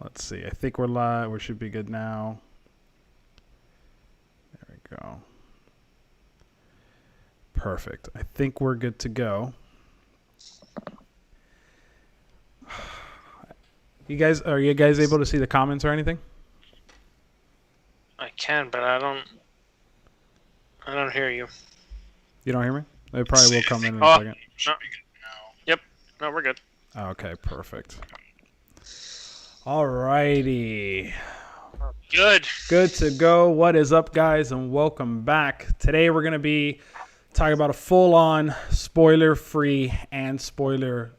Let's see. I think we're live. We should be good now. There we go. Perfect. I think we're good to go. Are you guys able to see the comments or anything? I can, but I don't hear you. You don't hear me? It probably will come in a second. No. Yep. No, we're good. Okay, perfect. Alrighty. Good. Good to go. What is up, guys, and welcome back. Today we're going to be talking about a full-on spoiler-free and spoiler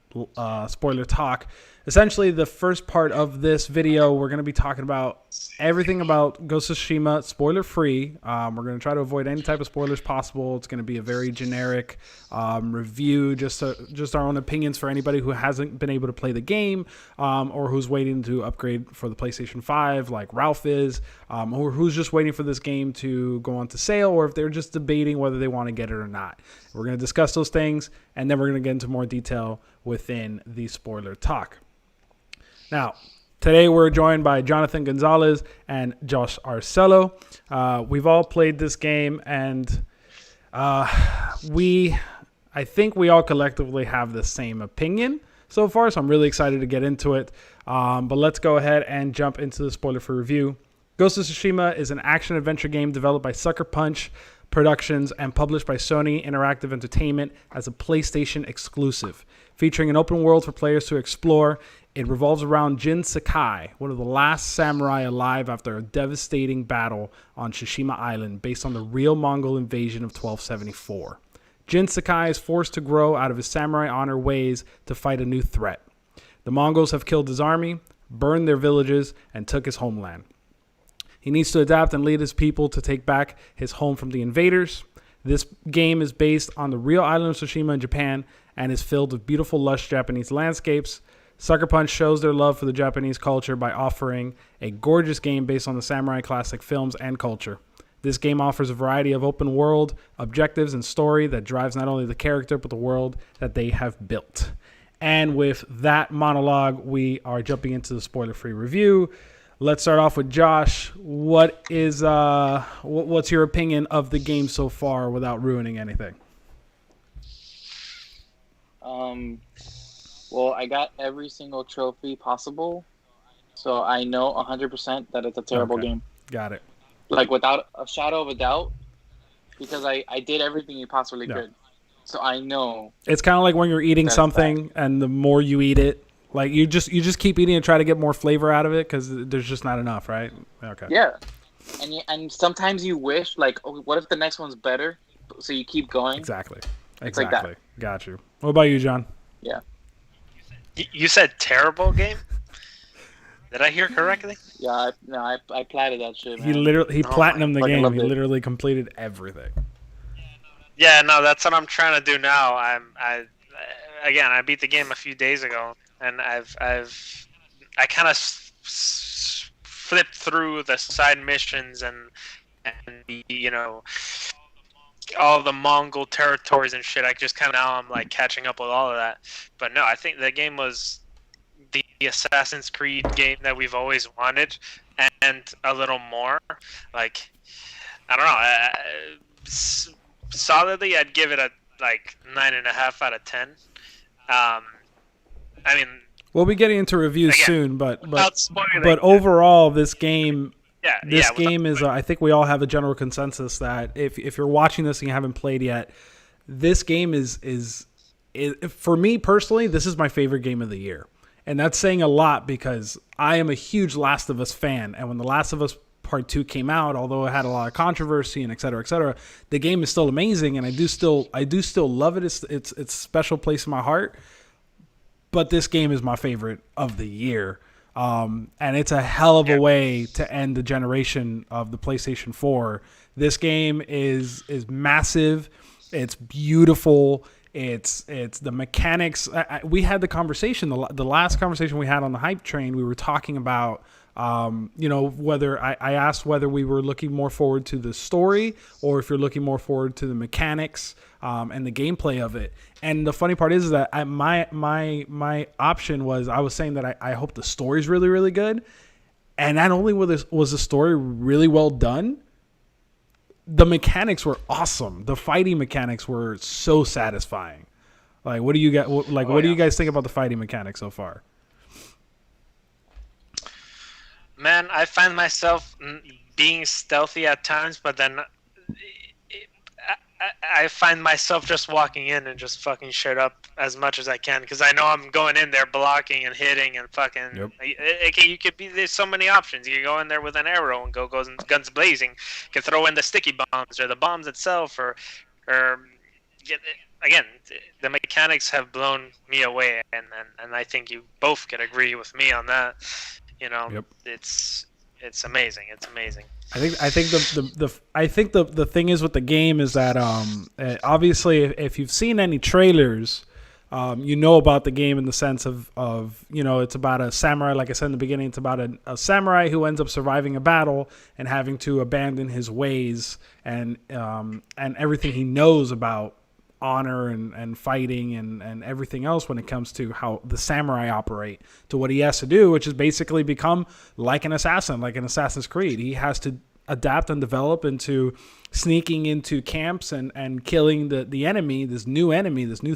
talk. Essentially, the first part of this video, we're going to be talking about everything about Ghost of Tsushima, spoiler-free. We're going to try to avoid any type of spoilers possible. It's going to be a very generic review, just our own opinions for anybody who hasn't been able to play the game or who's waiting to upgrade for the PlayStation 5, like Ralph is, or who's just waiting for this game to go on to sale, or if they're just debating whether they want to get it or not. We're going to discuss those things, and then we're going to get into more detail within the spoiler talk. Now, today we're joined by Jonathan Gonzalez and Josh Arcello. We've all played this game, and I think we all collectively have the same opinion so far, so I'm really excited to get into it. But let's go ahead and jump into the spoiler-free review. Ghost of Tsushima is an action-adventure game developed by Sucker Punch Productions and published by Sony Interactive Entertainment as a PlayStation exclusive. Featuring an open world for players to explore, it revolves around Jin Sakai, one of the last samurai alive after a devastating battle on Tsushima Island based on the real Mongol invasion of 1274. Jin Sakai is forced to grow out of his samurai honor ways to fight a new threat. The Mongols have killed his army, burned their villages, and took his homeland. He needs to adapt and lead his people to take back his home from the invaders. This game is based on the real island of Tsushima in Japan and is filled with beautiful, lush Japanese landscapes. Sucker Punch shows their love for the Japanese culture by offering a gorgeous game based on the samurai classic films and culture. This game offers a variety of open world objectives and story that drives not only the character but the world that they have built. And with that monologue, we are jumping into the spoiler-free review. Let's start off with Josh. What's your opinion of the game so far without ruining anything? Well, I got every single trophy possible, so I know 100% that it's a terrible game. Got it. Like, without a shadow of a doubt, because I did everything you possibly could. So I know. It's kind of like when you're eating something, and the more you eat it, like you just keep eating and try to get more flavor out of it because there's just not enough, right? Okay. Yeah. And sometimes you wish, like, oh, what if the next one's better? So you keep going. Exactly. It's like that. Got you. What about you, John? Yeah. You said terrible game? Did I hear correctly? Yeah, I platted that shit, man. He platinumed the game. He it. literally completed everything. Yeah, no, that's what I'm trying to do now. I beat the game a few days ago, and I kind of flipped through the side missions and all the Mongol territories and shit. I just kind of now I'm like catching up with all of that. But no, I think the game was the Assassin's Creed game that we've always wanted, and a little more. Like, I don't know. Solidly, I'd give it a 9.5 out of 10. I mean, we'll be getting into reviews again, soon, but spoiling, overall, this game. This game is, I think we all have a general consensus that if you're watching this and you haven't played yet, this game is for me personally, this is my favorite game of the year. And that's saying a lot because I am a huge Last of Us fan. And when The Last of Us Part 2 came out, although it had a lot of controversy and et cetera, the game is still amazing. And I do still love it. It's a special place in my heart. But this game is my favorite of the year. And it's a hell of a way to end the generation of the PlayStation 4. This game is massive. It's beautiful. It's the mechanics. We had the conversation, the last conversation we had on the hype train. We were talking about Whether I asked whether we were looking more forward to the story or if you're looking more forward to the mechanics and the gameplay of it. And the funny part is that my option was I was saying that I hope the story's really, really good. And not only was the story really well done, the mechanics were awesome. The fighting mechanics were so satisfying. Like, what do you get? Like, what do you guys think about the fighting mechanics so far? Man, I find myself being stealthy at times, but then I find myself just walking in and just fucking shit up as much as I can because I know I'm going in there blocking and hitting and fucking. Yep. You could be. There's so many options. You can go in there with an arrow and go guns blazing. You can throw in the sticky bombs or the bombs itself or again, the mechanics have blown me away, and I think you both could agree with me on that. Yep. It's amazing. It's amazing. I think the thing is with the game is that obviously if you've seen any trailers, about the game in the sense of it's about a samurai. Like I said in the beginning, it's about a samurai who ends up surviving a battle and having to abandon his ways and everything he knows about honor and fighting and everything else when it comes to how the samurai operate, to what he has to do, which is basically become like an assassin, like an Assassin's Creed. He has to adapt and develop into sneaking into camps and killing the enemy, this new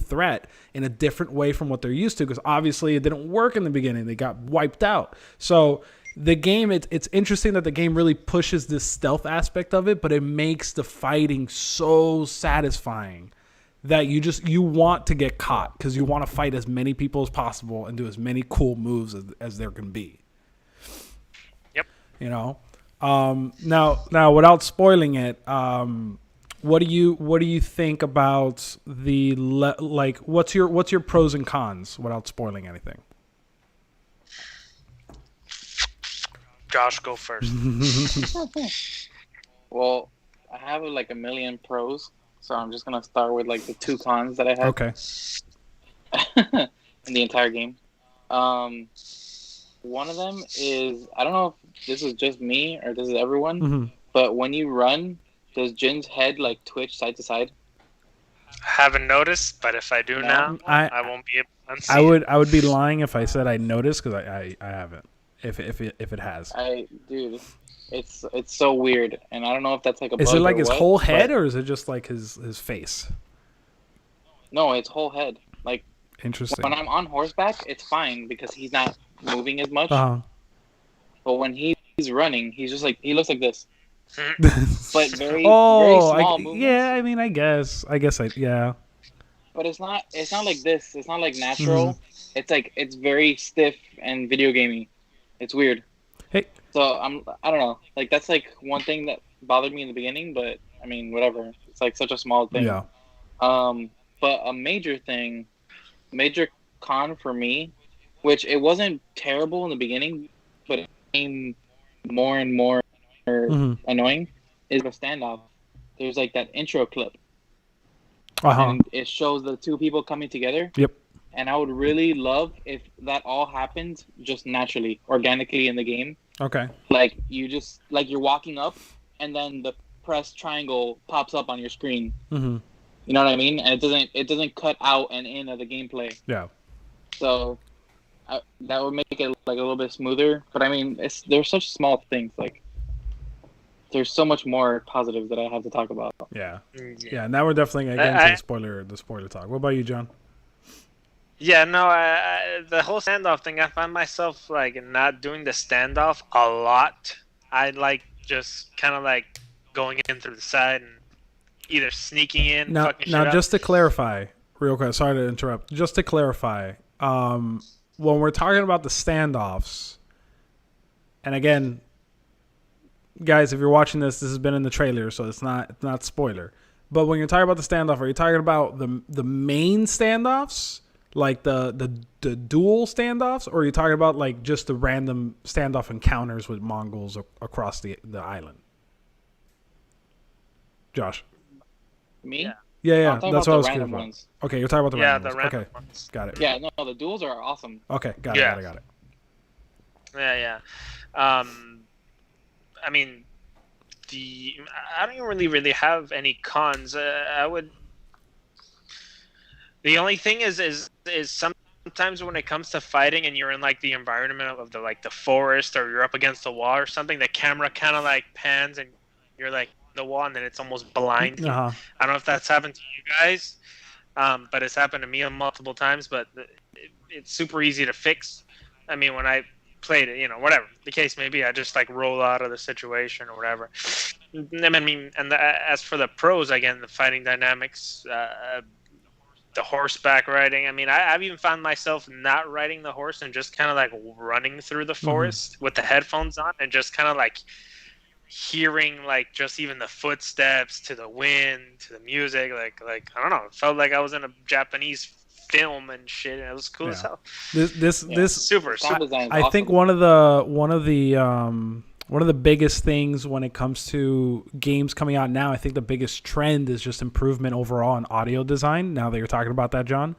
threat, in a different way from what they're used to, because obviously it didn't work in the beginning. They got wiped out. So the game, it's interesting that the game really pushes this stealth aspect of it, but it makes the fighting so satisfying that you want to get caught because you want to fight as many people as possible and do as many cool moves as there can be. Yep. Now without spoiling it, what do you think about what's your pros and cons without spoiling anything? Josh, go first. Well, I have like a million pros. So I'm just gonna start with like the 2 cons that I have. Okay. In the entire game. One of them is, I don't know if this is just me or this is everyone, but when you run, does Jin's head like twitch side to side? Haven't noticed, but if I do now, I won't be able to unsee I would be lying if I said I noticed because I haven't. If it has. Dude. It's so weird, and I don't know if that's like a bug. Is it like his whole head, but... or is it just like his face? No, it's whole head. Like, interesting. When I'm on horseback, it's fine because he's not moving as much. Uh-huh. But when he's running, he's just like, he looks like this. But very small movements. Yeah, I mean, I guess, yeah. But it's not like this. It's not like natural. It's very stiff and video gamey. It's weird. Hey. So I don't know. Like, that's like one thing that bothered me in the beginning, but I mean, whatever. It's like such a small thing. Yeah. But a major con for me, which it wasn't terrible in the beginning, but it became more and more annoying, is the standoff. There's like that intro clip. And it shows the 2 people coming together. Yep. And I would really love if that all happened just naturally, organically in the game. Okay. Like you're walking up, and then the press triangle pops up on your screen. Mm-hmm. You know what I mean? And it doesn't cut out and in of the gameplay. Yeah. So that would make it like a little bit smoother. But I mean, there's such small things. Like, there's so much more positives that I have to talk about. Yeah. Yeah. Now we're definitely again to the spoiler talk. What about you, John? Yeah, no, the whole standoff thing, I find myself like not doing the standoff a lot. I like just kind of like going in through the side and either sneaking in. Now just to clarify, real quick, sorry to interrupt. Just to clarify, when we're talking about the standoffs, and again, guys, if you're watching this has been in the trailer, so it's not spoiler. But when you're talking about the standoff, are you talking about the main standoffs? Like the dual standoffs, or are you talking about like just the random standoff encounters with Mongols across the island? Josh. Me? Yeah. That's what I was curious about. Ones. Okay, you're talking about the random ones. Random ones. Got it. Yeah, no, the duels are awesome. Okay, got it. Yeah. I mean, I don't really have any cons. I would. The only thing is sometimes when it comes to fighting and you're in like the environment of the forest, or you're up against the wall or something, the camera kind of like pans and you're like the wall, and then it's almost blind. Uh-huh. I don't know if that's happened to you guys, but it's happened to me multiple times. But it's super easy to fix. I mean, when I played it, whatever the case may be, I just like roll out of the situation or whatever. I mean, as for the pros, again, the fighting dynamics, the horseback riding. I mean, I've even found myself not riding the horse and just kind of like running through the forest with the headphones on, and just kind of like hearing like just even the footsteps, to the wind, to the music. Like I don't know, it felt like I was in a Japanese film and shit, and it was cool as hell. This super. I think one of the biggest things when it comes to games coming out now, I think the biggest trend is just improvement overall in audio design. Now that you're talking about that, John,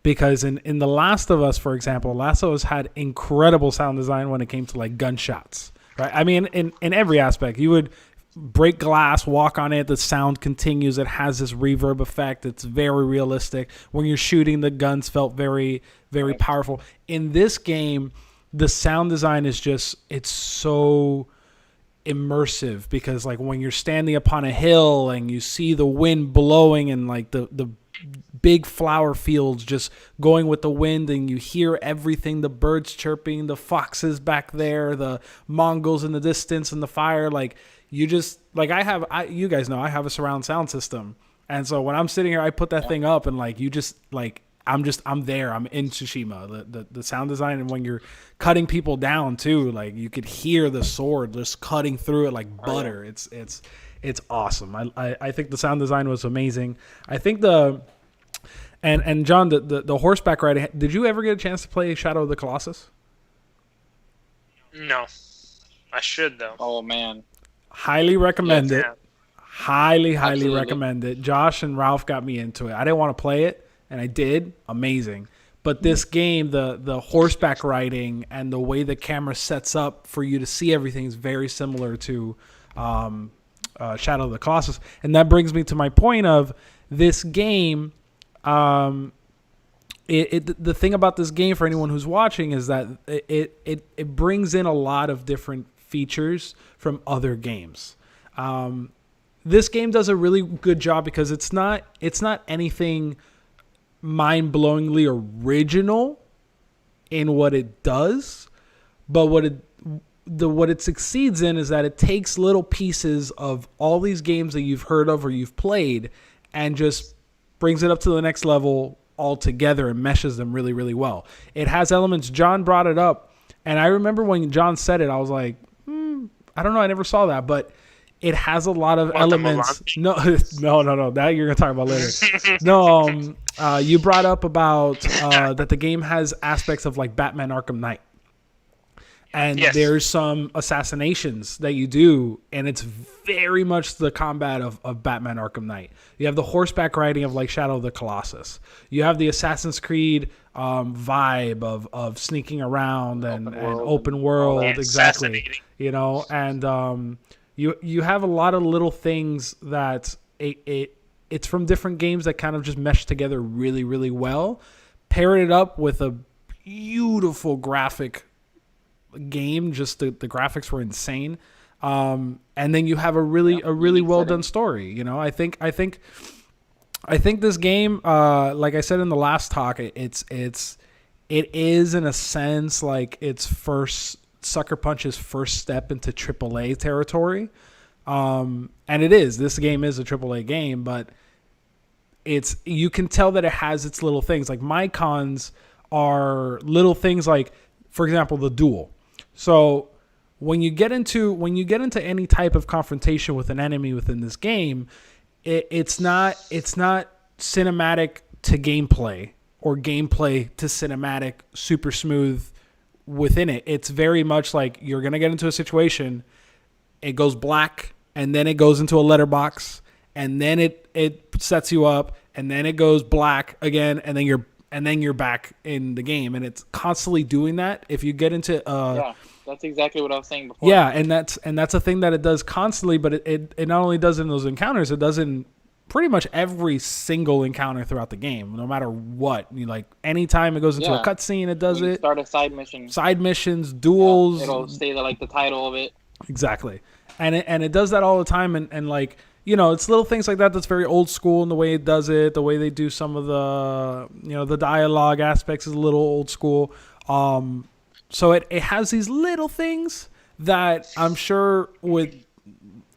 because in The Last of Us, for example, Last of Us had incredible sound design when it came to like gunshots, right? I mean, in every aspect, you would break glass, walk on it, the sound continues. It has this reverb effect. It's very realistic. When you're shooting, the guns felt very, very powerful. In this game, the sound design is just, it's so immersive, because like when you're standing upon a hill and you see the wind blowing and like the big flower fields just going with the wind, and you hear everything, the birds chirping, the foxes back there, the Mongols in the distance, and the fire, like you just like you guys know I have a surround sound system, and so when I'm sitting here, I put that thing up, and like you just like I'm there. I'm in Tsushima. The sound design, and when you're cutting people down too, like you could hear the sword just cutting through it like butter. It's awesome. I think the sound design was amazing. I think and John, the horseback riding. Did you ever get a chance to play Shadow of the Colossus? No, I should though. Oh man. Highly recommend it. Yeah. Highly Absolutely. recommend it. Josh and Ralph got me into it. I didn't want to play it, and I did. Amazing. But this game, the horseback riding and the way the camera sets up for you to see everything is very similar to Shadow of the Colossus. And that brings me to my point of this game. The thing about this game, for anyone who's watching, is that it brings in a lot of different features from other games. This game does a really good job because it's not anything mind-blowingly original in what it does, but what it succeeds in is that it takes little pieces of all these games that you've heard of or you've played and just brings it up to the next level all together and meshes them really, really well. It has elements. John brought it up, and I remember when John said it, I was like, I don't know, I never saw that, but it has a lot of elements. No. That you're gonna talk about later. No, you brought up about that the game has aspects of like Batman Arkham Knight, and there's some assassinations that you do, and it's very much the combat of Batman Arkham Knight. You have the horseback riding of like Shadow of the Colossus. You have the Assassin's Creed vibe of sneaking around and open world, exactly. And you have a lot of little things that it's from different games that kind of just mesh together really, really well. Pair it up with a beautiful graphic game. Just the graphics were insane. And then you have a really well done story. I think this game, like I said in the last talk, it is in a sense like its first Sucker Punch's first step into AAA territory. And it is. This game is a AAA game, but you can tell that it has its little things. Like my cons are little things like, for example, the duel. So when you get into any type of confrontation with an enemy within this game, it's not cinematic to gameplay or gameplay to cinematic, super smooth within it. It's very much like you're going to get into a situation, it goes black, and then it goes into a letterbox, and then it sets you up, and then it goes black again, and then you're back in the game, and it's constantly doing that. If you get into That's exactly what I was saying before. Yeah, and that's a thing that it does constantly, but it not only does in those encounters, it does in pretty much every single encounter throughout the game, no matter what. Like anytime it goes into a cutscene, it does when you it. start a side mission. Side missions, duels. It'll say the title of it. Exactly, and it does that all the time, and like it's little things like that that's very old school in the way it does it, the way they do some of the the dialogue aspects is a little old school. So it has these little things that I'm sure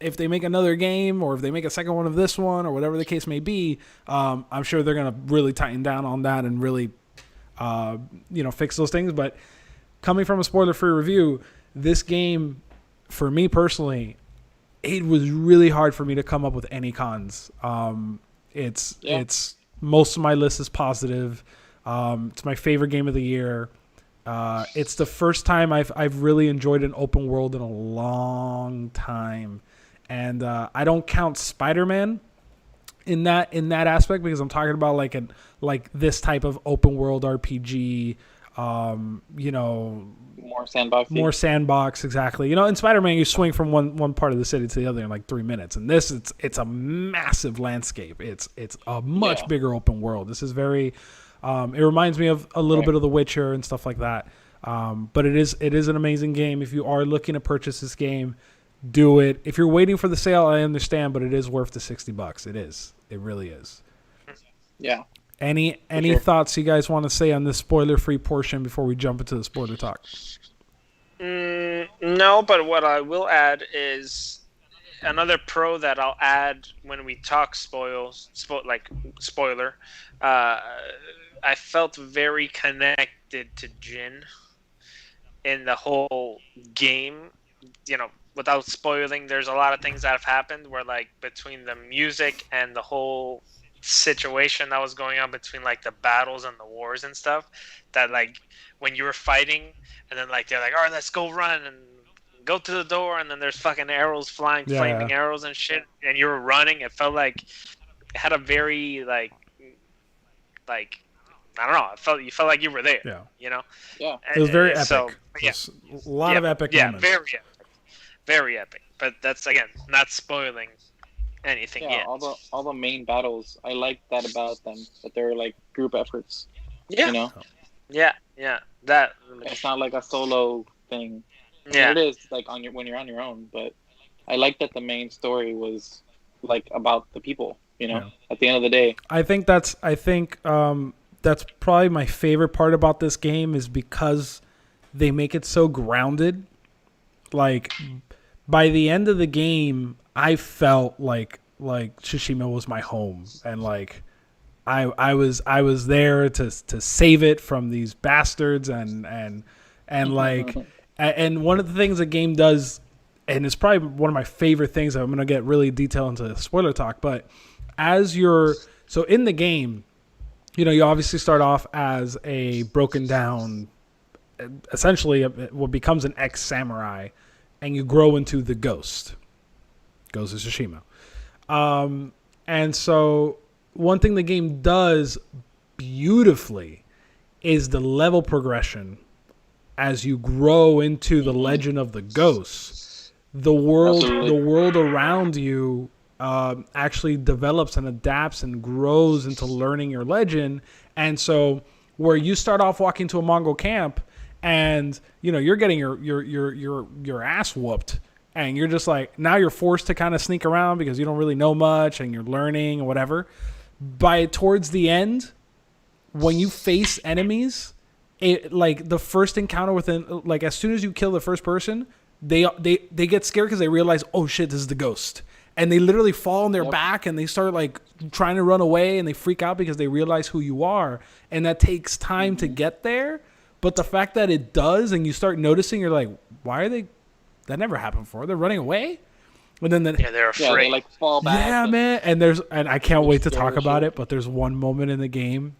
if they make another game or if they make a second one of this one or whatever the case may be, I'm sure they're going to really tighten down on that and really, fix those things. But coming from a spoiler-free review, this game, for me personally, it was really hard for me to come up with any cons. It's most of my list is positive. It's my favorite game of the year. It's the first time I've really enjoyed an open world in a long time, and I don't count Spider-Man in that aspect because I'm talking about like this type of open world RPG. More sandbox, exactly. In Spider-Man, you swing from one part of the city to the other in like 3 minutes. And this, it's a massive landscape. It's a much bigger open world. This is very. It reminds me of a little bit of The Witcher and stuff like that. But it is an amazing game. If you are looking to purchase this game, do it. If you're waiting for the sale, I understand, but it is worth the $60. It is. It really is. Yeah. Any thoughts you guys want to say on this spoiler-free portion before we jump into the spoiler talk? No, but what I will add is another pro that I'll add when we talk spoiler. I felt very connected to Jin in the whole game. Without spoiling, there's a lot of things that have happened where, like, between the music and the whole situation that was going on between like the battles and the wars and stuff, that like when you were fighting and then like they're like, all right, let's go run and go to the door, and then there's fucking arrows flying, flaming arrows and shit, and you were running. It felt like it had a very like I don't know. You felt like you were there. Yeah. Yeah. It was very epic. So, yeah. A lot of epic moments. Yeah, very epic. Very epic. But that's, again, not spoiling anything yet. All the main battles, I like that about them, that they're like group efforts. Yeah. Yeah. That it's not like a solo thing. Yeah. It is like when you're on your own, but I like that the main story was like about the people, at the end of the day. I think that's probably my favorite part about this game is because they make it so grounded. Like by the end of the game, I felt like Tsushima was my home, and like I was there to save it from these bastards, and like and one of the things the game does, and it's probably one of my favorite things. I'm gonna get really detailed into the spoiler talk, but so in the game, you obviously start off as a broken down, essentially what becomes an ex-samurai, and you grow into the Ghost of Tsushima. And so one thing the game does beautifully is the level progression as you grow into the legend of the Ghost. The world around you actually develops and adapts and grows into learning your legend. And so where you start off walking to a Mongol camp and you're getting your ass whooped, and you're just like, now you're forced to kind of sneak around because you don't really know much and you're learning or whatever. Towards the end, when you face enemies, like the first encounter like as soon as you kill the first person, they get scared because they realize, oh shit, this is the Ghost. And they literally fall on their back and they start like trying to run away, and they freak out because they realize who you are. And that takes time to get there. But the fact that it does, and you start noticing, you're like, why are they? That never happened before. They're running away. And then they're afraid. Yeah, they like fall back. Yeah, man. And I can't wait to talk about it. But there's one moment in the game,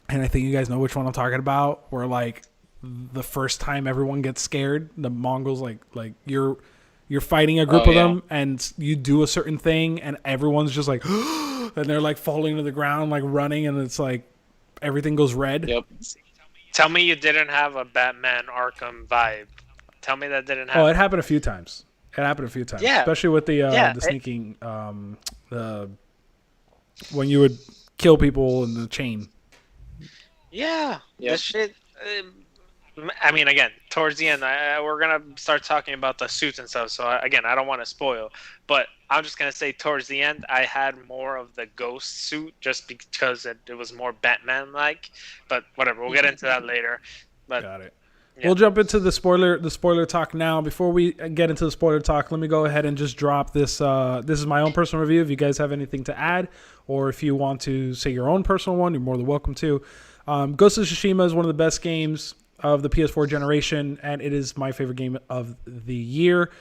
and I think you guys know which one I'm talking about, where like the first time everyone gets scared, the Mongols like you're fighting a group of them, and you do a certain thing, and everyone's just like, and they're like falling to the ground, like running, and it's like everything goes red. Yep. Tell me you didn't have a Batman Arkham vibe Tell me that didn't Oh, happen. it happened a few times. Yeah. Especially with the Yeah, sneaking, when you would kill people in the chain. Yeah, Yep. this shit. I mean, again, towards the end, we're gonna start talking about the suits and stuff. So again, I don't want to spoil, but I'm just gonna say towards the end, I had more of the ghost suit just because it was more Batman-like. But whatever, we'll get into that later. But Got it. yeah. We'll jump into the spoiler talk now. Before we get into the spoiler talk, let me go ahead and just drop this. This is my own personal review. If you guys have anything to add, or if you want to say your own personal one, you're more than welcome to. Ghost of Tsushima is one of the best games of the PS4 generation, and it is my favorite game of the year.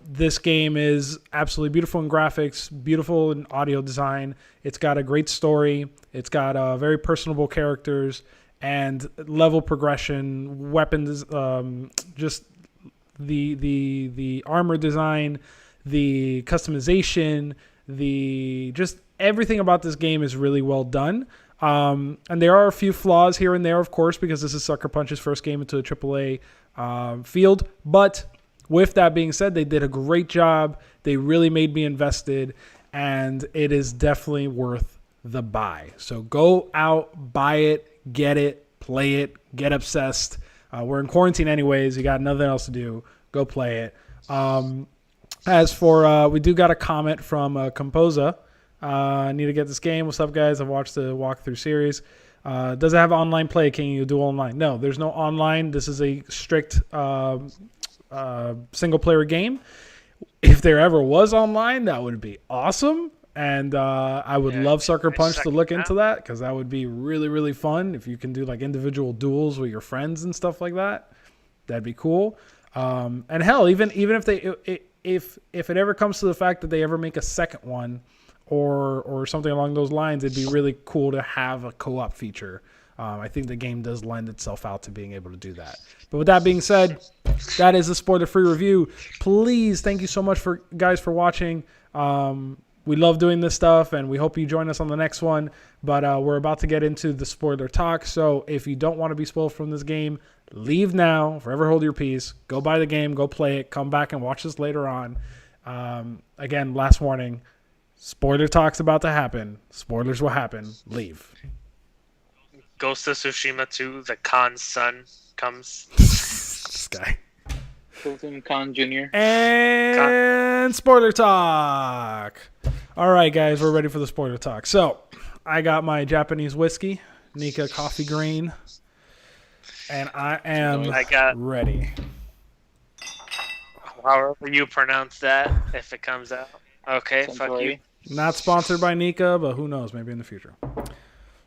This game is absolutely beautiful in graphics, beautiful in audio design. It's got a great story. It's got very personable characters and level progression, weapons, just the armor design, the customization, just everything about this game is really well done. And there are a few flaws here and there, of course, because this is Sucker Punch's first game into a AAA field. But with that being said, they did a great job. They really made me invested, and it is definitely worth the buy. So go out, buy it, get it, play it, get obsessed. We're in quarantine anyways. You got nothing else to do. Go play it. As for, we do got a comment from Composa. I need to get this game. What's up, guys? I've watched the walkthrough series. Does it have online play? Can you do online? No, there's no online. This is a strict single-player game. If there ever was online, that would be awesome. And I would love Sucker Punch to look into that, because that would be really, really fun. If you can do like individual duels with your friends and stuff like that, that'd be cool. And hell, even if if it ever comes to the fact that they ever make a second one, or something along those lines, it'd be really cool to have a co-op feature. I think the game does lend itself out to being able to do that. But with that being said, that is a spoiler-free review. Please, thank you so much for watching. We love doing this stuff, and we hope you join us on the next one. But we're about to get into the spoiler talk. So if you don't want to be spoiled from this game, leave now. Forever hold your peace. Go buy the game. Go play it. Come back and watch this later on. Again, last warning. Spoiler talk's about to happen. Spoilers will happen. Leave. Ghost of Tsushima 2, the Khan's son comes. This guy. Hilton Khan Jr. And spoiler talk. All right, guys, we're ready for the spoiler talk. So, I got my Japanese whiskey, Nika Coffee Green, and I am ready. However you pronounce that, if it comes out. Okay, fuck you. Not sponsored by Nika, but who knows? Maybe in the future.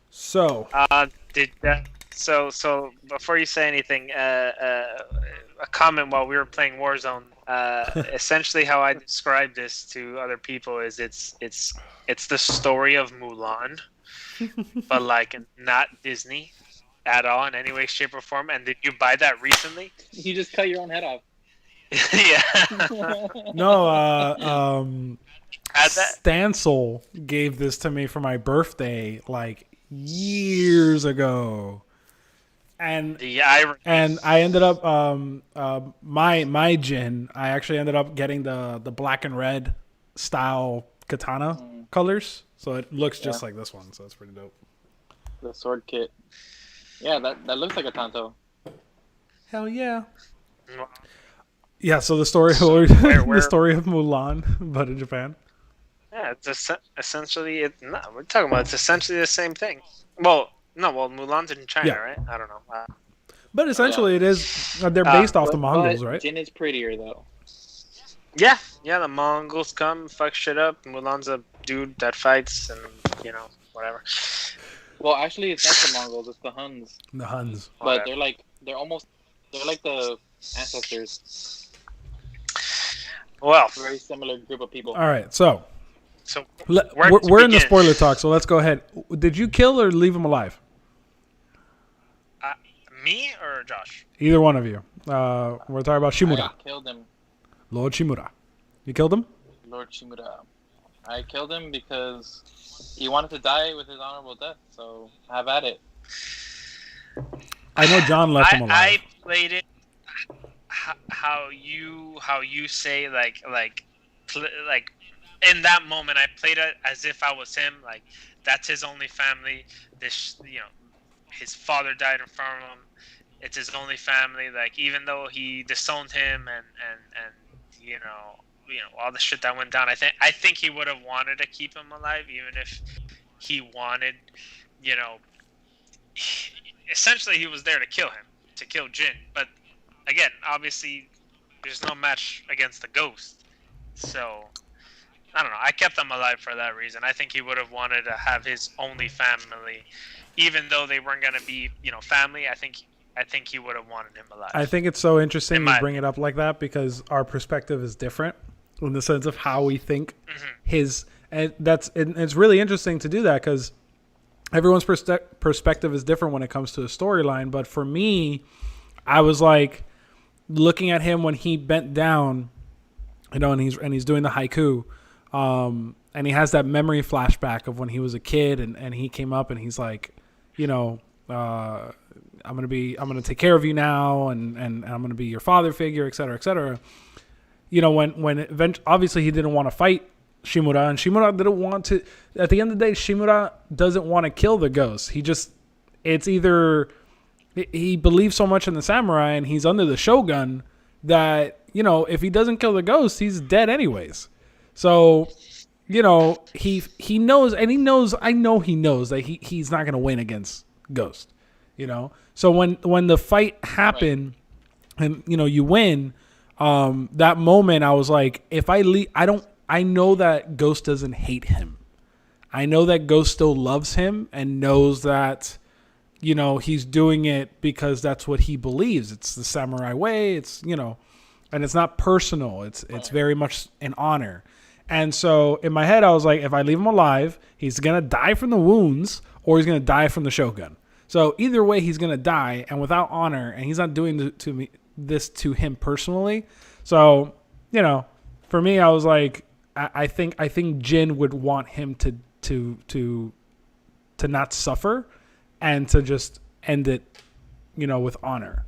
So, so before you say anything, a comment while we were playing Warzone. Essentially, how I describe this to other people is it's the story of Mulan, but like not Disney at all in any way, shape, or form. And did you buy that recently? You just cut your own head off. Yeah. No, Stancil gave this to me for my birthday like years ago. And I ended up my gin. I actually ended up getting the black and red style katana colors, so it looks just like this one. So it's pretty dope. The sword kit. Yeah, that looks like a Tanto. Hell yeah. Yeah. So the story, the story of Mulan, but in Japan. Yeah, it's essentially we're talking about it's essentially the same thing. Well. No, Mulan's in China, right? I don't know. But essentially, it is. They're based off the Mongols, right? Jin is prettier, though. Yeah, the Mongols come, fuck shit up. Mulan's a dude that fights, and whatever. Well, actually, it's not the Mongols; it's the Huns. The Huns, but they're like the ancestors. Well, very similar group of people. All right, so we're in the spoiler talk, so let's go ahead. Did you kill or leave him alive? Me or Josh? Either one of you. We're talking about Shimura. I killed him. Lord Shimura. You killed him? Lord Shimura. I killed him because he wanted to die with his honorable death, so have at it. I know John left him alive. I played it. how you say like in that moment I played it as if I was him. Like that's his only family. This his father died in front of him. It's his only family. Like even though he disowned him and all the shit that went down. I think he would have wanted to keep him alive, even if he wanted, essentially he was there to kill him, to kill Jin. But again, obviously, there's no match against the Ghost. So I don't know. I kept him alive for that reason. I think he would have wanted to have his only family, even though they weren't gonna be, family. I think he would have wanted him alive. I think it's so interesting you bring it up like that because our perspective is different in the sense of how we think his, and it's really interesting to do that because everyone's perspective is different when it comes to a storyline. But for me, I was like looking at him when he bent down, and he's doing the haiku, and he has that memory flashback of when he was a kid, and he came up and he's like, I'm gonna take care of you now, and I'm gonna be your father figure, et cetera, et cetera. When obviously he didn't want to fight Shimura, and Shimura didn't want to. At the end of the day, Shimura doesn't want to kill the ghost. It's either he believes so much in the samurai and he's under the shogun that if he doesn't kill the ghost, he's dead anyways. So he knows, and he knows. I know he knows that he's not gonna win against Ghost. So when the fight happened, and you win. That moment I was like, if I leave, I know that Ghost doesn't hate him. I know that Ghost still loves him and knows that, he's doing it because that's what he believes. It's the samurai way. It's, and it's not personal. It's very much an honor. And so in my head, I was like, if I leave him alive, he's going to die from the wounds or he's going to die from the shogun. So either way, he's going to die, and without honor, and he's not doing this to him personally. So, for me, I was like, I think Jin would want him to not suffer and to just end it, with honor.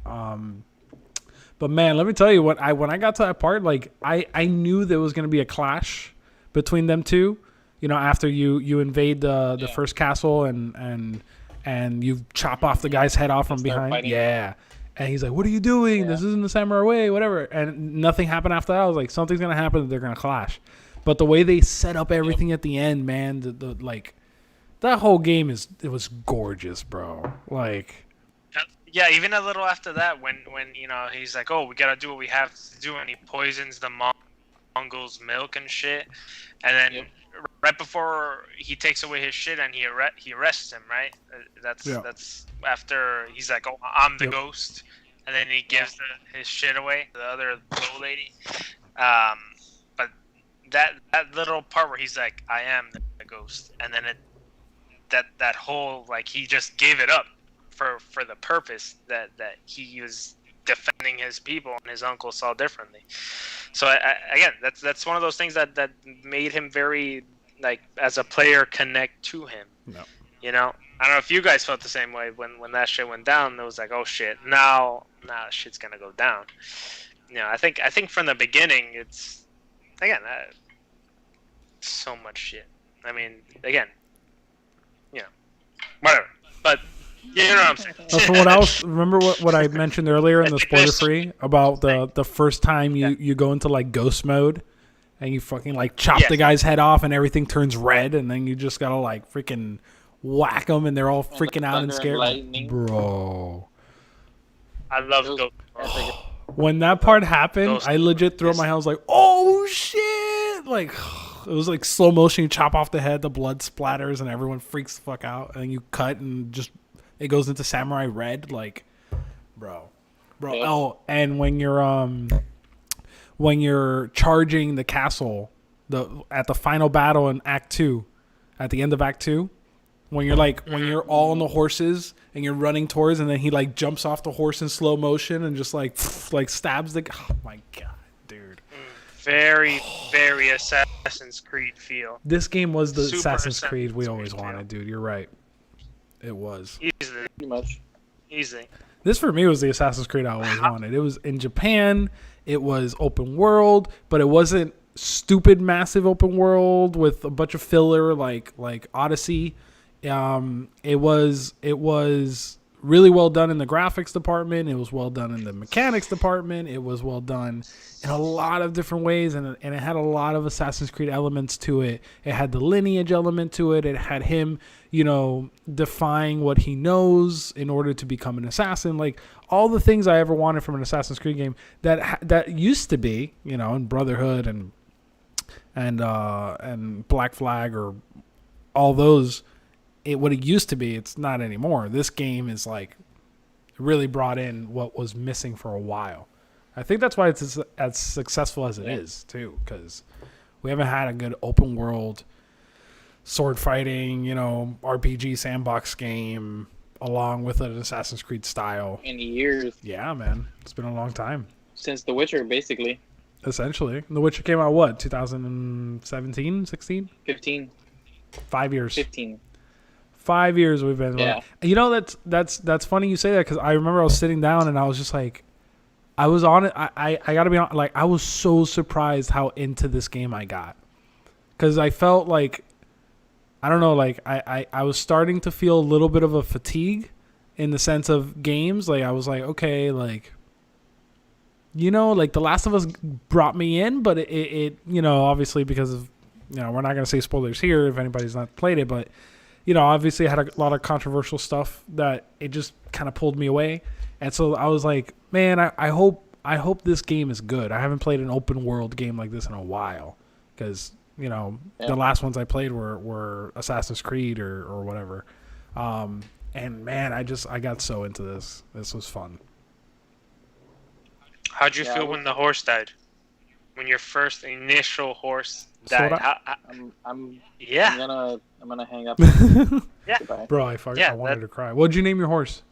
But man, let me tell you when I got to that part, like I knew there was going to be a clash between them two, after you invade the first castle and you chop off the guy's head off from behind. Fighting. Yeah. And he's like, what are you doing? Yeah. This isn't the samurai way, whatever. And nothing happened after that. I was like, something's going to happen. They're going to clash. But the way they set up everything at the end, man, that whole game it was gorgeous, bro. Like, yeah, even a little after that when he's like, oh, we got to do what we have to do. And he poisons the Mongols' milk and shit. And then right before he takes away his shit and he arrests him, right? That's after he's like, oh, I'm the ghost, and then he gives his shit away to the other old lady. But that little part where he's like, I am the ghost, and then that whole, like, he just gave it up for the purpose that he was defending his people and his uncle saw differently. So again, that's one of those things that made him very, like, as a player, connect to him. No. I don't know if you guys felt the same way when that shit went down. It was like, oh shit, now shit's gonna go down. I think from the beginning, it's again so much shit. I mean, again, whatever. But you know what I'm saying. From what else? Remember what I mentioned earlier in the spoiler free about the first time you go into like ghost mode and you fucking like chop the guy's head off and everything turns red and then you just gotta like freaking whack them and they're all freaking out and scared. Bro, I love ghost. When that part happened, I legit threw up my hands like, oh shit! Like it was like slow motion. You chop off the head, the blood splatters, and everyone freaks the fuck out. And then you cut and just it goes into samurai red. Like, bro. Oh, and when you're charging the castle, at the final battle in Act 2, at the end of Act 2, when you're all on the horses and you're running towards, and then he like jumps off the horse in slow motion and just like stabs the. Oh my god, dude! Very, very Assassin's Creed feel. This game was the Super Assassin's Creed we Creed always feel. wanted, dude. You're right. It was Easily, Pretty much. easily. This for me was the Assassin's Creed I always wanted. It was in Japan. It was open world, but it wasn't stupid massive open world with a bunch of filler like Odyssey. It was really well done in the graphics department. It was well done in the mechanics department. It was well done in a lot of different ways, and it had a lot of Assassin's Creed elements to it. It had the lineage element to it. It had him, defying what he knows in order to become an assassin. Like all the things I ever wanted from an Assassin's Creed game that used to be, in Brotherhood and Black Flag or all those. What it used to be, it's not anymore. This game is like really brought in what was missing for a while. I think that's why it's as successful as it is too, because we haven't had a good open world sword fighting, RPG sandbox game along with an Assassin's Creed style in years. Yeah, man, it's been a long time since The Witcher, basically. Essentially, The Witcher came out what 2017, 16, 15, 5 years, 15. 5 years we've been. Yeah. That's funny you say that because I remember I was sitting down and I was just like, I was on it. I gotta be honest, like I was so surprised how into this game I got because I felt like I don't know, like I was starting to feel a little bit of a fatigue in the sense of games. Like I was like, okay, like like The Last of Us brought me in, but it obviously because of we're not gonna say spoilers here if anybody's not played it, but. Obviously I had a lot of controversial stuff that it just kind of pulled me away. And so I was like, man, I hope this game is good. I haven't played an open world game like this in a while because, the last ones I played were Assassin's Creed or whatever. And man, I got so into this. This was fun. How'd you feel when the horse died? When your first initial horse died? I'm gonna hang up. Yeah, bro, I wanted to cry. What'd you name your horse?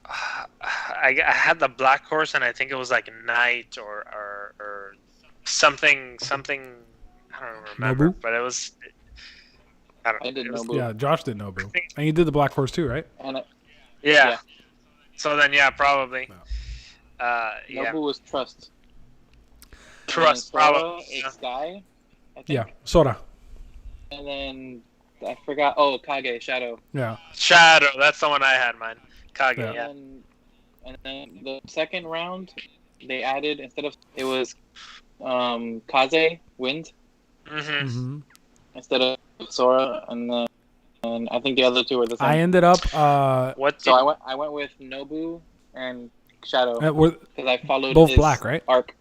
I had the black horse, and I think it was like Knight or something. I don't remember, Nobu? but it was. I don't know. I did Nobu. Yeah, Josh did Nobu, and you did the black horse too, right? Yeah. So then, probably. No. Nobu was Trust. Trust, probably. It's Sky. I think. Yeah, Sora. And then I forgot. Oh, Kage, Shadow. Yeah. Shadow. That's the one I had, mine. Kage. Yeah. And then the second round, they added instead of it was Kaze, Wind. Mm-hmm. Instead of Sora, and I think the other two were the same. I ended up. So I went with Nobu and Shadow because I followed both his black, right? arc.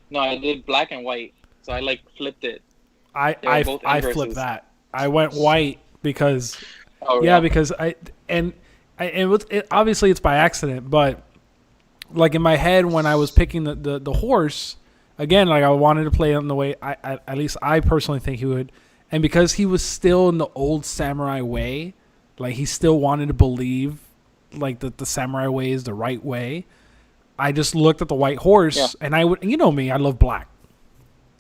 No, I did black and white, so I flipped it. I flipped that. I went white because because obviously it's by accident, but like in my head when I was picking the horse again, like I wanted to play it in the way I at least I personally think he would, and because he was still in the old samurai way, like he still wanted to believe like that the samurai way is the right way. I just looked at the white horse and I would, me, I love black.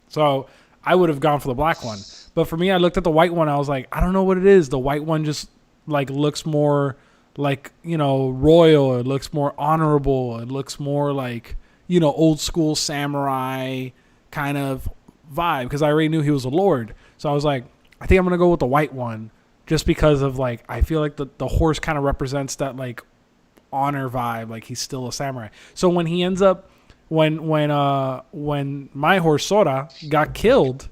So I would have gone for the black one. But for me, I looked at the white one. I was like, I don't know what it is. The white one just like looks more like, royal. It looks more honorable. It looks more like, old school samurai kind of vibe. Because I already knew he was a lord. So I was like, I think I'm going to go with the white one just because of like, I feel like the horse kind of represents that like honor vibe. Like he's still a samurai. So when he ends up, when my horse Sora got killed,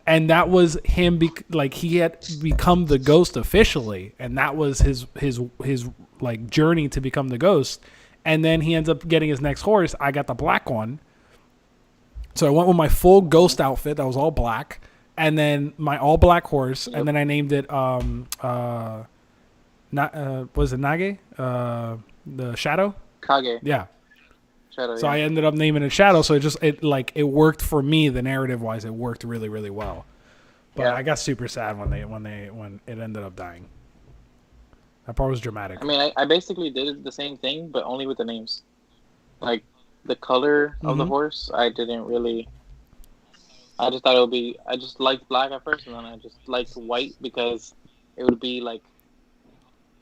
and that was him, like he had become the ghost officially, and that was his like journey to become the ghost, and then he ends up getting his next horse. I got the black one, so I went with my full ghost outfit that was all black, and then my all black horse, and then I named it was it Nage, the Shadow? Kage. Yeah. Shadow, so I ended up naming it Shadow. So it worked for me. The narrative wise, it worked really, really well. But I got super sad when it ended up dying. That part was dramatic. I mean, I basically did the same thing, but only with the names. Like the color of the horse, I didn't really. I just thought it would be. I just liked black at first, and then I just liked white because it would be like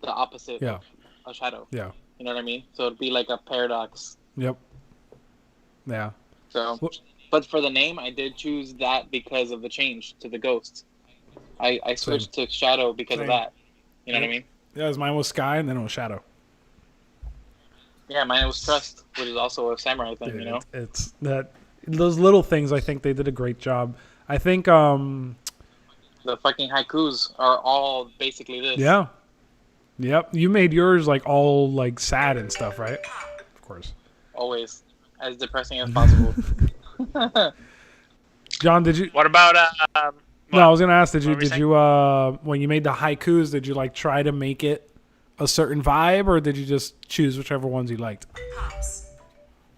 the opposite Yeah. of a shadow. Yeah. You know what I mean? So it'd be like a paradox. Yep. Yeah. So, Well, but for the name, I did choose that because of the change to the ghost. I switched to shadow because Same. of that. You know what I Yep. mean? Yeah, mine was Sky, and then it was Shadow. Yeah, mine was Trust, which is also a samurai thing. Dude, You know, it's that those little things. I think they did a great job. I think, the fucking haikus are all basically this. yeah, yep. You made yours like all like sad and stuff, right? Of course. Always as depressing as possible. John, did you? What about No, I was gonna ask. Did What were we you? saying? When you made the haikus, did you like try to make it a certain vibe, or did you just choose whichever ones you liked?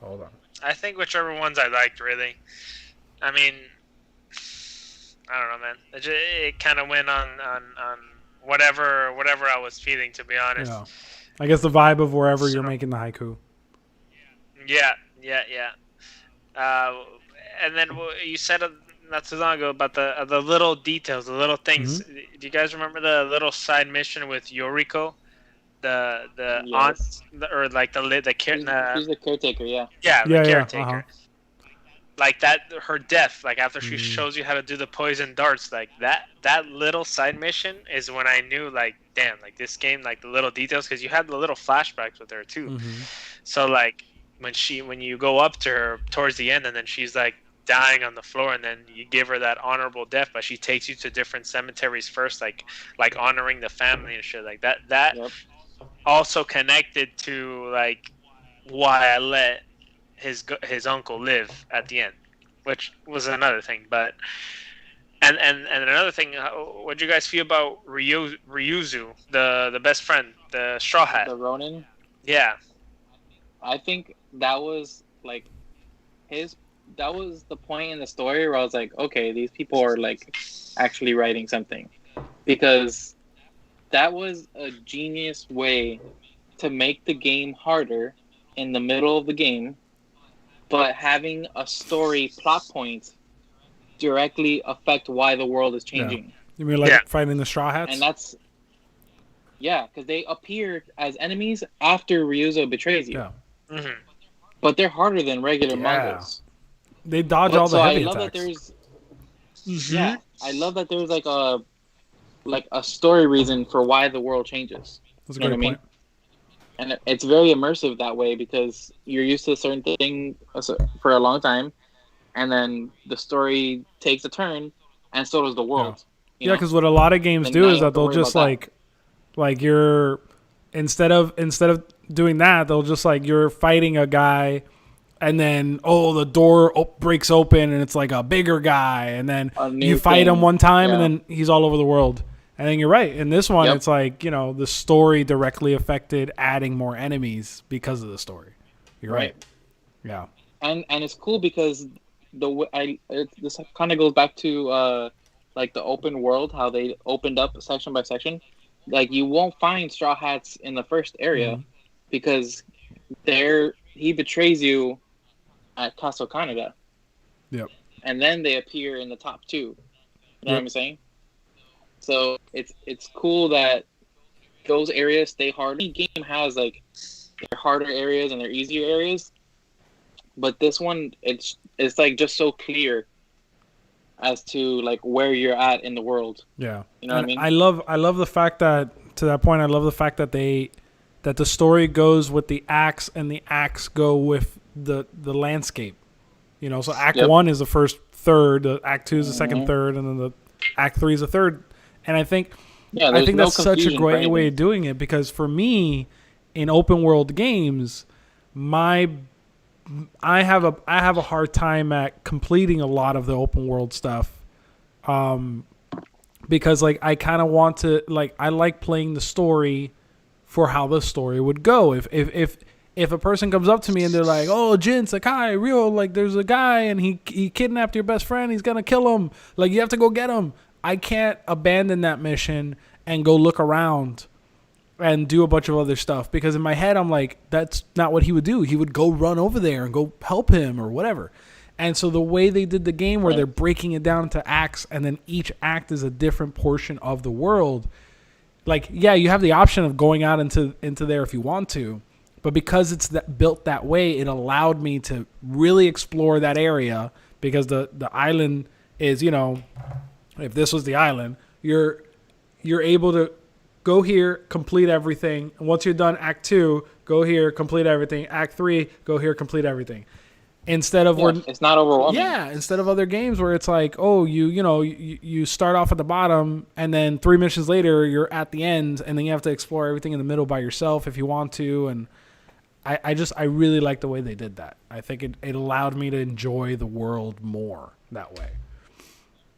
Hold on. I think whichever ones I liked, really. I mean, I don't know, man. It kind of went on whatever I was feeling, to be honest. Yeah. I guess the vibe of wherever you're making the haiku. Yeah. And then you said not too long ago about the little details, the little things. Mm-hmm. Do you guys remember the little side mission with Yoriko? The Yes. aunt, or like She's the caretaker. Yeah. the caretaker. Uh-huh. Like that, her death, like after she shows you how to do the poison darts, like that little side mission is when I knew, like, damn, like this game, like the little details, because you had the little flashbacks with her too. Mm-hmm. So like when you go up to her towards the end, and then she's like dying on the floor, and then you give her that honorable death, but she takes you to different cemeteries first, like honoring the family and shit, like that. Yep. Also connected to like why I let his uncle live at the end, which was another thing. But and another thing, what do you guys feel about Ryuzu, the best friend, the straw hat? The Ronin. Yeah. I think that was like that was the point in the story where I was like, okay, these people are like actually writing something, because that was a genius way to make the game harder in the middle of the game, but having a story plot point directly affect why the world is changing. You mean like fighting the Straw Hats? And that's because they appear as enemies after Ryuzo betrays you. Yeah. Mm-hmm. But they're harder than regular Mongols. They dodge all the heavy I love attacks. that there's I love that there's like a story reason for why the world changes. That's a You know great what I mean? point. And it's very immersive that way, because you're used to a certain thing for a long time, and then the story takes a turn, and so does the world. Yeah, because what a lot of games Then do now is you that have to they'll worry just about like you're instead of doing that, they'll just like you're fighting a guy, and then the door breaks open and it's like a bigger guy, and then A new you fight him thing. one time Yeah. and then he's all over the world. And then you're right. In this one, Yep. it's like, the story directly affected adding more enemies because of the story. You're right. Yeah. And it's cool because this kind of goes back to like the open world, how they opened up section by section. Like, you won't find Straw Hats in the first area because he betrays you at Castle Canada. Yep. And then they appear in the top two. You know what I'm saying? So it's cool that those areas stay hard. Any game has like their harder areas and their easier areas, but this one it's like just so clear as to like where you're at in the world. Yeah. You know what I mean? I love the fact that, to that point, I love the fact that that the story goes with the acts and the acts go with the landscape. So Act 1 is the first third, Act 2 is the second third, and then the Act 3 is the third. And I think that's such a great way of doing it, because for me, in open world games, I have a hard time at completing a lot of the open world stuff, because like I kind of want to, like, I like playing the story for how the story would go. If a person comes up to me and they're like, "Oh, Jin Sakai, real, like there's a guy and he kidnapped your best friend, he's gonna kill him, like you have to go get him," I can't abandon that mission and go look around and do a bunch of other stuff, because in my head I'm like, that's not what he would do. He would go run over there and go help him or whatever. And so the way they did the game, where they're breaking it down into acts, and then each act is a different portion of the world, like, yeah, you have the option of going out into there if you want to, but because it's built that way, it allowed me to really explore that area, because the island is, if this was the island, you're able to go here, complete everything, and once you're done Act 2, go here, complete everything. Act 3, go here, complete everything. Instead of it's not overwhelming. Yeah, instead of other games where it's like, oh, you start off at the bottom and then 3 missions later you're at the end, and then you have to explore everything in the middle by yourself if you want to. And I really like the way they did that. I think it allowed me to enjoy the world more that way.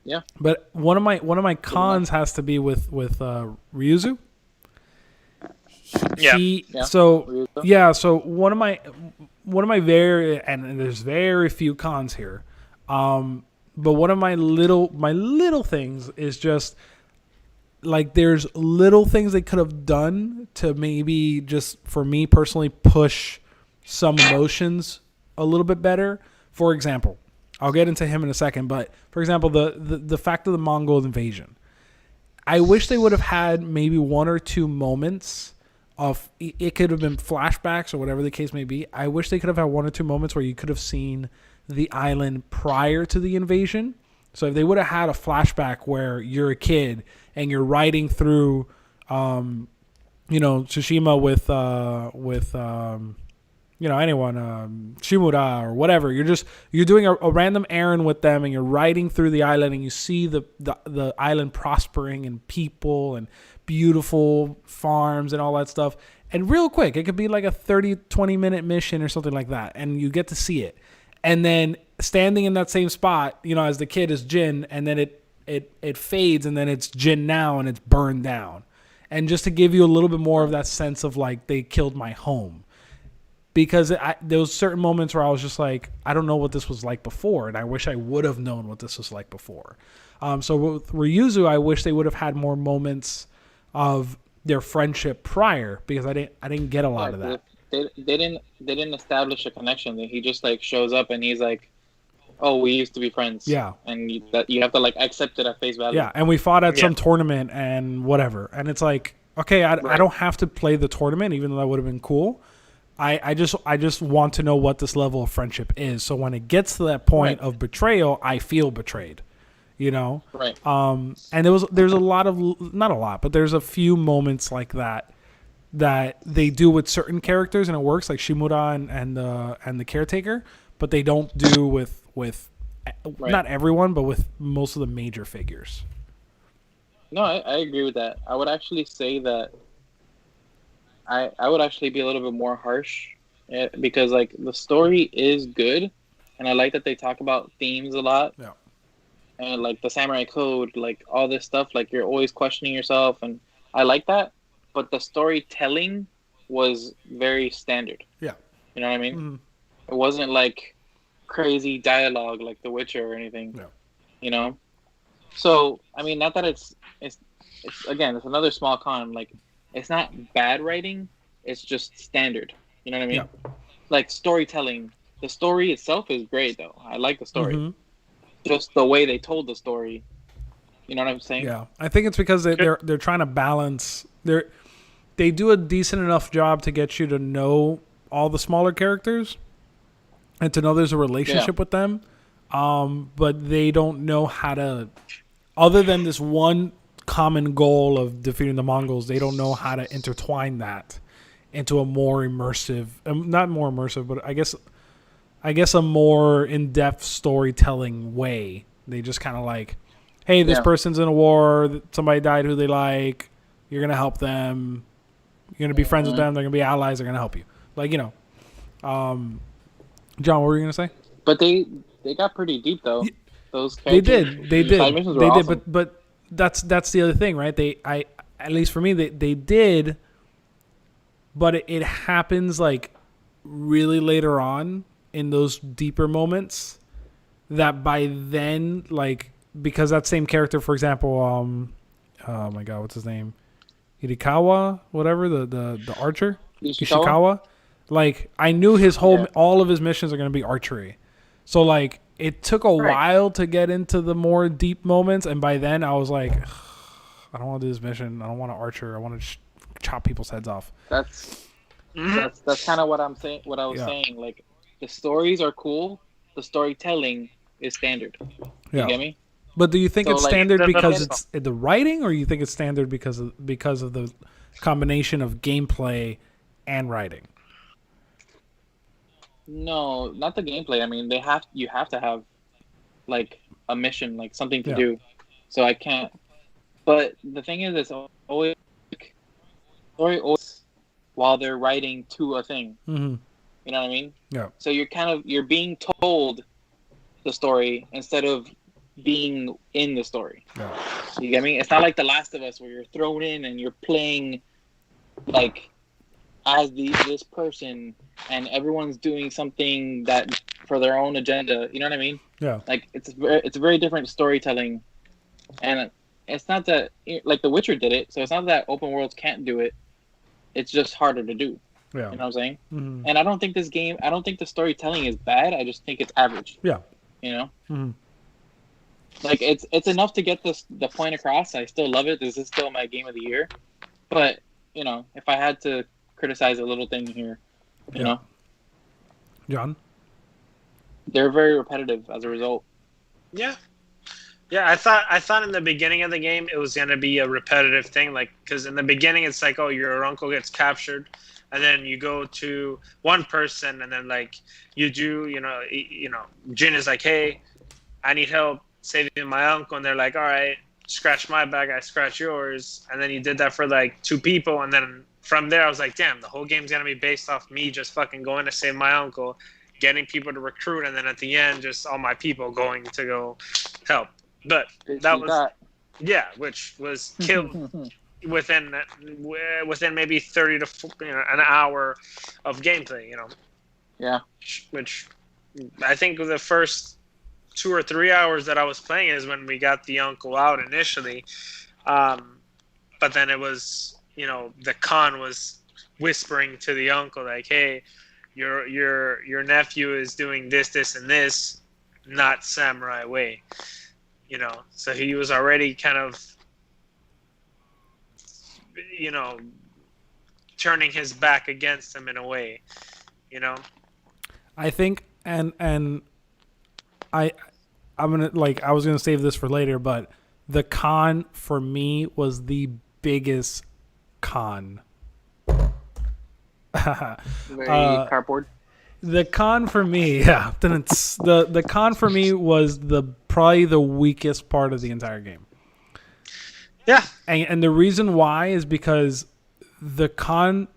Yeah. But one of my cons has to be with Ryuzu. So one of my very, and there's very few cons here, but one of my little things is just like, there's little things they could have done to maybe, just for me personally, push some emotions a little bit better. For example, I'll get into him in a second, but for example, the fact of the Mongol invasion, I wish they would have had maybe 1 or 2 moments of, it could have been flashbacks or whatever the case may be. I wish they could have had 1 or 2 moments where you could have seen the island prior to the invasion. So if they would have had a flashback where you're a kid and you're riding through, Tsushima with anyone, Shimura or whatever. You're doing a random errand with them, and you're riding through the island, and you see the island prospering, and people and beautiful farms and all that stuff. And real quick, it could be like a 20 minute mission or something like that, and you get to see it. And then standing in that same spot, as the kid is Jin, and then it fades, and then it's Jin now, and it's burned down. And just to give you a little bit more of that sense of like, they killed my home. Because there was certain moments where I was just like, I don't know what this was like before, and I wish I would have known what this was like before. So with Ryuzu, I wish they would have had more moments of their friendship prior, because I didn't get a lot of that. They didn't establish a connection. He just like shows up and he's like, oh, we used to be friends. Yeah, and you have to like accept it at face value. Yeah, and we fought at some tournament and whatever, and it's like, okay, I don't have to play the tournament, even though that would have been cool. I just want to know what this level of friendship is. So when it gets to that point of betrayal, I feel betrayed, Right. And there's a lot of, not a lot, but there's a few moments like that they do with certain characters, and it works, like Shimura and the caretaker, but they don't do with not everyone, but with most of the major figures. No, I agree with that. I would actually say that I would actually be a little bit more harsh, because like the story is good, and I like that they talk about themes a lot. Yeah. And like the samurai code, like all this stuff, like you're always questioning yourself, and I like that. But the storytelling was very standard. Yeah. You know what I mean? Mm-hmm. It wasn't like crazy dialogue like The Witcher or anything. No. So I mean, not that it's again, it's another small con. Like, it's not bad writing, it's just standard. You know what I mean? Yeah. Like storytelling. The story itself is great though. I like the story. Mm-hmm. Just the way they told the story. You know what I'm saying? Yeah. I think it's because they're trying to balance. They do a decent enough job to get you to know all the smaller characters and to know there's a relationship with them. But they don't know how to, other than this one common goal of defeating the Mongols, they don't know how to intertwine that into a more immersive, not more immersive, but I guess a more in-depth storytelling way. They just kind of like, hey, this person's in a war, somebody died who they like, you're going to help them, you're going to be friends with them, they're going to be allies, they're going to help you. Like, John, what were you going to say? But they got pretty deep though. Those characters. They did. Awesome. But that's the other thing, right? At least for me, they did, but it happens like really later on in those deeper moments that by then, like, because that same character, for example, oh my God, what's his name? Hirikawa, whatever, the archer? Ishikawa? Like, I knew all of his missions are going to be archery. So, like, it took a while to get into the more deep moments, and by then I was like, I don't want to do this mission. I don't want to archer. I want to chop people's heads off. That's Mhm. that's kind of what I'm saying. What I was Yeah. saying, like the stories are cool. The storytelling is standard. You Yeah. get me? But do you think So, it's like, standard the- because the- it's the writing, or you think it's standard because of the combination of gameplay and writing? No, not the gameplay. I mean, you have to have like a mission, like something to Yeah. do. So I can't. But the thing is, it's always story always while they're writing to a thing. Mm-hmm. You know what I mean? Yeah. So you're being told the story instead of being in the story. Yeah. You get me? It's not like The Last of Us where you're thrown in and you're playing like as this person and everyone's doing something that for their own agenda. You know what I mean? Yeah. Like it's a very different storytelling, and it's not that like The Witcher did it. So it's not that open worlds can't do it. It's just harder to do. Yeah. You know what I'm saying? Mm-hmm. And I don't think the storytelling is bad. I just think it's average. Yeah. You know? Mm-hmm. Like it's enough to get the point across. I still love it. This is still my game of the year. But, you know, if I had to criticize a little thing here, you know, John? they're very repetitive as a result. Yeah. Yeah, I thought in the beginning of the game it was gonna be a repetitive thing, like because in the beginning it's like, oh, your uncle gets captured, and then you go to one person, and then like you do, Jin is like, hey, I need help saving my uncle, and they're like, all right, scratch my back, I scratch yours, and then you did that for like two people, and then from there I was like, damn, the whole game's gonna be based off me just fucking going to save my uncle, getting people to recruit, and then at the end just all my people going to go help. But that was which was killed within maybe 30 to an hour of gameplay. Yeah. Which I think the first 2 or 3 hours that I was playing is when we got the uncle out initially, but then it was the Khan was whispering to the uncle like, hey, your nephew is doing this and this, not samurai way. So he was already kind of, turning his back against him in a way, I think, and I'm gonna I was gonna save this for later, but the con for me was the biggest con. Very cardboard. The con for me, yeah, the con for me was probably the weakest part of the entire game. Yeah, and the reason why is because the con,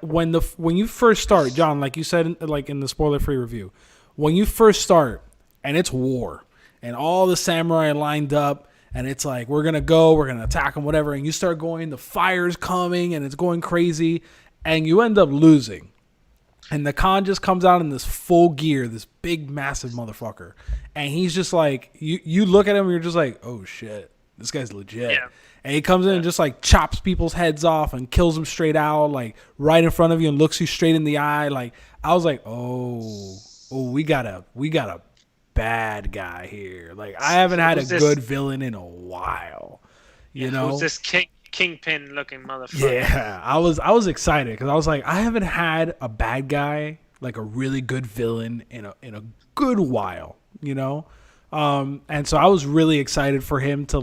when you first start, John, like you said, like in the spoiler-free review, when you first start and it's war and all the samurai lined up and it's like we're gonna attack them, whatever, and you start going, the fire's coming and it's going crazy, and you end up losing. And the Khan just comes out in this full gear, this big, massive motherfucker. And he's just like, you look at him and you're just like, oh shit, this guy's legit. Yeah. And he comes in and just like chops people's heads off and kills them straight out, like right in front of you, and looks you straight in the eye. Like, I was like, oh, we got a bad guy here. Like, I haven't had a good villain in a while. You know? Who's this kingpin looking motherfucker? Yeah, I was excited because I was like, I haven't had a bad guy, like a really good villain in a good while, and so I was really excited for him to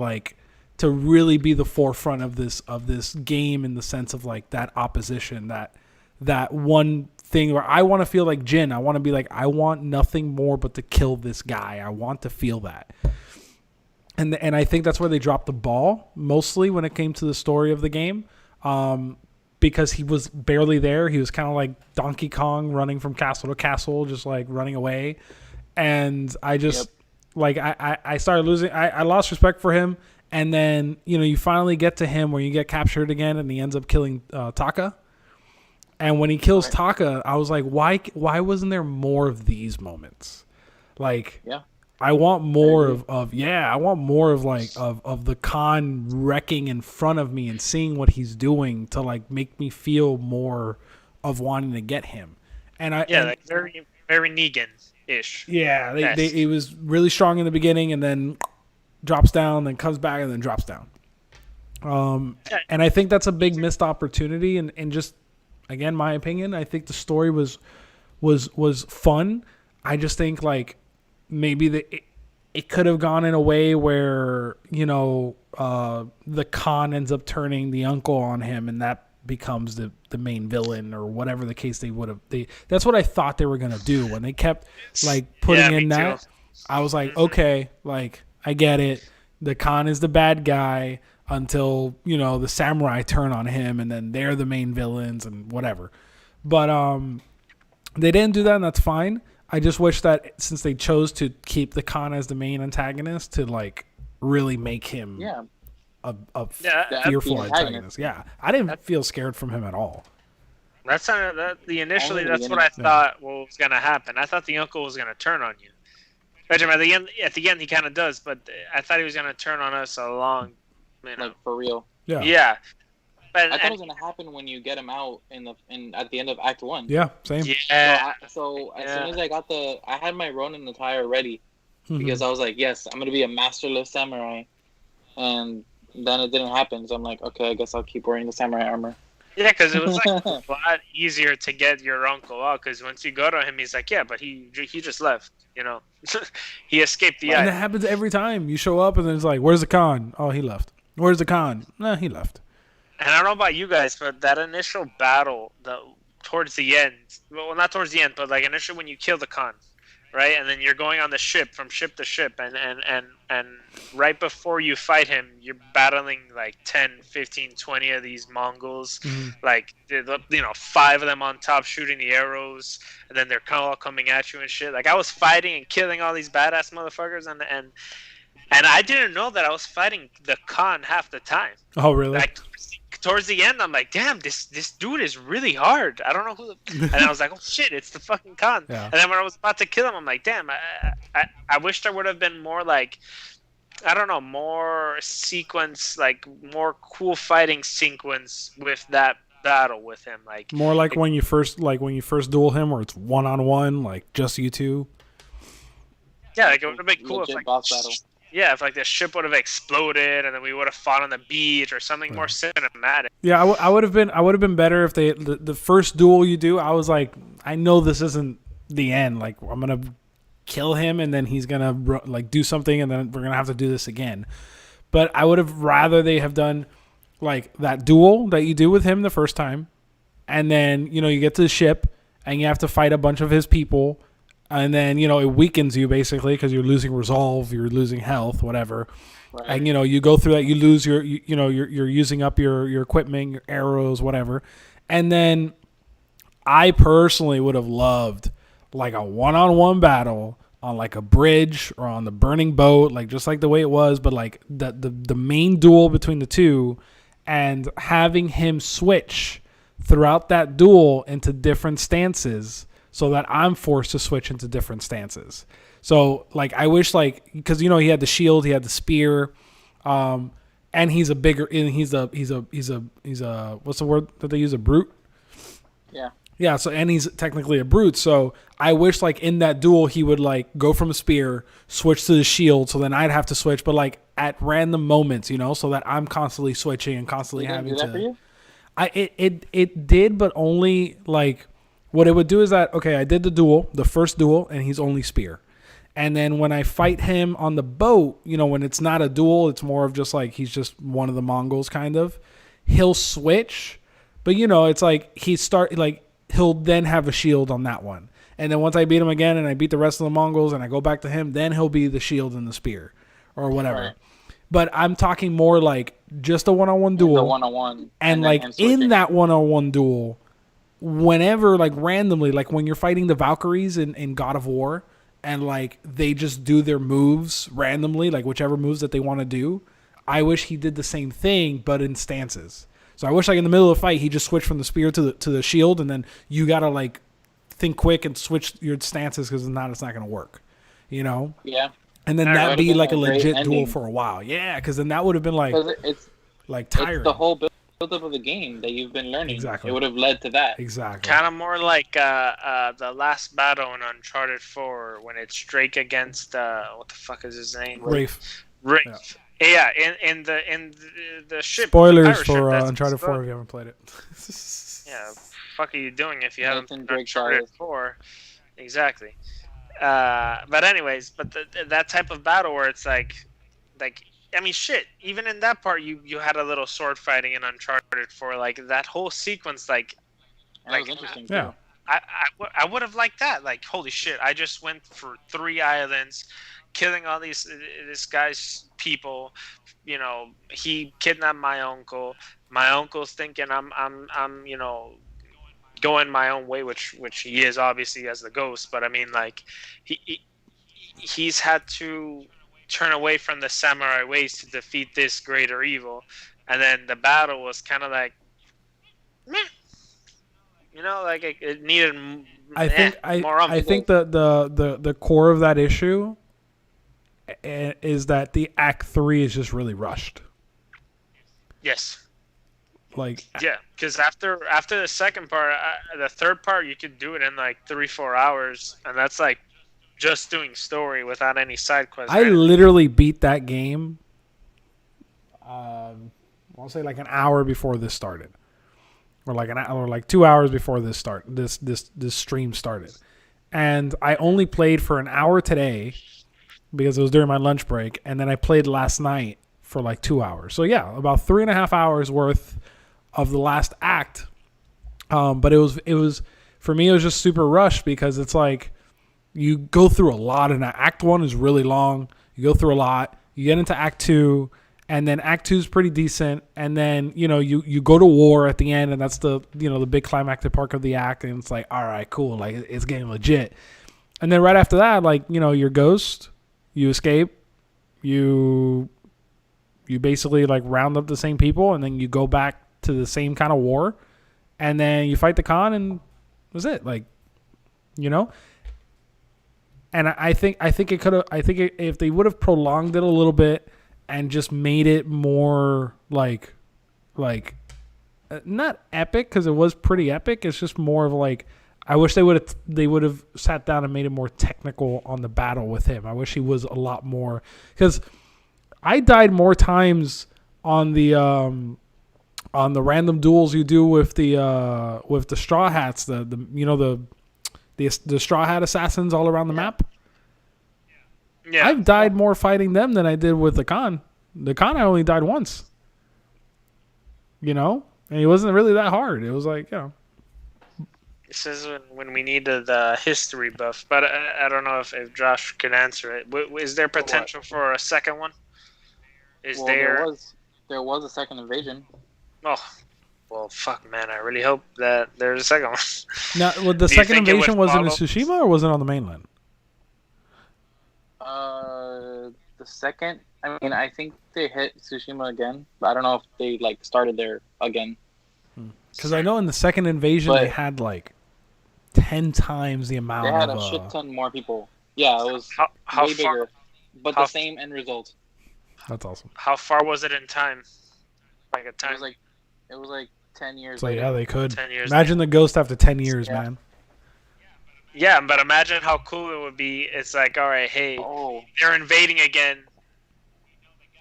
really be the forefront of this game, in the sense of like that opposition, that one thing where I want to feel like Jin. I want to be like, I want nothing more but to kill this guy. I want to feel that. And I think that's where they dropped the ball mostly when it came to the story of the game, because he was barely there. He was kind of like Donkey Kong running from castle to castle, just like running away. And I just I started losing. I lost respect for him. And then you finally get to him where you get captured again, and he ends up killing Taka. And when he kills Taka, I was like, why wasn't there more of these moments? Like, yeah. I want more of the Khan wrecking in front of me and seeing what he's doing to like make me feel more of wanting to get him. Like very very Negan-ish. Yeah, he was really strong in the beginning and then drops down, then comes back and then drops down. And I think that's a big missed opportunity. And just again, my opinion, I think the story was fun. I just think like maybe it could have gone in a way where the Khan ends up turning the uncle on him, and that becomes the main villain or whatever the case they would have. That's what I thought they were gonna do when they kept like putting in that. Too. I was like, okay, like I get it. The Khan is the bad guy until the samurai turn on him, and then they're the main villains and whatever. But they didn't do that, and that's fine. I just wish that since they chose to keep the Khan as the main antagonist, to like really make him a fearful antagonist. Yeah, I didn't feel scared from him at all. That's not initially. That's what I thought was gonna happen. I thought the uncle was gonna turn on you. At the end, he kind of does, but I thought he was gonna turn on us along. Like for real. Yeah. Yeah. But I thought it was gonna happen when you get him out at the end of Act 1. Yeah, same. Yeah. So as soon as I had my Ronin attire ready because I was like, yes, I'm gonna be a masterless samurai, and then it didn't happen. So I'm like, okay, I guess I'll keep wearing the samurai armor. Yeah, because it was like a lot easier to get your uncle out. Because once you go to him, he's like, yeah, but he just left. He escaped the eye. And that happens every time. You show up and then it's like, where's the Khan? Oh, he left. Where's the Khan? Nah, he left. And I don't know about you guys, but that initial battle, towards the end, well, not towards the end, but like initially when you kill the Khan, right? And then you're going on the ship from ship to ship, and right before you fight him, you're battling like 10, 15, 20 of these Mongols, like 5 of them on top shooting the arrows, and then they're all coming at you and shit. Like I was fighting and killing all these badass motherfuckers, and I didn't know that I was fighting the Khan half the time. Oh, really? Like towards the end, I'm like, damn, this dude is really hard. I don't know who. And I was like, oh shit, it's the fucking Khan. Yeah. And then when I was about to kill him, I'm like, damn, I wish there would have been more like, I don't know, more sequence, like more cool fighting sequence with that battle with him, like more like when you first duel him, where it's 1-on-1, like just you two. Yeah, like it would have been cool if like boss battle. Yeah, if like the ship would have exploded and then we would have fought on the beach or something more cinematic. Yeah, I would have been better if the first duel you do. I was like, I know this isn't the end. Like I'm gonna kill him and then he's gonna like do something and then we're gonna have to do this again. But I would have rather they have done like that duel that you do with him the first time, and then you get to the ship and you have to fight a bunch of his people. And then, it weakens you basically because you're losing resolve, you're losing health, whatever. Right. And, you go through that, you lose you're using up your equipment, your arrows, whatever. And then I personally would have loved like a 1-on-1 battle on like a bridge or on the burning boat, like just like the way it was, but like the main duel between the two and having him switch throughout that duel into different stances. So that I'm forced to switch into different stances. So like I wish because he had the shield, he had the spear, and he's a bigger and he's a what's the word that they use, a brute? Yeah. Yeah. So and he's technically a brute. So I wish like in that duel he would like go from a spear, switch to the shield. So then I'd have to switch, but like at random moments, so that I'm constantly switching and constantly having to. For you? It did, but only like. What it would do is that, okay, I did the first duel, and he's only spear. And then when I fight him on the boat, when it's not a duel, it's more of just like he's just one of the Mongols kind of. He'll switch, but it's like he'll then have a shield on that one. And then once I beat him again and I beat the rest of the Mongols and I go back to him, then he'll be the shield and the spear or whatever. Right. But I'm talking more like just a 1-on-1 duel. The 1-on-1. And like in that 1-on-1 duel, whenever like randomly, like when you're fighting the Valkyries in God of War and like they just do their moves randomly, like whichever moves that they want to do, I wish he did the same thing but in stances. So I wish like in the middle of the fight he just switched from the spear to the shield, and then you gotta like think quick and switch your stances because if not it's not gonna work, Yeah. And then that'd be like a legit duel for a while. Yeah, because then that would have been like like tiring. It's the whole build up of the game that you've been learning. Exactly. It would have led to that. Exactly. Kind of more like the last battle in Uncharted 4 when it's Drake against what the fuck is his name? Rafe. Rafe. Yeah, in the ship, the Spoilers pirate ship. for That's Uncharted 4 good. if you haven't played it. Yeah, fuck are you doing if you haven't Nathan played Drake Uncharted dies. 4? Exactly. But anyways, that type of battle where it's like I mean, shit. Even in that part, you had a little sword fighting in Uncharted 4. Like that whole sequence, And it was like interesting Yeah. too. I would have liked that. Like, holy shit! I just went for 3 islands, killing all this guy's people. You know, he kidnapped my uncle. My uncle's thinking I'm going my own way, which he is obviously as the ghost. But I mean, like, he he's had to turn away from the samurai ways to defeat this greater evil, and then the battle was kind of like, meh, like it needed I think more I umph. think the core of that issue is that the Act 3 is just really rushed. Yes. Like, Yeah, because after the second part, the third part, you could do it in like 3-4 hours, and that's like just doing story without any side quests or I anything. literally beat that game. I'll say like an hour before this started, or like or like 2 hours before this stream started, and I only played for an hour today because it was during my lunch break, and then I played last night for like 2 hours. So yeah, about 3.5 hours worth of the last act. But it was for me, it was just super rushed because it's like you go through a lot, and Act 1 is really long. You go through a lot. You get into Act 2, and then Act 2 is pretty decent, and then you go to war at the end, and that's the the big climactic part of the act, and it's like, all right, cool, like it's getting legit. And then right after that, like you're Ghost, you escape, you basically like round up the same people, and then you go back to the same kind of war, and then you fight the Khan, and that's it. Like, and I think it could have. I think if they would have prolonged it a little bit and just made it more like not epic, because it was pretty epic. It's just more of like, I wish they would have sat down and made it more technical on the battle with him. I wish he was a lot more, because I died more times on the random duels you do with the straw hats, the straw hat assassins all around the map. Yeah. I've died more fighting them than I did with the Khan. The Khan I only died once. And it wasn't really that hard. It was like, This is when we needed the history buff, but I don't know if Josh can answer it. Is there potential for a second one? There was a second invasion. Oh, well, fuck, man. I really hope that there's a second one. Now, the second invasion was it in Tsushima or was it on the mainland? The second. I mean, I think they hit Tsushima again, but I don't know if they like started there again. Because I know in the second invasion they had like 10 times the amount. They had a shit ton more people. Yeah, it was way bigger, but the same end result. That's awesome. How far was it in time? Like a time? It was like 10 years. So later. yeah, they could. 10 years. Imagine the Ghost after 10 years, man. Yeah, but imagine how cool it would be. It's like, all right, hey, they're invading again.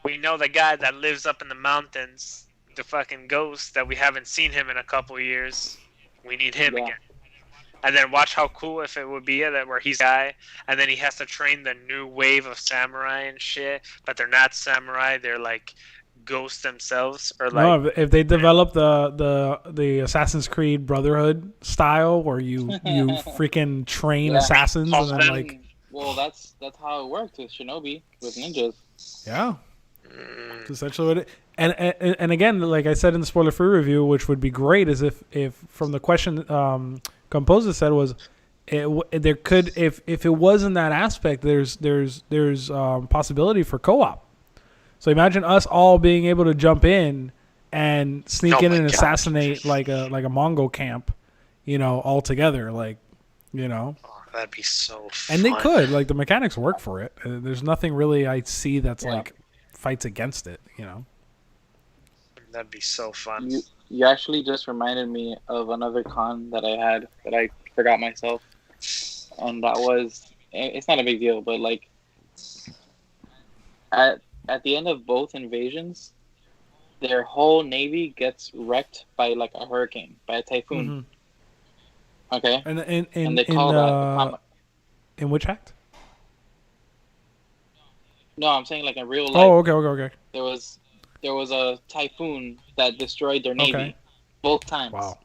We know the guy that lives up in the mountains, the fucking ghost that we haven't seen him in a couple years. We need him again. And then watch how cool if it would be that where he's a guy, and then he has to train the new wave of samurai and shit, but they're not samurai, they're like ghosts themselves, or like. No, if they develop the Assassin's Creed Brotherhood style, where you freaking train assassins, and then like. Well, that's how it worked with Shinobi, with ninjas. Yeah. Essentially what it, and again, like I said in the spoiler-free review, which would be great, is if from the question Composer said was, there could, if it wasn't that aspect, there's possibility for co-op. So imagine us all being able to jump in and sneak in and assassinate like a Mongol camp, all together, like, Oh, that'd be so fun. And they could, like, the mechanics work for it. There's nothing really I see that's like fights against it, That'd be so fun. You actually just reminded me of another con that I had that I forgot myself, and that was, it's not a big deal, but like at at the end of both invasions, their whole navy gets wrecked by like a hurricane, by a typhoon. Mm-hmm. Okay, And and they call that in which act? No, I'm saying like in real life. Oh, okay. There was a typhoon that destroyed their navy both times. Wow.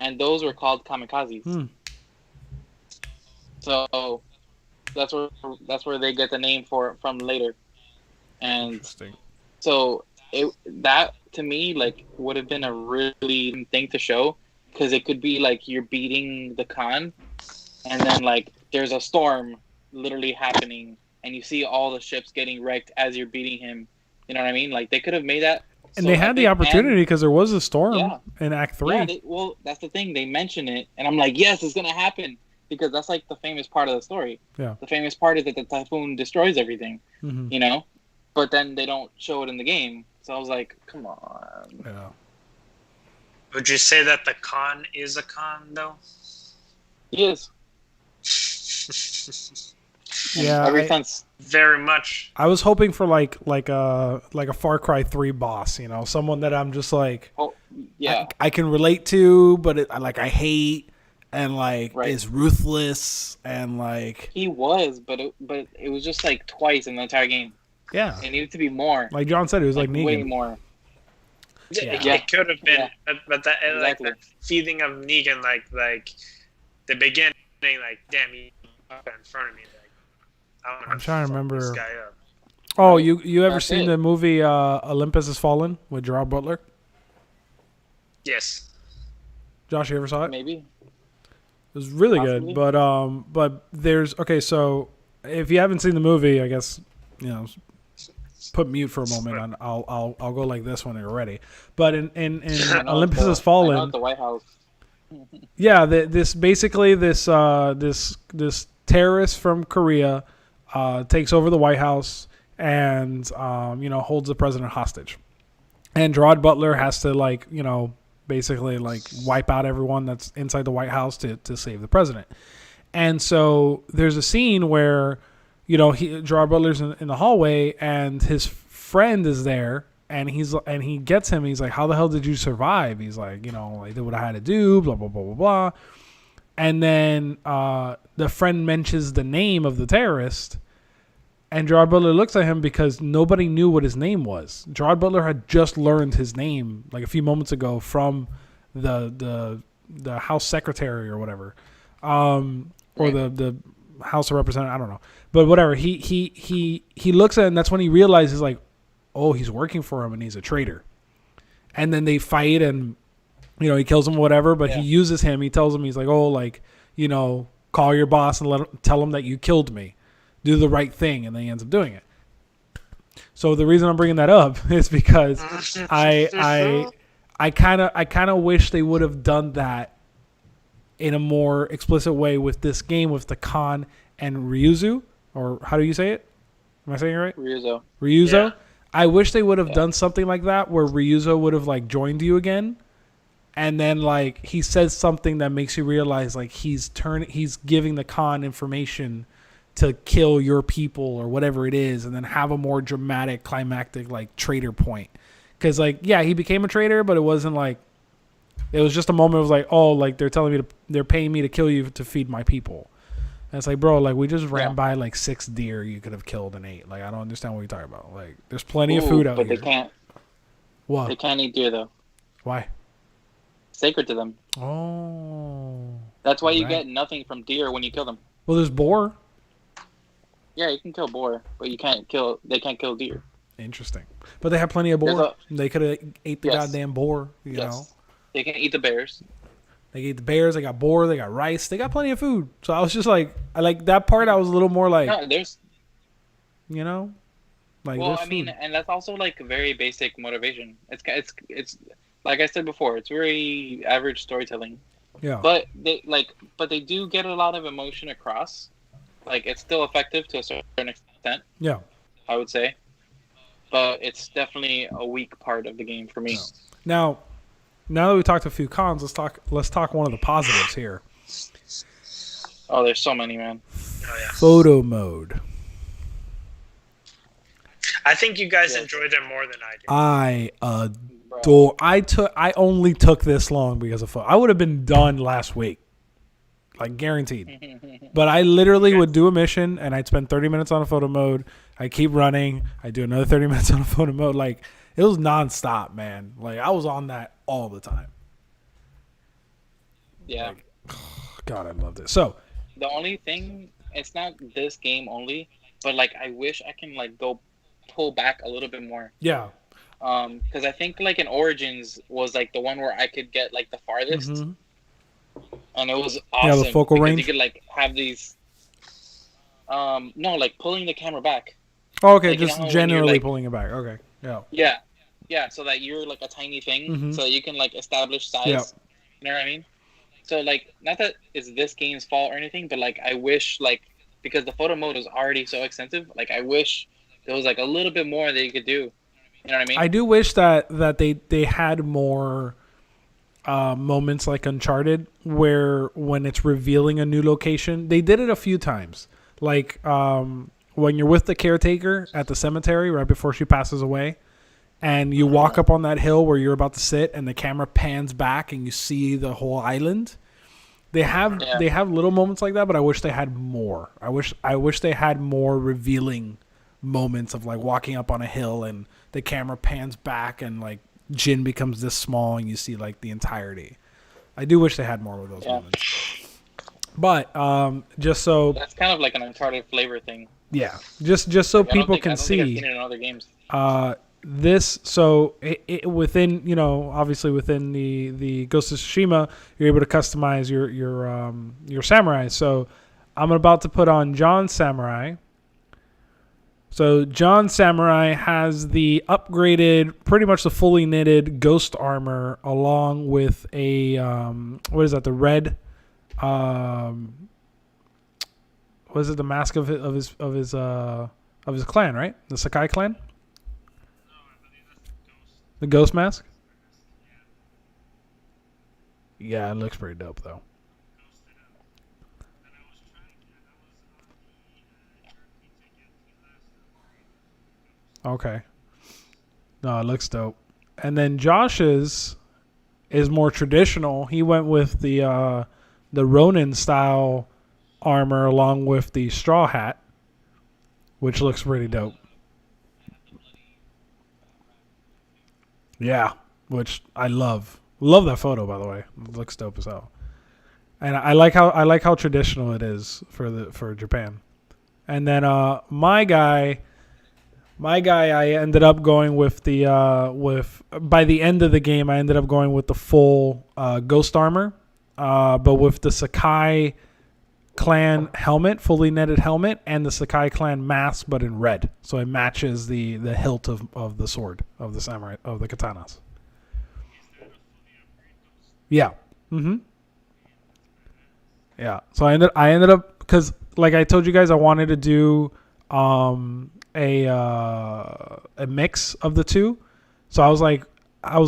And those were called kamikazes. So that's where they get the name from later. And interesting. So that to me like would have been a really thing to show, because it could be like you're beating the Khan, and then like there's a storm literally happening, and you see all the ships getting wrecked as you're beating him. You know what I mean? Like they could have made that. And they had the opportunity because there was a storm in Act 3. Yeah, well, that's the thing. They mention it, and I'm like, yes, it's gonna happen, because that's like the famous part of the story. Yeah. The famous part is that the typhoon destroys everything. Mm-hmm. You know, but then they don't show it in the game. So I was like, come on. Yeah. Would you say that the Khan is a Khan though? He is. Yeah. Ever since. Very much. I was hoping for like a Far Cry 3 boss, you know, someone that I'm just like, I can relate to, but I hate, and like is ruthless, and like he was, but it was just like twice in the entire game. Yeah, it needed to be more. Like John said, it was like Negan. Way more. Yeah. It could have been, but that like the feeling of Negan, like the beginning, like damn, he up in front of me. I'm trying to remember. This guy up. Oh, you ever seen the movie Olympus Has Fallen with Gerard Butler? Yes. Josh, you ever saw it? Maybe. It was really good, but there's so if you haven't seen the movie, I guess put mute for a moment, and I'll go like this when you're ready. But in Olympus Has Fallen, I know at the White House. Yeah, this terrorist from Korea takes over the White House and holds the president hostage, and Gerard Butler has to basically wipe out everyone that's inside the White House to save the president. And so there's a scene where Gerard Butler's in the hallway and his friend is there. And he gets him. He's like, "How the hell did you survive?" He's like, I did what I had to do. Blah blah blah blah blah. And then the friend mentions the name of the terrorist, and Gerard Butler looks at him because nobody knew what his name was. Gerard Butler had just learned his name like a few moments ago from the House Secretary or whatever, or the House of Representatives. I don't know, but whatever. He looks at it, and that's when he realizes oh, he's working for him and he's a traitor. And then they fight and, he kills him or whatever, but he uses him. He tells him, he's like, call your boss and tell him that you killed me. Do the right thing. And then he ends up doing it. So the reason I'm bringing that up is because I kind of wish they would have done that in a more explicit way with this game with the Khan and Ryuzo, or how do you say it? Am I saying it right? Ryuzo. Yeah. I wish they would have done something like that where Ryuzo would have joined you again, and then he says something that makes you realize he's giving the Khan information to kill your people or whatever it is, and then have a more dramatic climactic traitor point. Because he became a traitor, but it wasn't it was just a moment of they're telling me they're paying me to kill you to feed my people. And it's bro, we just ran by 6 deer you could have killed and ate. I don't understand what you're talking about. There's plenty of food out here. But they can't. What? They can't eat deer though. Why? Sacred to them. Oh. That's why you get nothing from deer when you kill them. Well, there's boar. Yeah, you can kill boar, but they can't kill deer. Interesting. But they have plenty of boar. They could have ate the goddamn boar, you know. They can eat the bears. They ate the bears. They got boar. They got rice. They got plenty of food. So I was just I like that part. I was a little more there's, well, I mean, and that's also very basic motivation. It's like I said before, it's very average storytelling. Yeah. But they do get a lot of emotion across. It's still effective to a certain extent. Yeah. I would say, but it's definitely a weak part of the game for me. No. Now that we talked a few cons, let's talk one of the positives here. Oh, there's so many, man. Photo mode. I think you guys Yes. enjoyed it more than I did. I Bro. I only took this long because of photo. I would have been done last week, like guaranteed. But I literally would do a mission and I'd spend 30 minutes on a photo mode. I keep running. I do another 30 minutes on a photo mode. Like it was nonstop, man. Like I was on that all the time. Yeah. Like, God, I loved it. So The only thing, it's not this game only, but like I wish I can like go pull back a little bit more. yeah, Because I think like in Origins was like the one where I could get like the farthest, Mhm. and it was Yeah, awesome. the focal because range? You could like have these. No, like pulling the camera back. Oh, okay, Like, you just know how when generally you're, like- pulling it back. Okay, yeah. Yeah, yeah. So that you're like a tiny thing, Mhm. so that you can like establish size. Yep. You know what I mean? So like, not that it's this game's fault or anything, but like I wish like because the photo mode is already so extensive, like I wish there was like a little bit more that you could do. You know what I mean? I do wish that they had more moments like Uncharted, where when it's revealing a new location, they did it a few times. Like when you're with the caretaker at the cemetery right before she passes away, and you walk up on that hill where you're about to sit, and the camera pans back and you see the whole island. They have little moments like that, but I wish they had more. I wish they had more revealing moments of like walking up on a hill and the camera pans back and like Jin becomes this small and you see like the entirety. I do wish they had more of those moments. But just so That's kind of like an Uncharted flavor thing. just so Like, people I can don't think I've see seen it in other games. this, so it within, you know, obviously within the Ghost of Tsushima, you're able to customize your samurai. So I'm about to put on John Samurai. So John Samurai has the upgraded, pretty much the fully knitted ghost armor, along with a what is that? The red, what is it? The mask of his clan, right? The Sakai clan. The ghost mask? Yeah, it looks pretty dope though. Okay. No, it looks dope. And then Josh's is more traditional. He went with the Ronin style armor along with the straw hat, which looks pretty dope. Yeah, which I love. Love that photo, by the way. It looks dope as hell. And I like how traditional it is for Japan. And then my guy, I ended up going with by the end of the game, I ended up going with the full ghost armor, but with the Sakai clan helmet, fully netted helmet, and the Sakai clan mask, but in red, so it matches the hilt of the sword of the samurai of the katanas. Yeah. Yeah. So I ended up, because like I told you guys, I wanted to do a mix of the two. So I was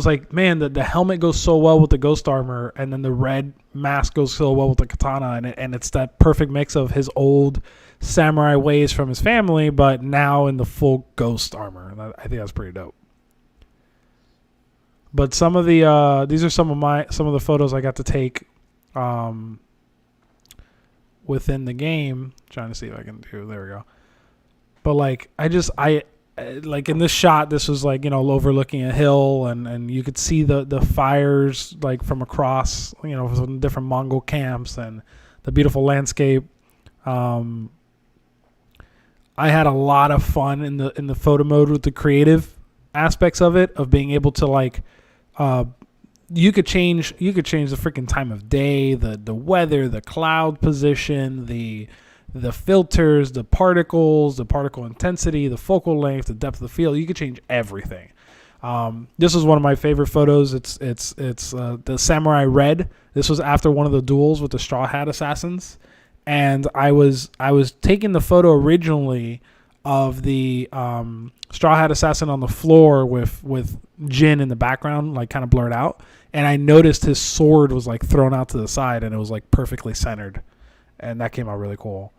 like, man, the helmet goes so well with the ghost armor, and then the red mask goes so well with the katana, and it's that perfect mix of his old samurai ways from his family, but now in the full ghost armor. And I think that's pretty dope. But some of the these are some of the photos I got to take within the game. Trying to see if I can do. There we go. But like I like in this shot, this was like, you know, overlooking a hill, and you could see the fires like from across, you know, from different Mongol camps and the beautiful landscape. I had a lot of fun in the photo mode with the creative aspects of it, of being able to like you could change the freaking time of day, the weather, the cloud position, the filters, the particles, the particle intensity, the focal length, the depth of the field. You could change everything. This was one of my favorite photos. It's the Samurai Red. This was after one of the duels with the Straw Hat Assassins, and I was taking the photo originally of the Straw Hat Assassin on the floor with Jin in the background, like kind of blurred out, and I noticed his sword was like thrown out to the side, and it was like perfectly centered, and that came out really cool.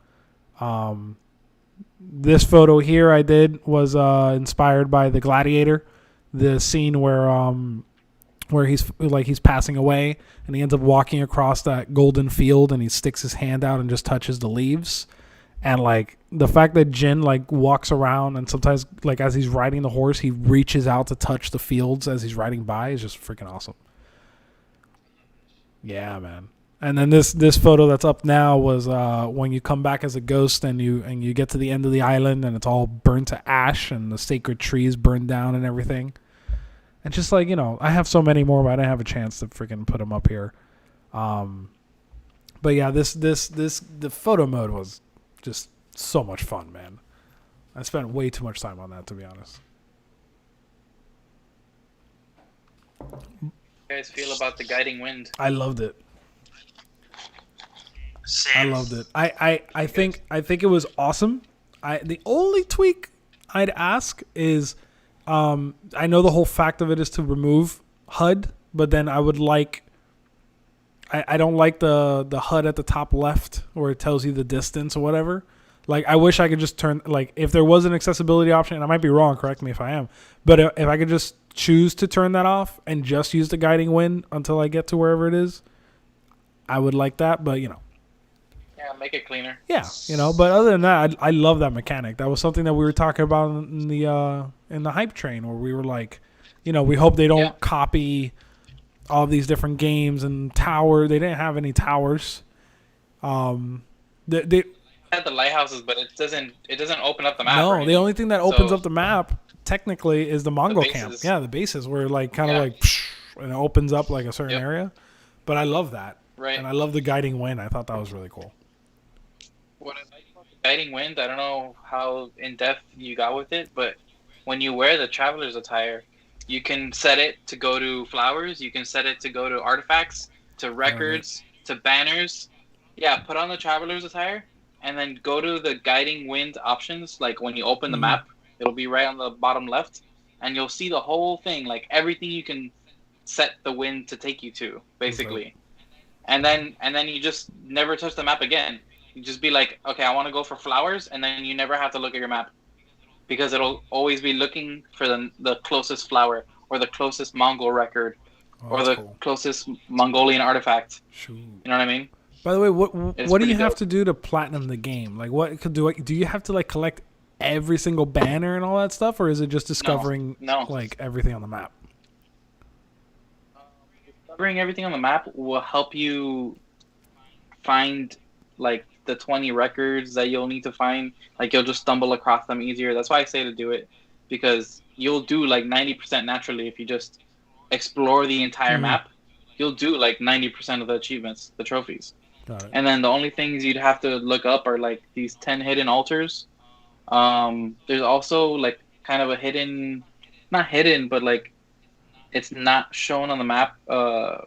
This photo here I did was inspired by the Gladiator, the scene where he's passing away and he ends up walking across that golden field and he sticks his hand out and just touches the leaves. And like the fact that Jin like walks around and sometimes like as he's riding the horse he reaches out to touch the fields as he's riding by is just freaking awesome. Yeah, man. And then this photo that's up now was when you come back as a ghost and you get to the end of the island and it's all burnt to ash and the sacred trees burned down and everything. And just like, I have so many more, but I didn't have a chance to freaking put them up here. But yeah, the photo mode was just so much fun, man. I spent way too much time on that, to be honest. How do you guys feel about the guiding wind? I loved it. Same. I loved it. I think it was awesome. The only tweak I'd ask is I know the whole fact of it is to remove HUD, but then I would like I don't like the HUD at the top left where it tells you the distance or whatever. Like I wish I could just turn like if there was an accessibility option, and I might be wrong, correct me if I am, but if I could just choose to turn that off and just use the guiding wind until I get to wherever it is, I would like that, but Yeah, make it cleaner. Yeah, but other than that, I love that mechanic. That was something that we were talking about in the hype train where we were like, we hope they don't copy all these different games and tower. They didn't have any towers. They had the lighthouses, but it doesn't open up the map. No, the only thing that opens up the map technically is the Mongol camp. Yeah, the bases where like kind of like and it opens up like a certain area. But I love that. Right. And I love the guiding wind. I thought that was really cool. What I like about the guiding wind, I don't know how in depth you got with it, but when you wear the traveler's attire, you can set it to go to flowers, you can set it to go to artifacts, to records, to banners. Yeah, put on the traveler's attire and then go to the guiding wind options. Like when you open the map, it'll be right on the bottom left and you'll see the whole thing, like everything you can set the wind to take you to, basically. Okay. And then you just never touch the map again. You just be like, okay, I want to go for flowers, and then you never have to look at your map because it'll always be looking for the closest flower or the closest Mongol record or the closest Mongolian artifact. Shoot. You know what I mean? By the way, what do you have to do to platinum the game? Like, what could do you have to like collect every single banner and all that stuff, or is it just discovering like everything on the map? Discovering everything on the map will help you find like the 20 records that you'll need to find. Like you'll just stumble across them easier. That's why I say to do it, because you'll do like 90% naturally if you just explore the entire map. You'll do like 90% of the achievements, the trophies. Got it. And then the only things you'd have to look up are like these 10 hidden altars. There's also like kind of a hidden, not hidden, but like it's not shown on the map, a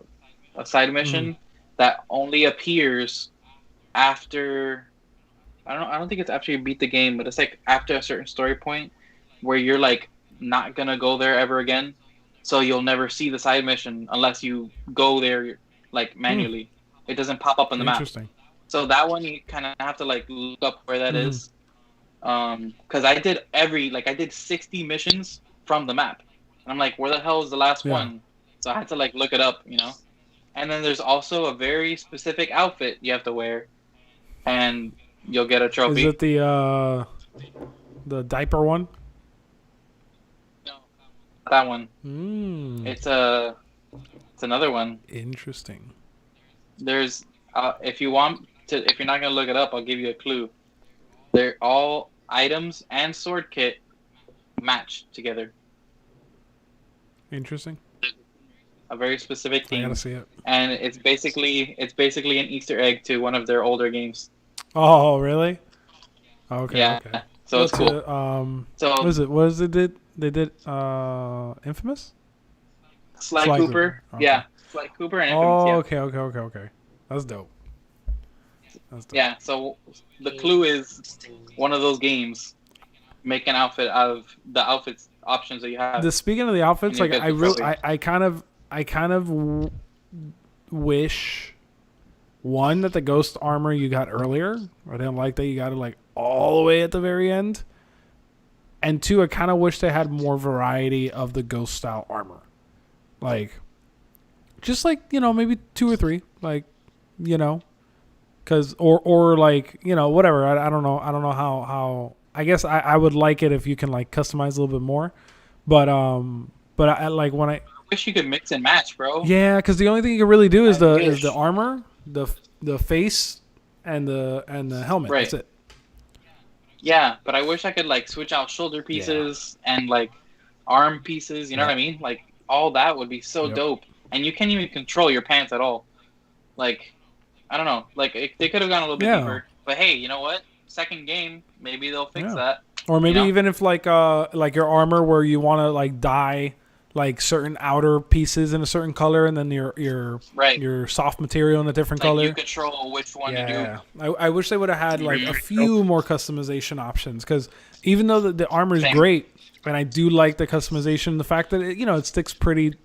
side mission that only appears after, I don't think it's after you beat the game, but it's like after a certain story point where you're like not gonna go there ever again. So you'll never see the side mission unless you go there like manually. It doesn't pop up on the map. Interesting. So that one you kind of have to like look up where that is. Because I did 60 missions from the map. And I'm like, where the hell is the last one? So I had to like look it up, And then there's also a very specific outfit you have to wear, and you'll get a trophy. Is it the diaper one? No, that one. It's another one. Interesting. There's if you're not gonna look it up, I'll give you a clue. They're all items and sword kit match together. Interesting. A very specific theme. I gotta see it. And it's basically an Easter egg to one of their older games. Oh, really? Okay. Yeah. Okay. So it's cool. What is it? What is it? They did Infamous? Sly Cooper. Okay. Yeah. Sly Cooper and Infamous. Okay. That's dope. Yeah, so the clue is one of those games. Make an outfit out of the outfits options that you have. Speaking of the outfits, like I kind of wish one that the ghost armor you got earlier. I didn't like that you got it like all the way at the very end. And two, I kind of wish they had more variety of the ghost style armor. Like, just like, maybe 2 or 3. Like, because, or like, whatever. I don't know. I don't know how I guess I would like it if you can like customize a little bit more. But I like when I wish you could mix and match, bro. yeah, because the only thing you can really do is wish. the armor, the face, and the helmet. Right. That's it. Yeah, but I wish I could like switch out shoulder pieces and like arm pieces. You know what I mean? Like all that would be so dope. And you can't even control your pants at all. Like, I don't know. Like they could have gone a little bit deeper. But hey, you know what? Second game, maybe they'll fix that. Or maybe even if like your armor where you want to like dye like certain outer pieces in a certain color, and then your soft material in a different color. You control which one to do. I wish they would have had like a few more customization options, because even though the armor is great, and I do like the customization, the fact that it sticks pretty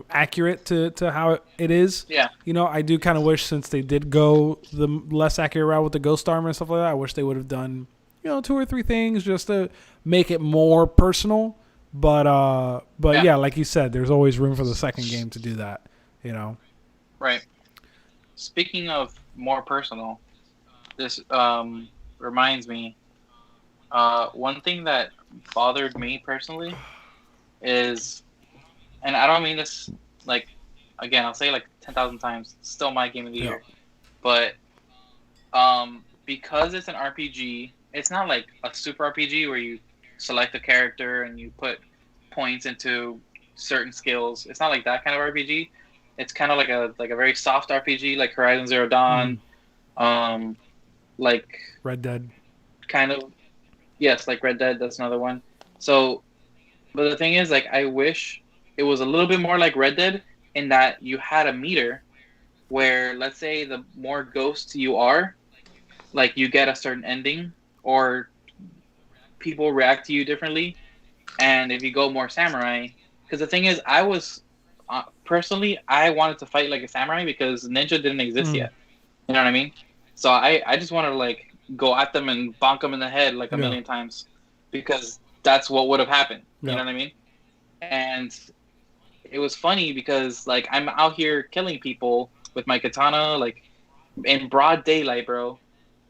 accurate to how it is. Yeah. I do kind of wish, since they did go the less accurate route with the ghost armor and stuff like that, I wish they would have done 2 or 3 things just to make it more personal. But yeah, like you said, there's always room for the second game to do that. Right. Speaking of more personal, this reminds me. One thing that bothered me personally is, and I don't mean this like, again, I'll say it like 10,000 times, still my game of the year. But because it's an RPG, it's not like a super RPG where you select a character and you put points into certain skills. It's not like that kind of RPG. It's kind of like a very soft RPG, like Horizon Zero Dawn, like Red Dead. Kind of, yes, like Red Dead. That's another one. So, but the thing is, like, I wish it was a little bit more like Red Dead, in that you had a meter where, let's say, the more ghosts you are, like, you get a certain ending, or people react to you differently. And if you go more samurai, because the thing is, I was personally, I wanted to fight like a samurai because ninja didn't exist yet. You know what I mean? So I just wanted to like go at them and bonk them in the head like a million times, because that's what would have happened. You know what I mean? And it was funny because like I'm out here killing people with my katana like in broad daylight, bro.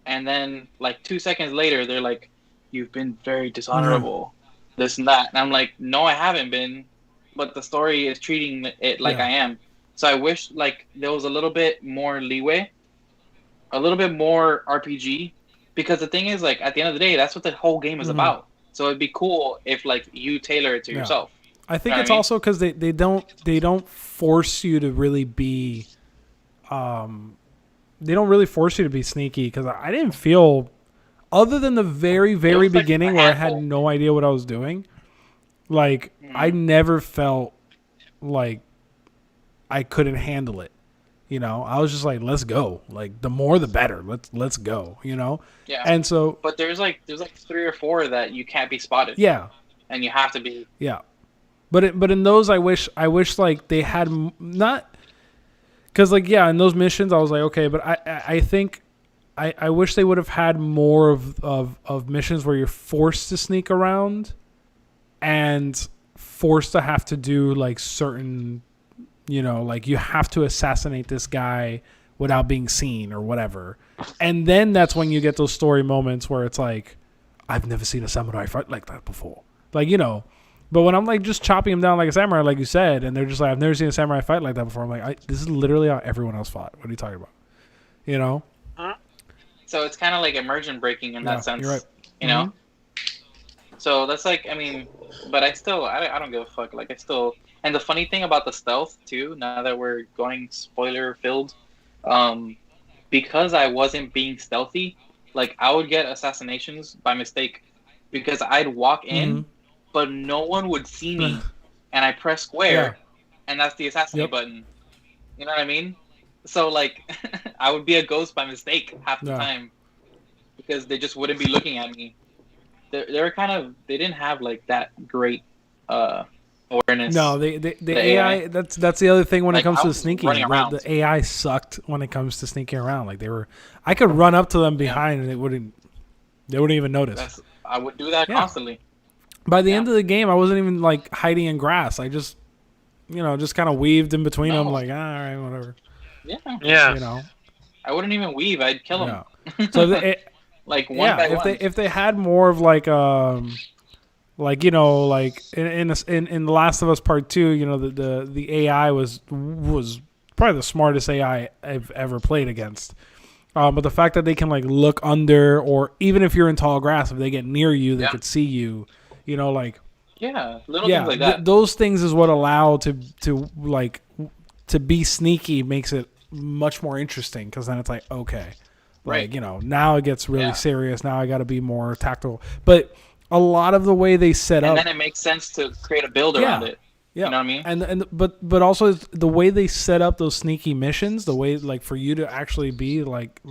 And then like 2 seconds later, they're like, "You've been very dishonorable." This and that. And I'm like, no, I haven't been, but the story is treating it like I am. So I wish like there was a little bit more leeway, a little bit more RPG, because the thing is, like, at the end of the day, that's what the whole game is about. So it'd be cool if like you tailor it to yourself. I think it's also because they don't force you to really be they don't really force you to be sneaky, because I didn't feel, other than the very, very beginning where I had no idea what I was doing, like, I never felt like I couldn't handle it. I was just like, let's go. Like, the more the better. Let's go, Yeah. And so, but there's like 3 or 4 that you can't be spotted. Yeah. And you have to be. Yeah. But in those, I wish like they had not, because like, yeah, in those missions I was like, okay, but I think I wish they would have had more of missions where you're forced to sneak around and forced to have to do like certain, like you have to assassinate this guy without being seen or whatever. And then that's when you get those story moments where it's like, I've never seen a samurai fight like that before. Like, but when I'm like just chopping him down like a samurai, like you said, and they're just like, I've never seen a samurai fight like that before. I'm like, this is literally how everyone else fought. What are you talking about? So it's kind of like immersion breaking in that sense. You're right. So that's like, I mean, but I don't give a fuck. Like, and the funny thing about the stealth too, now that we're going spoiler filled, because I wasn't being stealthy, like I would get assassinations by mistake, because I'd walk in, but no one would see me, and I press square, and that's the assassinate button. You know what I mean? So like, I would be a ghost by mistake half the time, because they just wouldn't be looking at me. They were kind of, they didn't have like that great awareness. No, the The AI. AI. That's the other thing when it Like, comes I to the was sneaking. running around. The AI sucked when it comes to sneaking around. Like I could run up to them Yeah. behind and they wouldn't even notice. I would do that Yeah. constantly. By the Yeah. end of the game, I wasn't even like hiding in grass. I just just kind of weaved in between them. No. Like, all right, whatever. Yeah. Yeah. You know. I wouldn't even weave. I'd kill them. Yeah. So Like one by one. if they had more of like like in The Last of Us Part 2, the AI was probably the smartest AI I've ever played against. But the fact that they can like look under, or even if you're in tall grass, if they get near you, they could see you. Like little things like that. those things is what allow to be sneaky makes it much more interesting, because then it's like, okay, Right. like now it gets really serious. Now I got to be more tactical. But a lot of the way they set up, and then it makes sense to create a build around it. yeah, You know what I mean? And but also the way they set up those sneaky missions, the way like for you to actually be like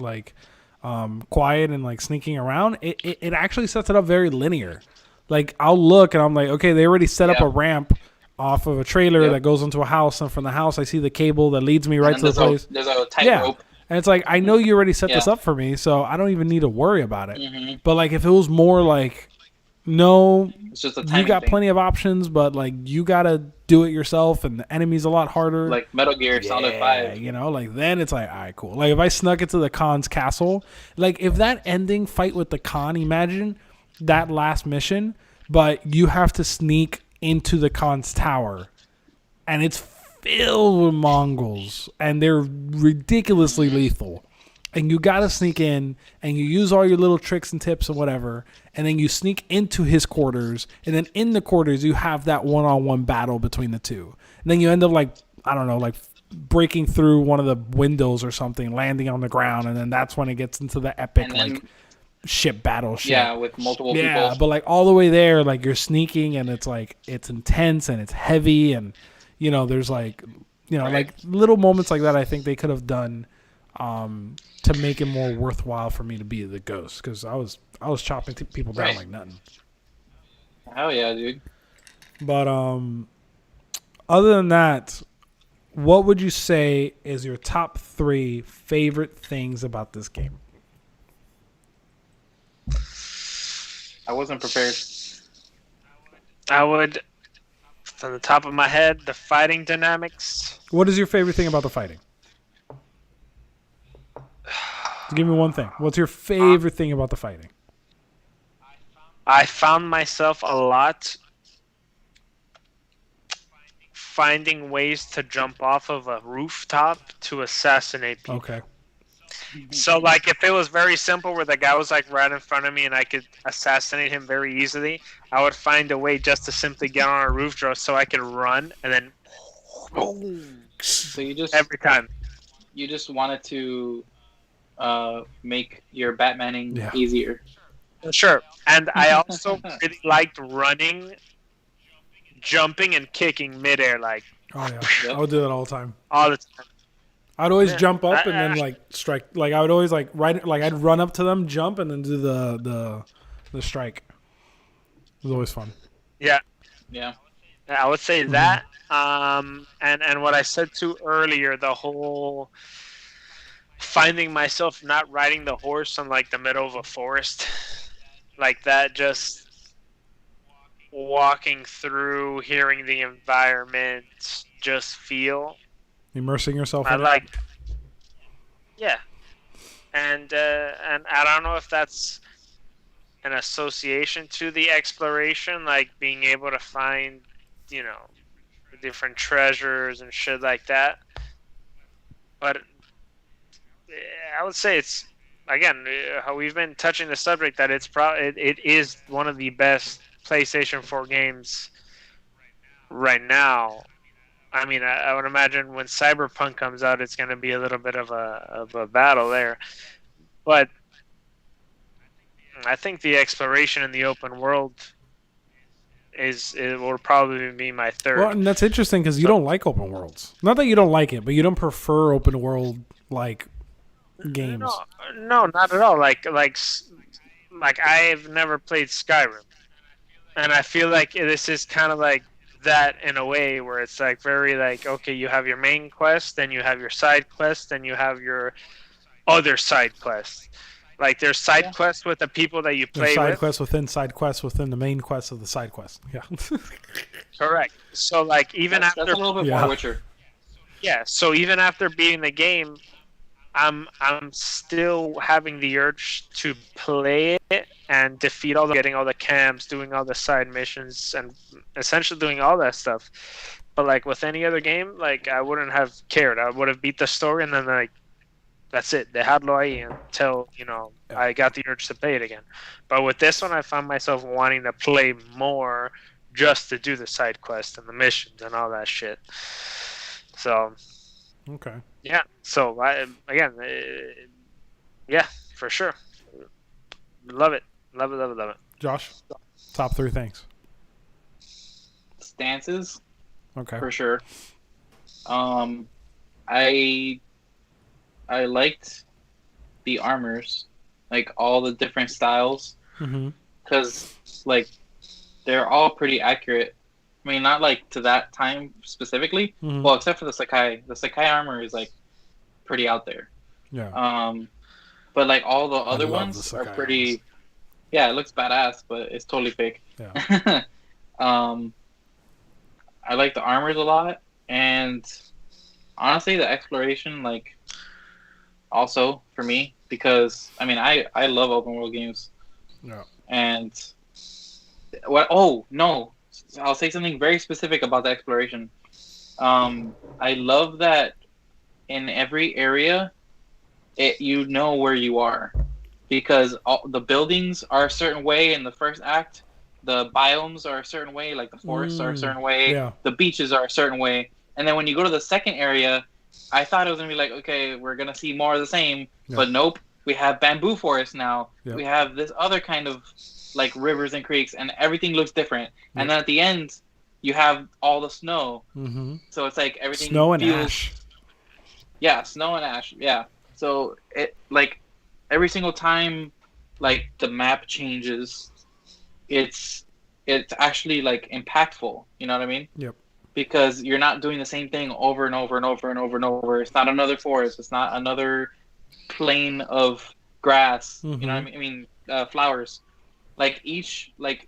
quiet and like sneaking around, it actually sets it up very linear. Like I'll look and I'm like, okay, they already set up a ramp off of a trailer that goes into a house, and from the house I see the cable that leads me right to the place. There's a tightrope. And it's like, I know you already set this up for me, so I don't even need to worry about it. Mm-hmm. But like if it was more like, no, It's just a you timing got thing. plenty of options, but like you gotta do it yourself, and the enemy's a lot harder. Like Metal Gear Solid 5. Like then it's like, all right, cool. Like if I snuck into the Khan's castle, like if that ending fight with the Khan, imagine that last mission, but you have to sneak into the Khan's tower, and it's filled with Mongols, and they're ridiculously lethal. And you gotta sneak in, and you use all your little tricks and tips and whatever, and then you sneak into his quarters, and then in the quarters you have that one-on-one battle between the two. And then you end up like, I don't know, like breaking through one of the windows or something, landing on the ground, and then that's when it gets into the epic like ship battle shit. Yeah, with multiple people. Yeah, but like all the way there, like you're sneaking, and it's like it's intense and it's heavy, and there's like like little moments like that I think they could have done to make it more worthwhile for me to be the ghost, because I was chopping people down like nothing. Hell yeah, dude. But other than that, what would you say is your top 3 favorite things about this game? I wasn't prepared. I would, from the top of my head, the fighting dynamics. What is your favorite thing about the fighting? Give me one thing. What's your favorite thing about the fighting? I found myself a lot finding ways to jump off of a rooftop to assassinate people. Okay. So, like, if it was very simple where the guy was, like, right in front of me and I could assassinate him very easily, I would find a way just to simply get on a roof so I could run and then... So you just... Every time. You just wanted to make your Batmaning easier. Sure. And I also really liked running, jumping, and kicking midair, like... Oh, yeah. I would do that all the time. All the time. I'd always jump up and then like strike. Like I would always like I'd run up to them, jump, and then do the strike. It was always fun. Yeah. Yeah. I would say that. And what I said to earlier, the whole finding myself not riding the horse on like the middle of a forest, like that, just walking through, hearing the environment, just feel. Immersing yourself I in like, yeah, and I don't know if that's an association to the exploration, like being able to find, different treasures and shit like that. But I would say it's, again, how we've been touching the subject, that it is one of the best PlayStation 4 games right now. I mean, I would imagine when Cyberpunk comes out, it's going to be a little bit of a battle there. But I think the exploration in the open world will probably be my third. Well, and that's interesting because you don't like open worlds. Not that you don't like it, but you don't prefer open world like games. No, not at all. Like I've never played Skyrim, and I feel like this is kind of like that in a way where it's like very like, okay, you have your main quest, then you have your side quest, then you have your other side quests. Like there's side quests with the people that you play There's side with. quests within side quests within the main quest of the side quest. Yeah. Correct. So like even That's after a little bit more Witcher. Yeah, so even after beating the game, I'm still having the urge to play it and defeat getting all the camps, doing all the side missions, and essentially doing all that stuff. But like with any other game, like I wouldn't have cared. I would have beat the story and then like that's it. Dejadlo ahí until I got the urge to play it again. But with this one, I found myself wanting to play more just to do the side quests and the missions and all that shit. So. Okay. Yeah. So yeah, for sure. Love it. Love it. Love it. Love it. Josh, top 3 things. Stances. Okay. For sure. I liked the armors, like all the different styles, because like they're all pretty accurate. I mean, not like to that time specifically. Well, except for the Sakai. The Sakai armor is like pretty out there. Yeah. But like all the other ones are pretty. Armors. Yeah, it looks badass, but it's totally fake. Yeah. I like the armors a lot, and honestly, the exploration, like, also for me, because I mean, I love open world games. Yeah. And what? Oh no. I'll say something very specific about the exploration. I love that in every area, you know where you are, because the buildings are a certain way in the first act, the biomes are a certain way, like the forests are a certain way, the beaches are a certain way, and then when you go to the second area, I thought it was gonna be like, okay, we're gonna see more of the same, but nope, we have bamboo forest now, we have this other kind of like rivers and creeks, and everything looks different. And then at the end, you have all the snow. So it's like everything snow and ash. Yeah, snow and ash. Yeah. So it like every single time, like the map changes, it's actually like impactful. You know what I mean? Yep. Because you're not doing the same thing over and over and over and over and over. It's not another forest. It's not another plain of grass. You know what I mean? Flowers. Like each, like,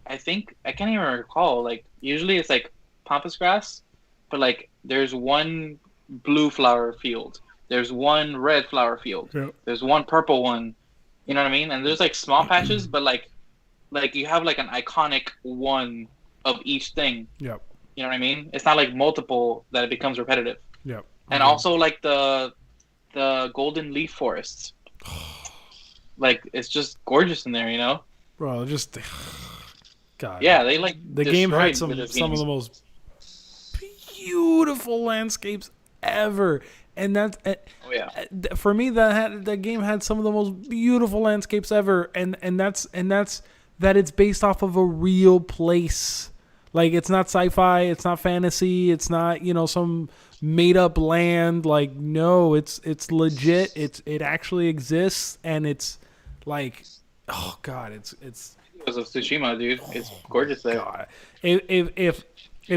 I think, I can't even recall, like, usually it's like pampas grass, but like there's one blue flower field, there's one red flower field, there's one purple one, you know what I mean? And there's like small patches, but like you have like an iconic one of each thing. Yep. You know what I mean? It's not like multiple that it becomes repetitive. Yep. And also like the golden leaf forests. Like it's just gorgeous in there, you know? Bro, just God. Yeah, they like the game had some of the most beautiful landscapes ever, and that's for me that game had some of the most beautiful landscapes ever, and that's that it's based off of a real place. Like it's not sci-fi, it's not fantasy, it's not some made up land. Like no, it's legit. It actually exists, and it's like. Oh God, it's Ghost of Tsushima, dude. It's gorgeous there. God. If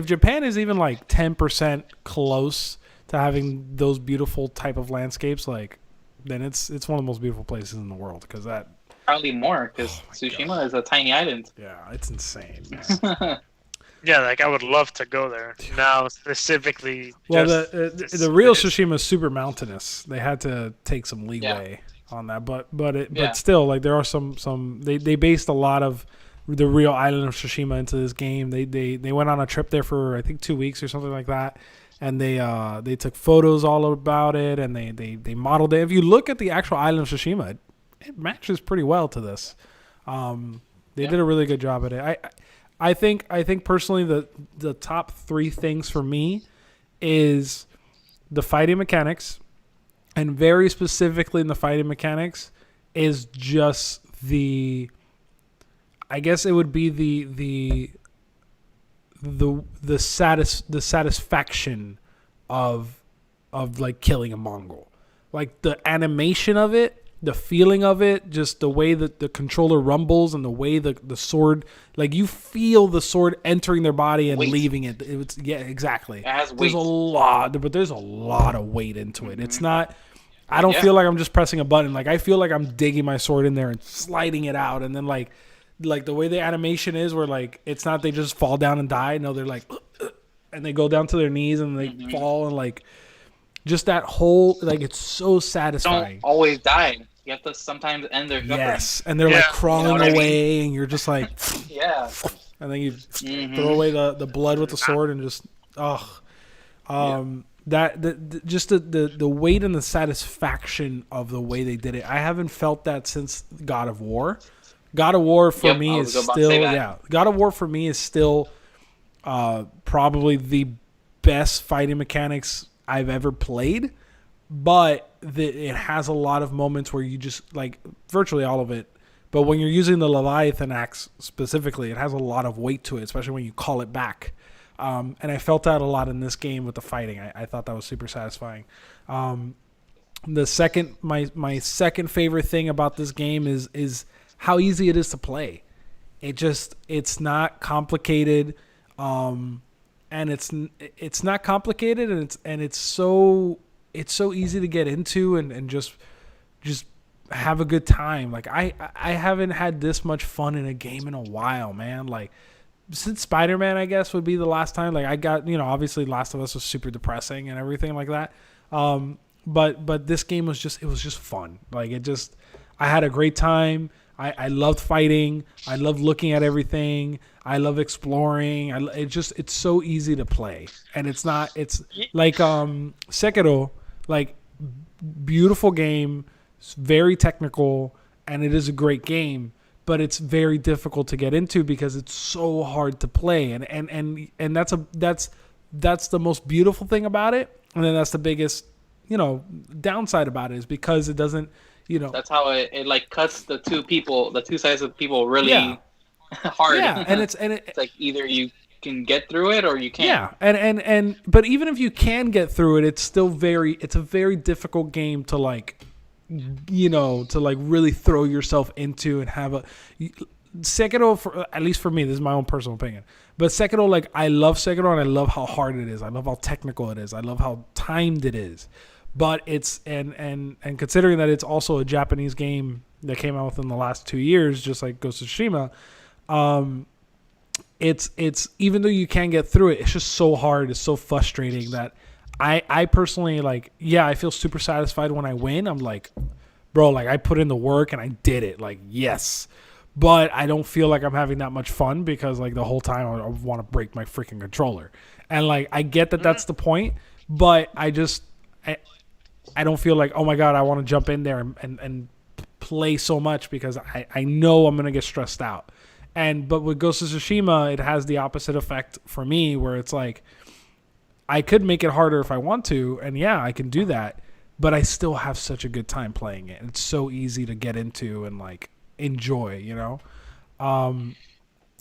Japan is even like 10% close to having those beautiful type of landscapes, like then it's one of the most beautiful places in the world. Because that probably more because Tsushima is a tiny island. Yeah, it's insane. Yeah, like I would love to go there now specifically. Well, the real Tsushima is super mountainous. They had to take some leeway. On that, but still, like there are some they based a lot of the real island of Tsushima into this game. They went on a trip there for I think 2 weeks or something like that, and they took photos all about it, and they modeled it. If you look at the actual island of Tsushima, it matches pretty well to this. They did a really good job at it. I think personally the top 3 things for me is the fighting mechanics. And very specifically in the fighting mechanics is just I guess it would be the satisfaction of like killing a Mongol. Like the animation of it the feeling of it, just the way that the controller rumbles and the way the sword, like you feel the sword entering their body and leaving it. It's exactly. It has weight. There's a lot of weight into it. It's not. I don't feel like I'm just pressing a button. Like I feel like I'm digging my sword in there and sliding it out, and then like the way the animation is, where like it's not they just fall down and die. No, they're like, and they go down to their knees and they fall, and like just that whole, like, it's so satisfying. Don't always die. You have to sometimes end their suffering. Yes, and they're like crawling away, and you're just like, yeah. And then you throw away the blood with the sword, and just just the weight and the satisfaction of the way they did it. I haven't felt that since God of War. God of War for me is still God of War for me is still probably the best fighting mechanics I've ever played, but it has a lot of moments where you just, like, virtually all of it, but when you're using the Leviathan axe specifically, it has a lot of weight to it, especially when you call it back. And I felt that a lot in this game with the fighting. I thought that was super satisfying. My second favorite thing about this game is how easy it is to play. It's not complicated. And it's not complicated, and it's so easy to get into and just have a good time. Like I haven't had this much fun in a game in a while, man. Like since Spider-Man, I guess, would be the last time. Like I got, obviously Last of Us was super depressing and everything like that. But this game was just fun. Like I had a great time. I loved fighting. I loved looking at everything. I love exploring. It's so easy to play, and it's like Sekiro, like beautiful game, it's very technical, and it is a great game, but it's very difficult to get into because it's so hard to play, and that's the most beautiful thing about it, and then that's the biggest downside about it, is because it doesn't. That's how it like cuts the two sides of people really hard. Yeah, and it's like either you can get through it or you can't. Yeah, and but even if you can get through it, it's still it's a very difficult game to to really throw yourself into and have a Sekiro, at least for me, this is my own personal opinion. But Sekiro, like, I love Sekiro and I love how hard it is. I love how technical it is. I love how timed it is. But it's and considering that it's also a Japanese game that came out within the last 2 years, just like Ghost of Tsushima, it's even though you can get through it, it's just so hard. It's so frustrating that I personally, like, I feel super satisfied when I win. I'm like, bro, like, I put in the work and I did it. Like, yes. But I don't feel like I'm having that much fun because, like, the whole time I want to break my freaking controller. And, like, I get that that's the point, but I don't feel like, oh my God, I want to jump in there and play so much because I know I'm going to get stressed out. But with Ghost of Tsushima, it has the opposite effect for me, where it's like, I could make it harder if I want to, and I can do that, but I still have such a good time playing it. It's so easy to get into and, like, enjoy, and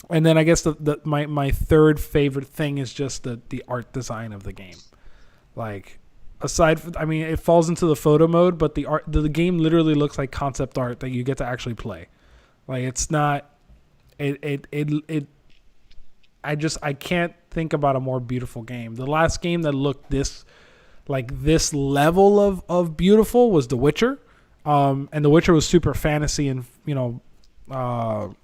then I guess my third favorite thing is just the art design of the game. Like, it falls into the photo mode, but the game literally looks like concept art that you get to actually play. Like, it's not I can't think about a more beautiful game. The last game that looked this level of beautiful was The Witcher. And The Witcher was super fantasy and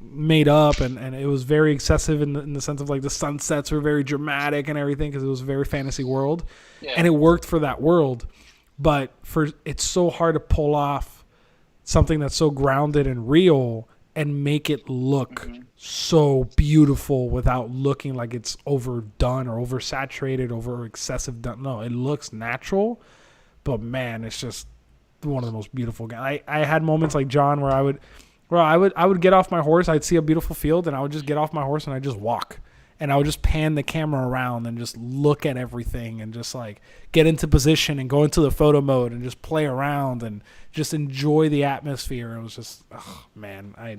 made up, and it was very excessive in the sense of, like, the sunsets were very dramatic and everything because it was a very fantasy world, and it worked for that world. But it's so hard to pull off something that's so grounded and real and make it look so beautiful without looking like it's overdone or oversaturated, over excessive done. No, it looks natural, but man, it's just one of the most beautiful games. I had moments like John where I would get off my horse. I'd see a beautiful field, and I would just get off my horse and I'd just walk, and I would just pan the camera around and just look at everything and just, like, get into position and go into the photo mode and just play around and just enjoy the atmosphere. It was just, oh man, I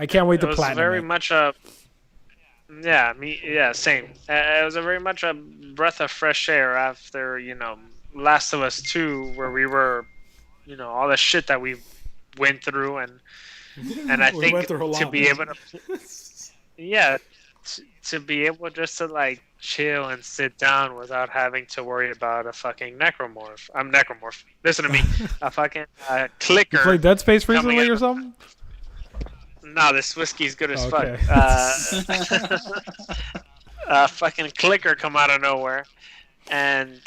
can't wait to platinum. It was very much same. It was a very much a breath of fresh air after Last of Us 2, where we were all the shit that we went through, and I We think went through a lot, to be man. able to, yeah, to be able just to like chill and sit down without having to worry about a fucking necromorph. I'm necromorph. Listen to me, a fucking You clicker. played Dead Space coming recently out or of- something? No, this whiskey's good as Okay. fuck. A fucking clicker come out of nowhere, and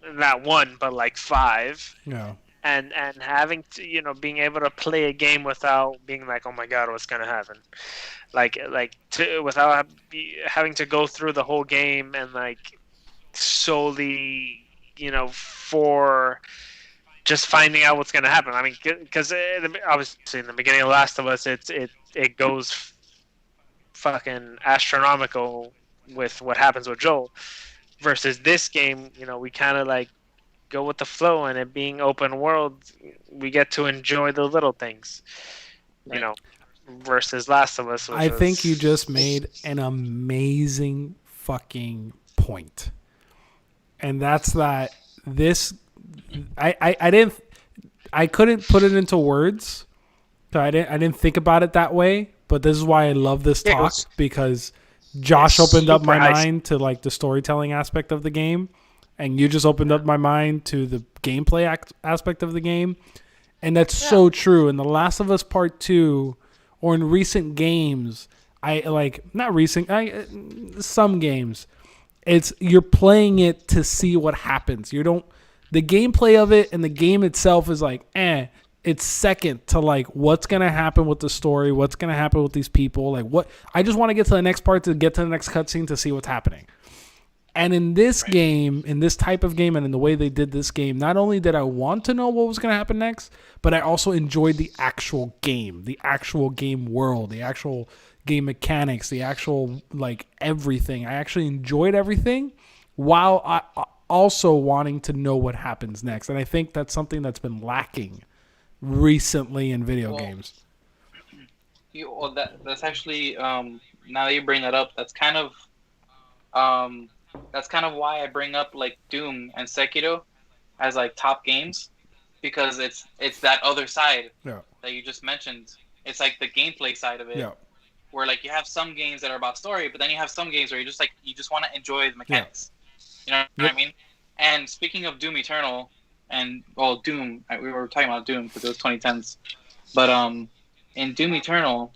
not one but like five, Yeah. and having to being able to play a game without being like, oh my god, what's gonna happen, like without having to go through the whole game and like solely for just finding out what's gonna happen. I mean, because obviously in the beginning of Last of Us, it goes fucking astronomical with what happens with Joel, versus this game, we kind of like go with the flow, and it being open world, we get to enjoy the little things, versus Last of Us. I think you just made an amazing fucking point. And that's that this I couldn't put it into words. So I didn't think about it that way, but this is why I love this Yeah, it talk, was- because Josh it's opened up my super high- mind to like the storytelling aspect of the game, and you just opened up my mind to the gameplay aspect of the game. And that's so true. In The Last of Us Part 2 or in recent games, some games, it's you're playing it to see what happens. The gameplay of it and the game itself is like, it's second to like what's going to happen with the story, what's going to happen with these people, I just want to get to the next part, to get to the next cutscene, to see what's happening. And in this game, in this type of game, and in the way they did this game, not only did I want to know what was going to happen next, but I also enjoyed the actual game world, the actual game mechanics, the actual, like, everything. I actually enjoyed everything while I also wanting to know what happens next. And I think that's something that's been lacking recently in video games. That's actually, now that you bring that up, that's kind of why I bring up like Doom and Sekiro as like top games, because it's that other side that you just mentioned. It's like the gameplay side of it, where like you have some games that are about story, but then you have some games where you just want to enjoy the mechanics. You know what I mean? And speaking of Doom Eternal, Doom, we were talking about Doom because it was 2010s, but in Doom Eternal,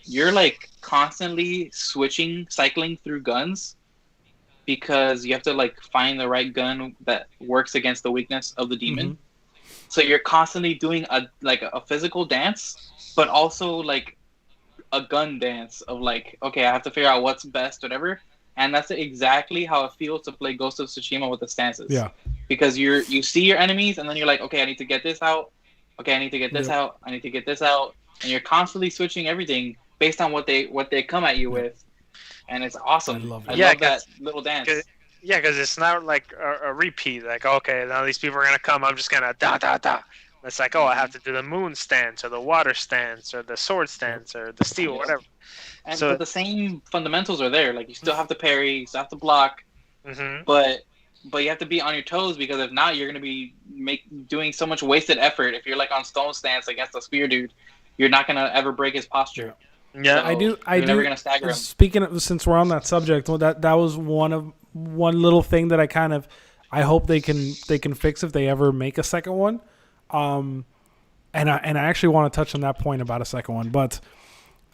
you're like constantly cycling through guns, because you have to like find the right gun that works against the weakness of the demon. Mm-hmm. So you're constantly doing a physical dance, but also like a gun dance of like, okay, I have to figure out what's best, whatever. And that's exactly how it feels to play Ghost of Tsushima with the stances. Yeah. Because you see your enemies, and then you're like, okay, I need to get this out. Okay, I need to get this out. I need to get this out. And you're constantly switching everything based on what they come at you with. And it's awesome. I love that little dance. Yeah, because it's not like a repeat. Like, okay, now these people are going to come. I'm just going to da-da-da. It's like, I have to do the moon stance or the water stance or the sword stance or the steel, whatever. And but the same fundamentals are there. Like, you still have to parry, you still have to block. Mm-hmm. But you have to be on your toes, because if not, you're going to be doing so much wasted effort. If you're like on stone stance against a spear dude, you're not going to ever break his posture. Yeah, so you're never going to stagger him. Speaking of, since we're on that subject, that was one little thing that I hope they can fix if they ever make a second one. And I actually want to touch on that point about a second one, but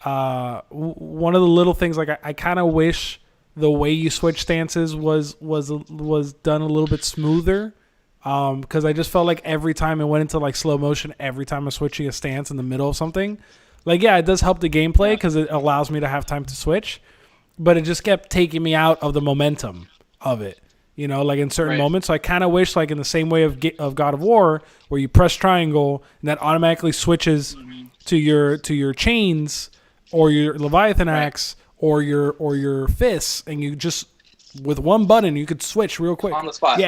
one of the little things, like I kind of wish the way you switch stances was done a little bit smoother, because I just felt like every time it went into like slow motion, every time I'm switching a stance in the middle of something, like, it does help the gameplay because it allows me to have time to switch, but it just kept taking me out of the momentum of it, like in certain moments. So I kind of wish, like in the same way of God of War, where you press triangle and that automatically switches to your chains or your Leviathan axe or your fists, and you just with one button you could switch real quick on the spot.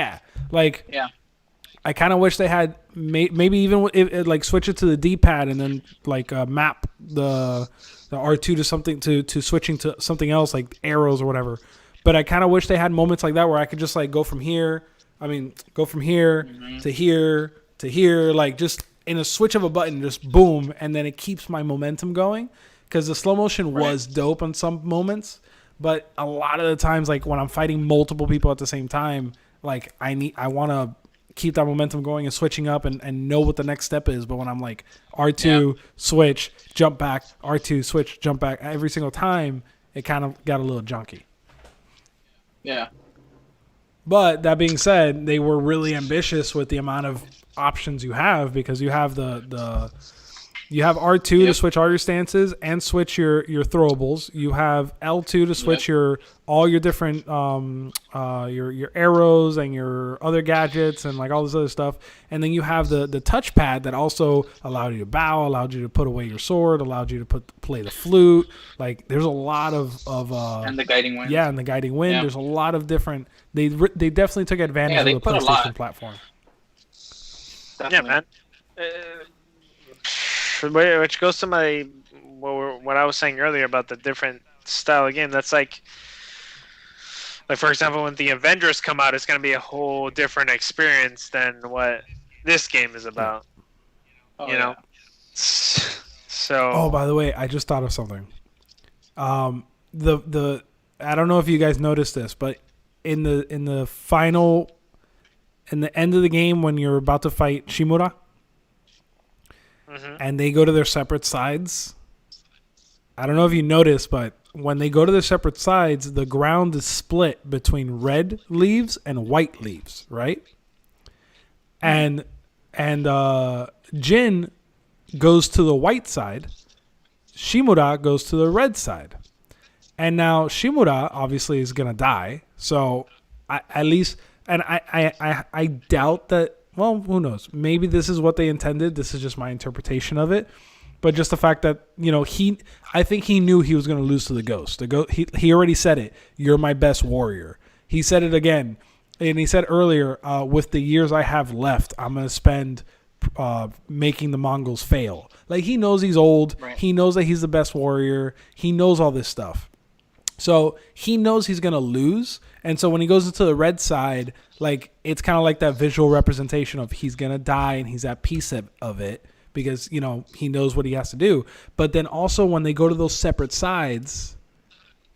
I kind of wish they had maybe even like switch it to the D-pad and then like map the R2 to something to switching to something else like arrows or whatever. But I kind of wish they had moments like that where I could just like go from here to here to here, like just in a switch of a button, just boom, and then it keeps my momentum going. Because the slow motion was dope on some moments, but a lot of the times, like when I'm fighting multiple people at the same time, like I want to keep that momentum going and switching up and know what the next step is. But when I'm like R2, switch, jump back, R2, switch, jump back, every single time, it kind of got a little junky. Yeah. But that being said, they were really ambitious with the amount of options you have, because you have you have R2 to switch all your stances and switch your throwables. You have L2 to switch all your different your arrows and your other gadgets and like all this other stuff. And then you have the touchpad that also allowed you to bow, allowed you to put away your sword, allowed you to play the flute. Like there's a lot of and the guiding wind. Yeah, and the guiding wind. Yeah. There's a lot of different. They definitely took advantage of the PlayStation platform. Definitely. Yeah, man. Which goes to what I was saying earlier about the different style of game. That's like for example, when the Avengers come out, it's going to be a whole different experience than what this game is about. You know. So. Oh, by the way, I just thought of something. The I don't know if you guys noticed this, but in the end of the game when you're about to fight Shimura. And they go to their separate sides. I don't know if you noticed, but when they go to their separate sides, the ground is split between red leaves and white leaves, right? And Jin goes to the white side. Shimura goes to the red side. And now Shimura obviously is gonna die. So I doubt that. Well, who knows? Maybe this is what they intended. This is just my interpretation of it. But just the fact that, I think he knew he was going to lose to the Ghost. He already said it. You're my best warrior. He said it again. And he said earlier, with the years I have left, I'm going to spend making the Mongols fail. Like, he knows he's old. Right. He knows that he's the best warrior. He knows all this stuff. So he knows he's going to lose. And so when he goes into the red side, like, it's kind of like that visual representation of he's going to die and he's at peace of it because, he knows what he has to do. But then also when they go to those separate sides,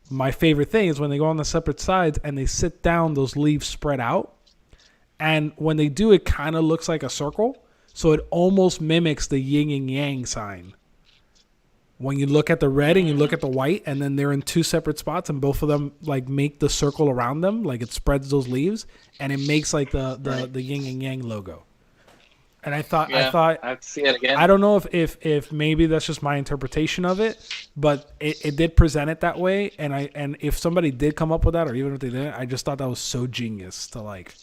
my favorite thing is when they go on the separate sides and they sit down, those leaves spread out. And when they do, it kind of looks like a circle. So it almost mimics the yin and yang sign. When you look at the red and you look at the white, and then they're in two separate spots, and both of them like make the circle around them, like it spreads those leaves, and it makes like the yin and yang logo. And I thought I'd see it again. I don't know if maybe that's just my interpretation of it, but it did present it that way. And if somebody did come up with that, or even if they didn't, I just thought that was so genius to like.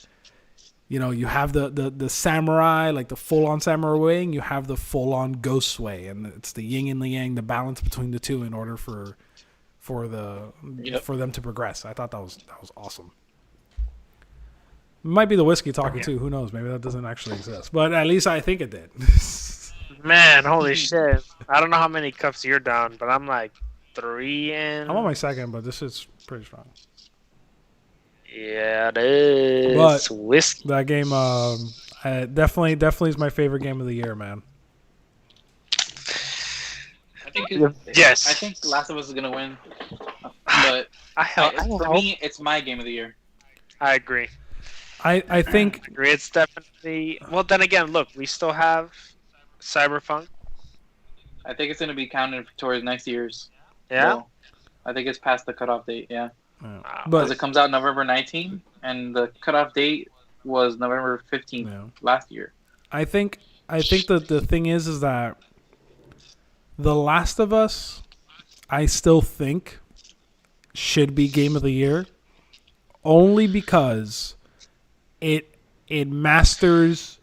You have the samurai, like the full-on samurai way, and you have the full-on ghost way, and it's the yin and the yang, the balance between the two in order for them to progress. I thought that was awesome. It might be the whiskey talking too. Who knows? Maybe that doesn't actually exist, but at least I think it did. Man, holy shit! I don't know how many cups you're down, but I'm like 3 in. I'm on my second, but this is pretty strong. Yeah, it is. But whiskey. That game, definitely is my favorite game of the year, man. I think yes. I think Last of Us is gonna win, but for me, it's my game of the year. I agree. I think. I agree. It's definitely. Well, then again, look, we still have Cyberpunk. I think it's gonna be counted towards next year's. Yeah. Well, I think it's past the cutoff date. Yeah. But because it comes out November 19th, and the cutoff date was November 15th last year. I think that the thing is that The Last of Us, I still think should be game of the year, only because it masters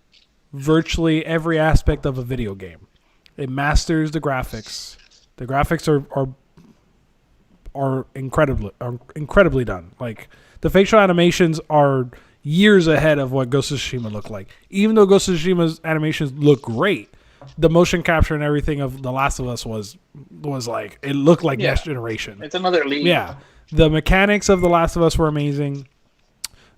virtually every aspect of a video game. It masters the graphics. The graphics are incredibly done. Like, the facial animations are years ahead of what Ghost of Tsushima looked like. Even though Ghost of Tsushima's animations look great, the motion capture and everything of The Last of Us was like, it looked like next generation. It's another league. Yeah. The mechanics of The Last of Us were amazing.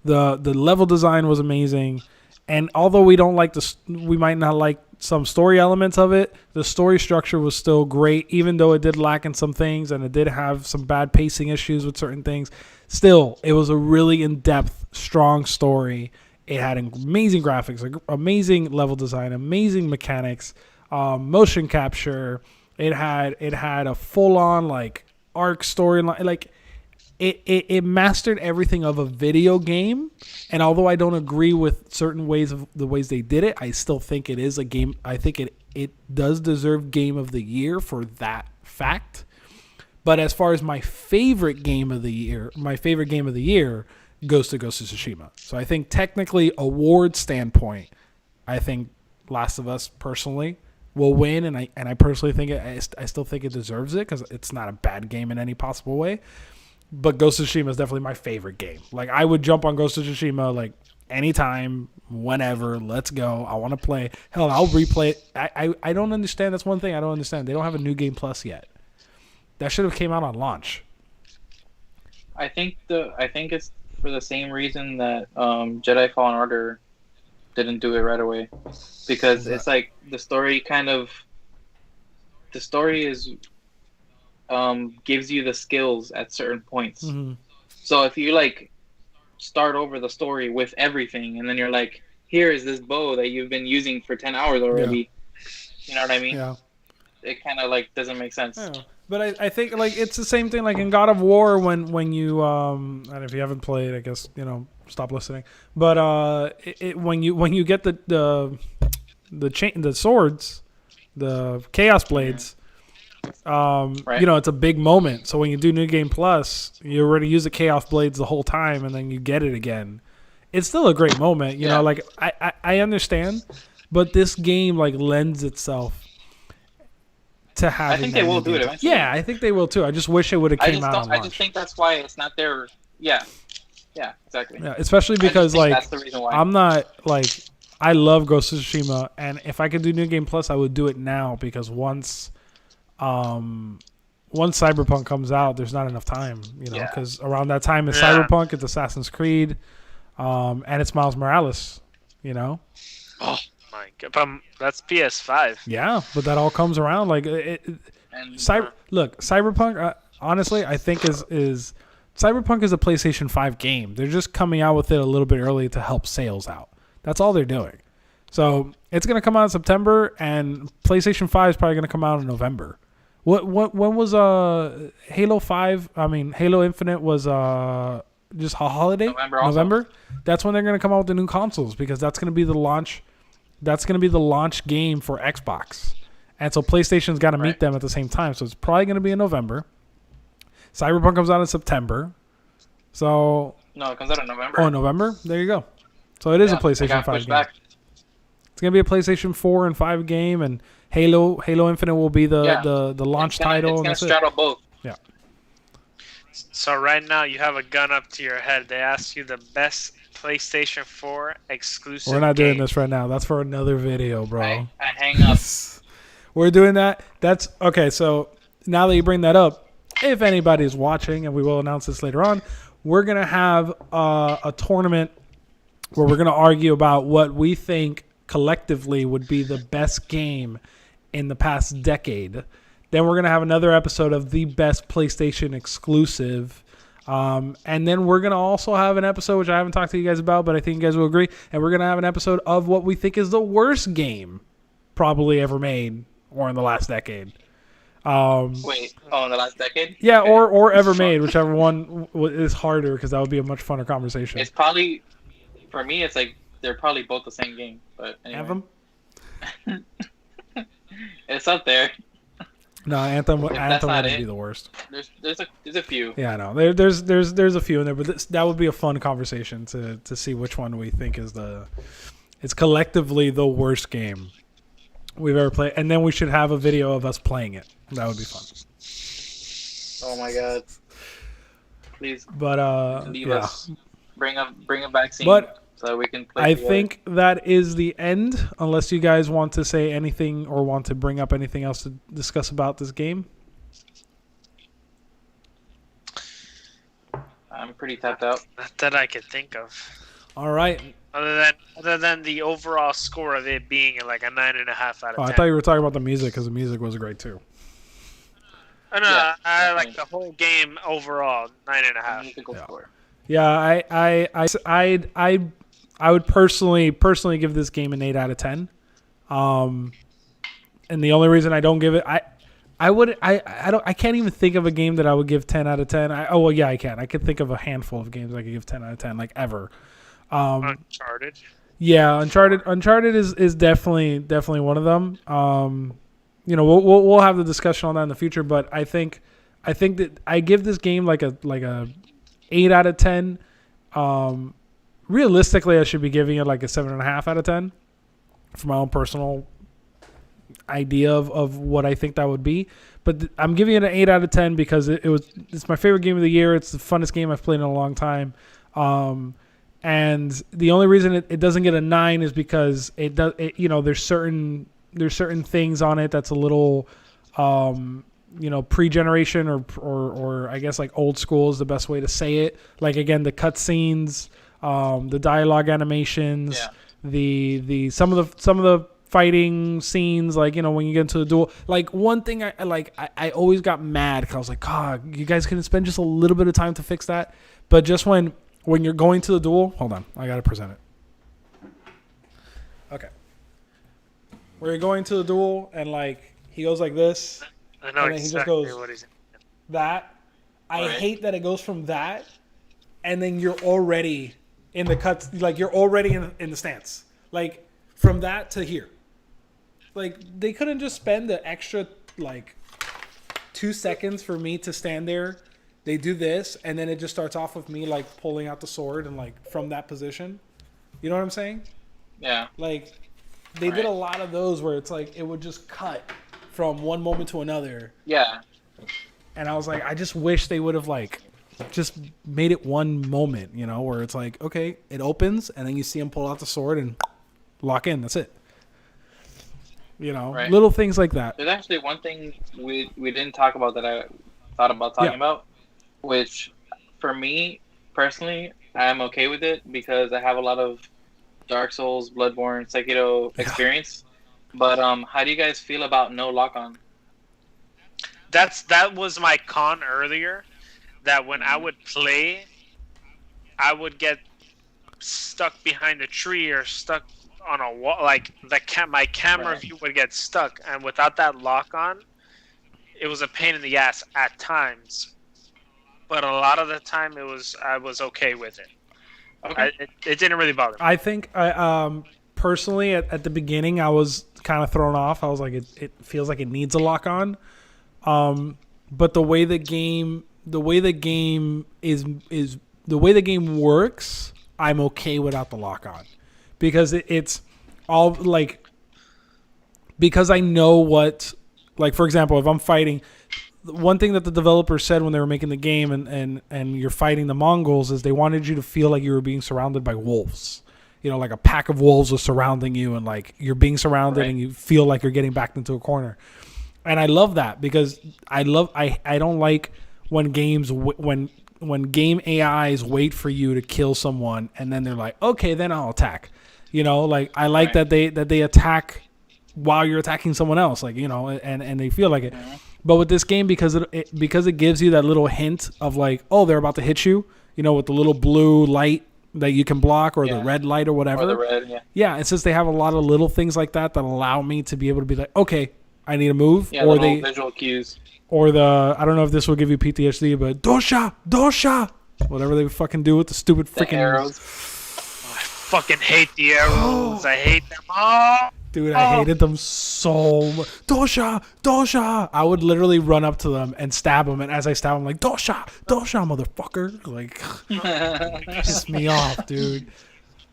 The level design was amazing. And although we don't like we might not like some story elements of it, the story structure was still great, even though it did lack in some things and it did have some bad pacing issues with certain things. Still, it was a really in-depth, strong story. It had amazing graphics, amazing level design, amazing mechanics, motion capture. It had a full-on like arc storyline. Like it mastered everything of a video game. And although I don't agree with certain ways they did it, I still think it is a game. I think it does deserve Game of the Year for that fact. But as far as my favorite game of the year, goes to Ghost of Tsushima. So I think technically, award standpoint, I think Last of Us personally will win, and I personally think I still think it deserves it because it's not a bad game in any possible way. But Ghost of Tsushima is definitely my favorite game. Like, I would jump on Ghost of Tsushima like anytime, whenever. Let's go. I want to play. Hell, I'll replay it. I don't understand. That's one thing I don't understand. They don't have a New Game Plus yet. That should have came out on launch. I think it's for the same reason that Jedi Fallen Order didn't do it right away, because it's like the story is gives you the skills at certain points. Mm-hmm. So if you like start over the story with everything, and then you're like, here is this bow that you've been using for 10 hours already. Yeah. You know what I mean? Yeah. It kind of like doesn't make sense. Yeah. But I think like it's the same thing like in God of War when you and if you haven't played, I guess stop listening. But when you get the swords, the Chaos Blades, right. It's a big moment. So when you do New Game Plus, you already use the Chaos Blades the whole time, and then you get it again. It's still a great moment. You know, like I understand, but this game like lends itself to having. I think they will do it eventually. Yeah, I think they will too. I just wish it would have came out on launch. I just think that's why it's not there. Yeah, exactly. Yeah, especially because like that's the reason why. I'm not like I love Ghost of Tsushima, and if I could do New Game Plus, I would do it now because once Cyberpunk comes out, there's not enough time, because around that time is Cyberpunk, it's Assassin's Creed, and it's Miles Morales, Oh my god, that's PS5. Yeah, but that all comes around like Cyberpunk. Honestly, I think is Cyberpunk is a PlayStation 5 game. They're just coming out with it a little bit early to help sales out. That's all they're doing. So it's gonna come out in September, and PlayStation 5 is probably gonna come out in November. When was Halo 5? I mean, Halo Infinite was just a holiday. November. That's when they're gonna come out with the new consoles because that's gonna be the launch. That's going to be the launch game for Xbox. And so PlayStation's got to meet them at the same time. So it's probably going to be in November. Cyberpunk comes out in September. So no, it comes out in November. Oh, November? There you go. So it is a PlayStation 5 game. Back. It's going to be a PlayStation 4 and 5 game, and Halo Infinite will be the launch title. It's going to straddle both. Yeah. So right now you have a gun up to your head. They ask you the best PlayStation 4 exclusive. We're not game. doing this right now. That's for another video, bro. I hang up. We're doing that. That's okay. So now that you bring that up, if anybody's watching, and we will announce this later on, we're gonna have a tournament where we're gonna argue about what we think collectively would be the best game in the past decade. Then we're gonna have another episode of the best PlayStation exclusive. And then we're going to also have an episode, which I haven't talked to you guys about, but I think you guys will agree. And we're going to have an episode of what we think is the worst game probably ever made or in the last decade. In the last decade? Yeah, okay. or ever made, whichever one is harder because that would be a much funner conversation. It's probably, for me, it's like they're probably both the same game. But anyway. Anthem? It's up there. No, Anthem would be the worst. There's a few. Yeah, I know. There's a few in there, but that would be a fun conversation to see which one we think is it's collectively the worst game we've ever played, and then we should have a video of us playing it. That would be fun. Oh my god! Please, but leave us. Bring a vaccine. But so we can play I together. think that is the end, unless you guys want to say anything or want to bring up anything else to discuss about this game. I'm pretty tapped out. Not that I could think of. All right. Other than the overall score of it being like a 9.5 out of 10. I thought you were talking about the music because the music was great too. Oh, no, Yeah, I like the whole game overall 9.5. Musical Yeah. score. Yeah, I would personally give this game an 8 out of 10. And the only reason I don't give it, I can't even think of a game that I would give 10 out of 10. I can. I could think of a handful of games I could give 10 out of 10, like ever. Uncharted. Yeah, Uncharted is definitely one of them. We'll have the discussion on that in the future, but I think that I give this game like a 8 out of 10. Realistically, I should be giving it like a 7.5 out of 10 for my own personal idea of what I think that would be. But I'm giving it an 8 out of 10 because it's my favorite game of the year. It's the funnest game I've played in a long time. And the only reason it doesn't get a 9 is because there's certain things on it that's a little pre-generation or I guess like old school is the best way to say it. Like again, the cutscenes, the dialogue animations, the some of the fighting scenes, like when you get into the duel. Like one thing I always got mad because I was like, God, you guys couldn't spend just a little bit of time to fix that. But just when you're going to the duel, hold on, I gotta present it. Okay. Where you're going to the duel and like he goes like this. I know and then exactly he just goes what he's. that. I hate that it goes from that, and then you're already in the cuts. Like you're already in the stance. Like from that to here. Like they couldn't just spend the extra like 2 seconds for me to stand there. They do this, and then it just starts off with me like pulling out the sword and like from that position. You know what I'm saying? Yeah. Like they did a lot of those where it's like it would just cut from one moment to another. Yeah. And I was like, I just wish they would have like just made it one moment, where it's like, okay, it opens and then you see him pull out the sword and lock in. That's it. Little things like that. There's actually one thing we didn't talk about that I thought about talking about, which for me personally, I'm okay with it because I have a lot of Dark Souls, Bloodborne, Sekiro experience. But how do you guys feel about no lock-on? That was my con earlier. That when I would play, I would get stuck behind a tree or stuck on a wall. Like my camera view would get stuck, and without that lock-on, it was a pain in the ass at times. But a lot of the time, I was okay with it. Okay. It didn't really bother me. I think personally at the beginning I was kind of thrown off. I was like, it feels like it needs a lock on. But the way the game works, I'm okay without the lock on because it's all like because I know what, like for example, if I'm fighting. One thing that the developers said when they were making the game and you're fighting the Mongols is they wanted you to feel like you were being surrounded by wolves. Like a pack of wolves was surrounding you and like you're being surrounded and you feel like you're getting backed into a corner. And I love that because I don't like when games when game AIs wait for you to kill someone and then they're like, okay, then I'll attack. Like I like that they attack while you're attacking someone else, like and they feel like it. But with this game, because it gives you that little hint of like, oh, they're about to hit you, with the little blue light that you can block or the red light or whatever. Or the red, and since they have a lot of little things like that allow me to be able to be like, okay, I need to move. Yeah, or little visual cues. Or I don't know if this will give you PTSD, but dosha, whatever they fucking do with the stupid freaking arrows. I fucking hate the arrows. I hate them all. Dude, I hated them so much. Dosha! I would literally run up to them and stab them, and as I stab them, like, Dosha, motherfucker. Like, piss me off, dude.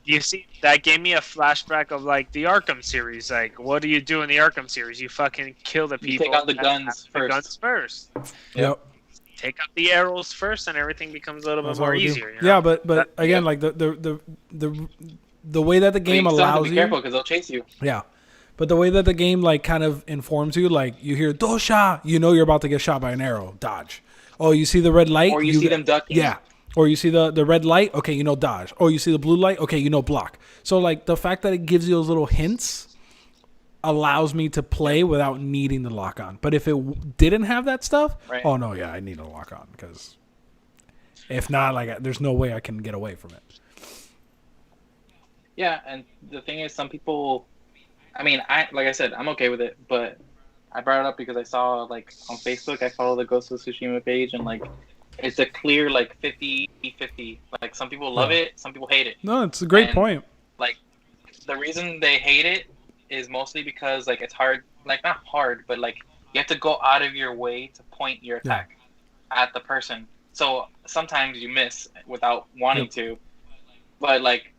You see, that gave me a flashback of, like, the Arkham series. Like, what do you do in the Arkham series? You fucking kill the people. You take out the guns first. The guns first. Yep. Take out the arrows first, and everything becomes a little bit more easier. Yeah, but again, like, the way that the game allows you... have to be careful because they'll chase you. Yeah. But the way that the game, like, kind of informs you, like, you hear, Dosha, you're about to get shot by an arrow. Dodge. Oh, you see the red light? Or you see them ducking. Yeah. Or you see the red light, okay, you know dodge. Or you see the blue light, okay, you know block. So like the fact that it gives you those little hints allows me to play without needing the lock on. But if it didn't have that stuff, Right. oh no, yeah, I need a lock on because if not, like there's no way I can get away from it. Yeah, and the thing is, some people. I mean, like I said, I'm okay with it, but I brought it up because I saw like on Facebook, I follow the Ghost of Tsushima page, and like it's a clear like 50-50. Like some people love it, some people hate it. No, it's a great And, point. Like the reason they hate it is mostly because like it's hard, like not hard, but like you have to go out of your way to point your attack at the person. So sometimes you miss without wanting to, but like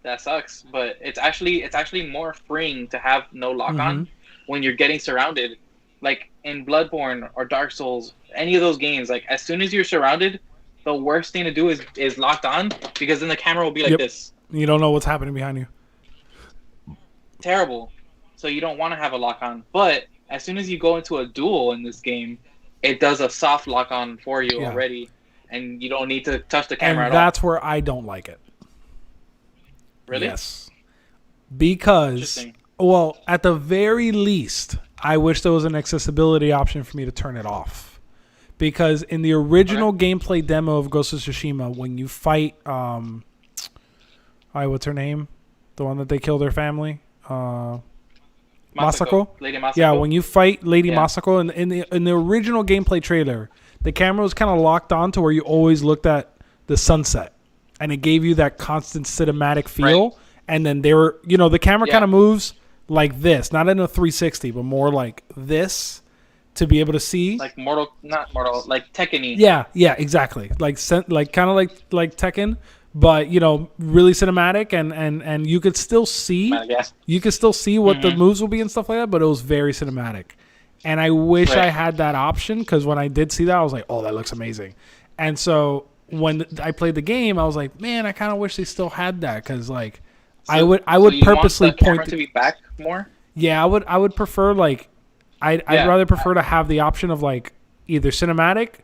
that sucks. But it's actually more freeing to have no lock on when you're getting surrounded. Like in Bloodborne or Dark Souls, any of those games, like as soon as you're surrounded, the worst thing to do is locked on because then the camera will be like this. You don't know what's happening behind you. Terrible. So you don't want to have a lock on. But as soon as you go into a duel in this game, it does a soft lock on for you already, and you don't need to touch the camera And at all. that's where I don't like it. Really? Yes. Because, well, at the very least, I wish there was an accessibility option for me to turn it off. Because in the original gameplay demo of Ghost of Tsushima, when you fight, what's her name? The one that they kill their family? Masako? Lady Masako. Yeah, when you fight Lady Masako in the original gameplay trailer, the camera was kind of locked on to where you always looked at the sunset, and it gave you that constant cinematic feel. Right. And then they were, the camera kind of moves like this, not in a 360, but more like this to be able to see. Like like Tekken-y. Yeah, exactly. Like kind of like Tekken. But really cinematic, and you could still see what the moves will be and stuff like that. But it was very cinematic, and I wish I had that option because when I did see that, I was like, "Oh, that looks amazing." And so when I played the game, I was like, "Man, I kind of wish they still had that because like I would purposely want the camera point to be back more." Yeah, I would prefer like I'd rather prefer to have the option of like either cinematic.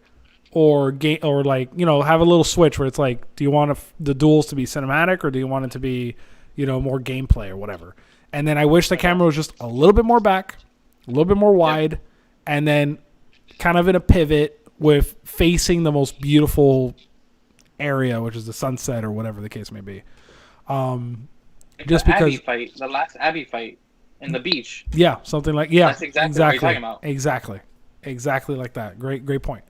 Or have a little switch where it's like, do you want the duels to be cinematic or do you want it to be, more gameplay or whatever? And then I wish the camera was just a little bit more back, a little bit more wide, and then kind of in a pivot with facing the most beautiful area, which is the sunset or whatever the case may be. Just because Abby fight, the last Abby fight in the beach. Yeah, something like That's exactly what you're talking about. Exactly like that. Great point.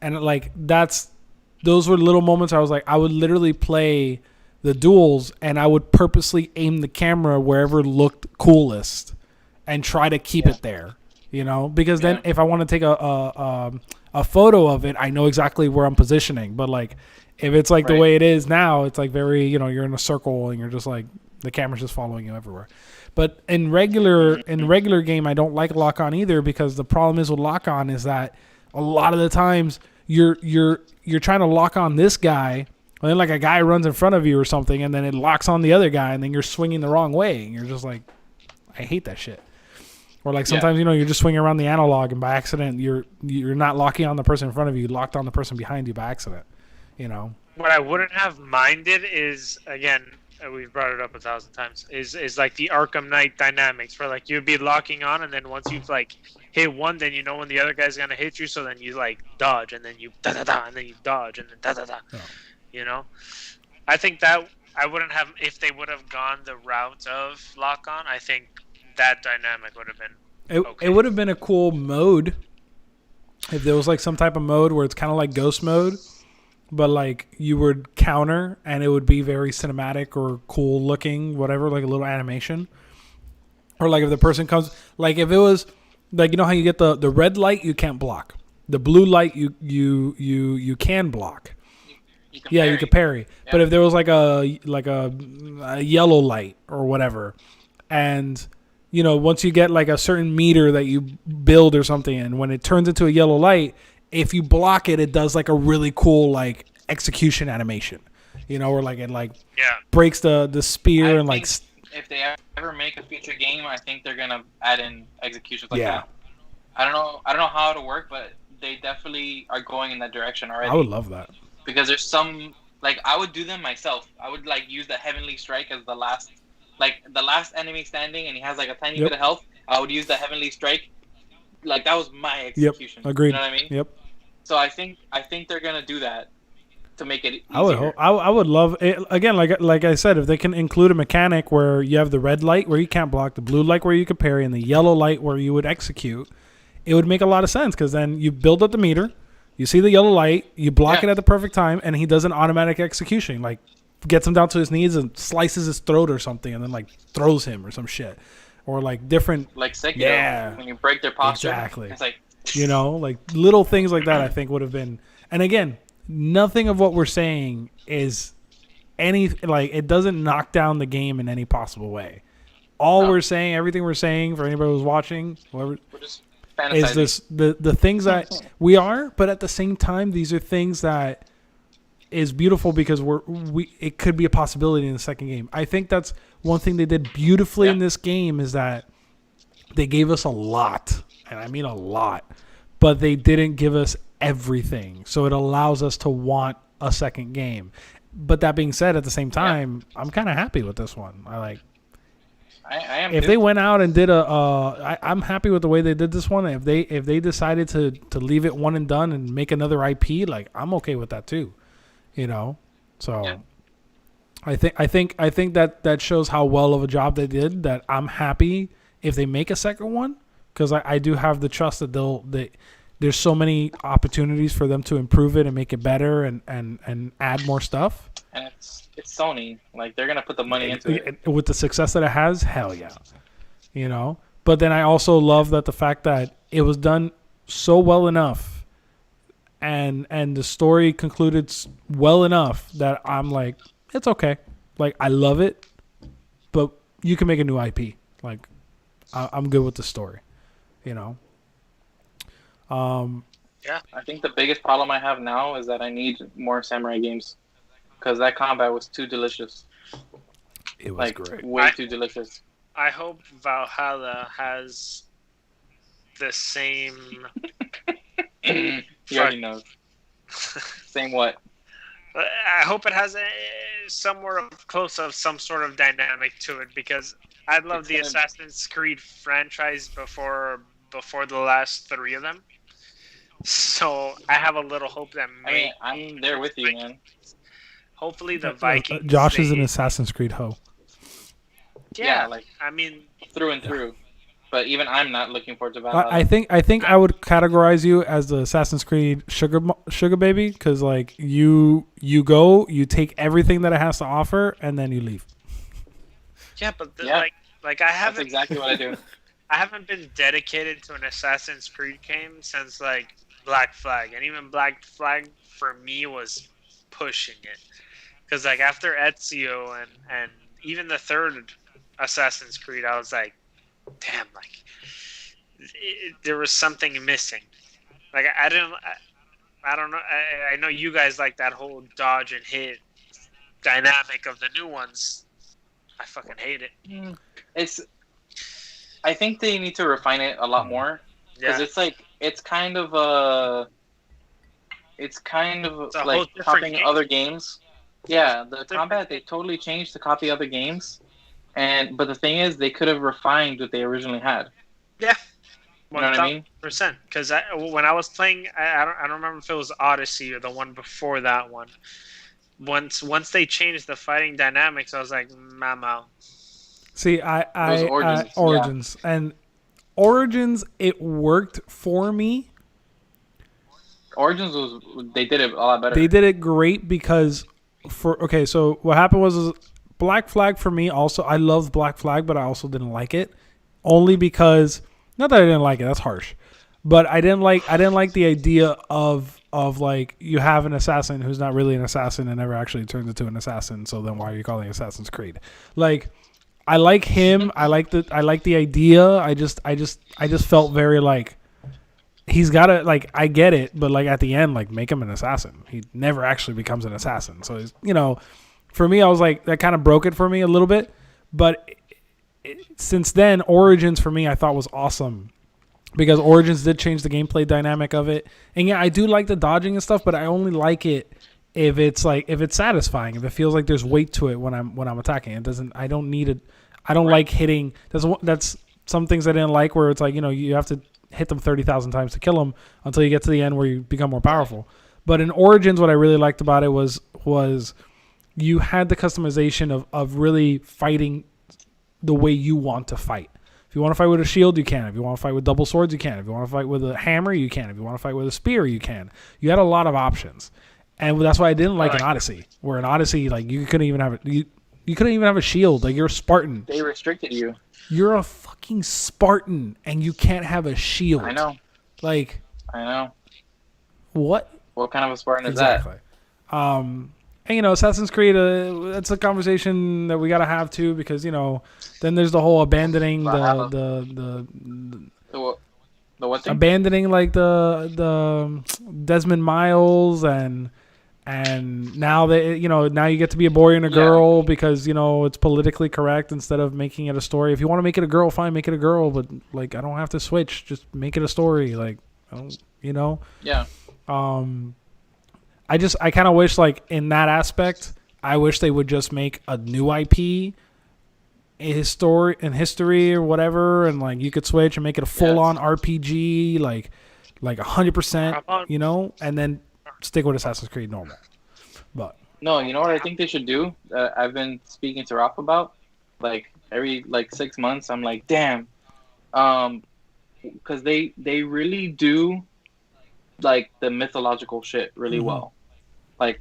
And like those were little moments I was like, I would literally play the duels and I would purposely aim the camera wherever looked coolest and try to keep it there, because then if I want to take a photo of it, I know exactly where I'm positioning. But like if it's like the way it is now, it's like very, you're in a circle and you're just like the camera's just following you everywhere. But in regular game, I don't like lock on either because the problem is with lock on is that a lot of the times you're trying to lock on this guy, and then like a guy runs in front of you or something, and then it locks on the other guy, and then you're swinging the wrong way, and you're just like, I hate that shit. Or like sometimes you're just swinging around the analog, and by accident you're not locking on the person in front of you, you locked on the person behind you by accident. What I wouldn't have minded is, again, we've brought it up 1,000 times, is like the Arkham Knight dynamics where like you'd be locking on and then once you've like hit one, then when the other guy's gonna hit you, so then you like dodge and then you da-da-da and then you dodge and then da-da-da. I think that I wouldn't have, if they would have gone the route of lock on, I think that dynamic would have been it would have been a cool mode if there was like some type of mode where it's kind of like ghost mode, but like you would counter and it would be very cinematic or cool looking, whatever, like a little animation. Or like if the person comes, like if it was like, how you get the red light, you can't block. The blue light, you can block. You can parry. Yeah. But if there was like a yellow light or whatever, and once you get like a certain meter that you build or something, and when it turns into a yellow light, if you block it, it does like a really cool like execution animation, where like it like breaks the spear and like. If they ever make a future game, I think they're gonna add in executions like that. I don't know how it'll work, but they definitely are going in that direction already. I would love that. because there's some like I would do them myself. I would like use the Heavenly Strike as the last enemy standing, and he has like a tiny Yep. bit of health. I would use the Heavenly Strike. Like that was my Yep. execution. Agreed. You know what I mean? Yep. So I think they're gonna do that to make it easier. I would hope. I would love it again. Like I said, if they can include a mechanic where you have the red light where you can't block, the blue light where you could parry, and the yellow light where you would execute, it would make a lot of sense because then you build up the meter, you see the yellow light, you block it at the perfect time, and he does an automatic execution, like gets him down to his knees and slices his throat or something, and then like throws him or some shit, or like different. Like Sekiro, Yeah. when you break their posture. Exactly. It's like Like little things like that, I think would have been. And again, nothing of what we're saying is it doesn't knock down the game in any possible way. All we're saying, everything we're saying for anybody who's watching, whoever, we're just is fantasizing. this the things that we are, but at the same time, these are things that is beautiful because it could be a possibility in the second game. I think that's one thing they did beautifully in this game is that they gave us a lot, and I mean a lot, but they didn't give us everything. So it allows us to want a second game. But that being said, at the same time, I'm kind of happy with this one. I am. If they went out and did I'm happy with the way they did this one. If they decided to leave it one and done and make another IP, like I'm okay with that too. So I think that shows how well of a job they did. That I'm happy if they make a second one because I do have the trust that there's so many opportunities for them to improve it and make it better and add more stuff. And it's Sony. Like they're gonna put the money into it. With the success that it has, hell yeah. But then I also love that the fact that it was done so well enough and the story concluded well enough that I'm like, it's okay. Like I love it, but you can make a new IP. Like I'm good with the story, I think the biggest problem I have now is that I need more samurai games because that combat was too delicious. It was like great. way too delicious. I hope Valhalla has the same. You already know. Same what? I hope it has somewhere close of some sort of dynamic to it because I love the Assassin's Creed franchise before the last three of them. So I have a little hope that I'm there with you, man. Hopefully the Vikings. Josh is an Assassin's Creed hoe. Yeah, like I mean through and through. But even I'm not looking forward to Valhalla. I think I would categorize you as the Assassin's Creed sugar baby because like you go, you take everything that it has to offer, and then you leave. Yeah, but like I haven't. That's exactly what I do. I haven't been dedicated to an Assassin's Creed game since like Black Flag, and even Black Flag for me was pushing it because like after Ezio and even the third Assassin's Creed, I was like, damn, like there was something missing. Like I don't know. I know you guys like that whole dodge and hit dynamic of the new ones. I fucking hate it. I think they need to refine it a lot more because it's kind of like copying other games. Yeah, the combat they totally changed to copy other games, but the thing is they could have refined what they originally had. Yeah, you know what I mean? %. Because when I was playing, I don't remember if it was Odyssey or the one before that one. Once they changed the fighting dynamics, I was like, I'm out. See, Origins and Origins, it worked for me. Origins they did it a lot better. They did it great because so what happened was Black Flag for me also. I loved Black Flag, but I also didn't like it only because not that I didn't like it. That's harsh, but I didn't like the idea of like you have an assassin who's not really an assassin and never actually turns into an assassin. So then why are you calling it Assassin's Creed? Like. I like him. I like the idea. I just felt very like he's got to like I get it, but like at the end, like make him an assassin. He never actually becomes an assassin. So he's, for me, I was like that kind of broke it for me a little bit. But since then, Origins for me I thought was awesome because Origins did change the gameplay dynamic of it. And yeah, I do like the dodging and stuff, but I only like it if it's satisfying, if it feels like there's weight to it when I'm attacking. It doesn't. I don't need it. I don't like hitting. That's some things I didn't like where it's like, you have to hit them 30,000 times to kill them until you get to the end where you become more powerful. But in Origins, what I really liked about it was you had the customization of really fighting the way you want to fight. If you want to fight with a shield, you can. If you want to fight with double swords, you can. If you want to fight with a hammer, you can. If you want to fight with a spear, you can. You had a lot of options. And that's why I didn't like an Odyssey. Where in Odyssey, like, you couldn't even have it. You couldn't even have a shield. Like, you're a Spartan. They restricted you. You're a fucking Spartan and you can't have a shield. I know. Like, I know. What? What kind of a Spartan is exactly. that? And, Assassin's Creed, that's a conversation that we got to have too, because, then there's the whole abandoning the what thing? abandoning like the Desmond Miles and now now you get to be a boy and a girl because, it's politically correct instead of making it a story. If you want to make it a girl, fine, make it a girl, but like, I don't have to switch, just make it a story. Like, Yeah. I kind of wish, like, in that aspect, I wish they would just make a new IP in history or whatever, and like you could switch and make it a full-on RPG, like 100%, and then stick with Assassin's Creed normal. But no, you know what I think they should do? I've been speaking to Ralph about, like, every 6 months. I'm like, damn, because they really do like the mythological shit really well, like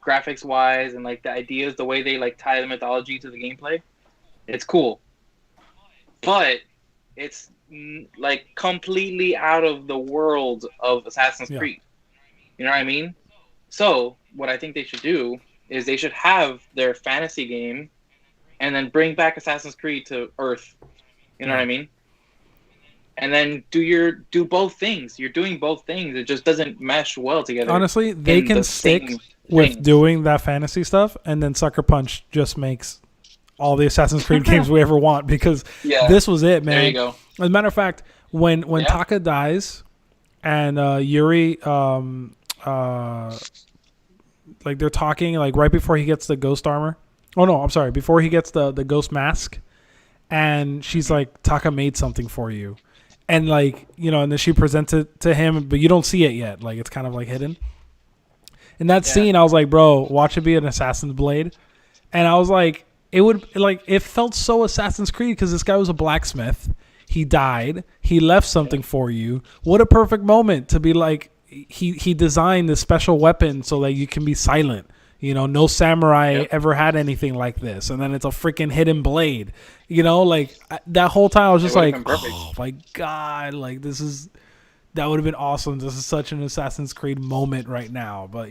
graphics wise and like the ideas, the way they like tie the mythology to the gameplay. It's cool, but it's like completely out of the world of Assassin's Creed. You know what I mean? So what I think they should do is they should have their fantasy game and then bring back Assassin's Creed to Earth. You know what I mean? And then do both things. You're doing both things. It just doesn't mesh well together. Honestly, they can stick with doing that fantasy stuff, and then Sucker Punch just makes all the Assassin's Creed games we ever want, because this was it, man. There you go. As a matter of fact, when Taka dies and Yuri, like, they're talking, like, right before he gets the ghost armor. Oh, no, I'm sorry. Before he gets the ghost mask. And she's like, Taka made something for you. And, like, and then she presents it to him, but you don't see it yet. Like, it's kind of, like, hidden. In that scene, I was like, bro, watch it be an Assassin's Blade. And I was like, it felt so Assassin's Creed because this guy was a blacksmith. He died. He left something for you. What a perfect moment to be like, he designed this special weapon so that you can be silent. No samurai ever had anything like this. And then it's a freaking hidden blade. Like, that whole time I was just like, oh my God, like, that would have been awesome. This is such an Assassin's Creed moment right now. But,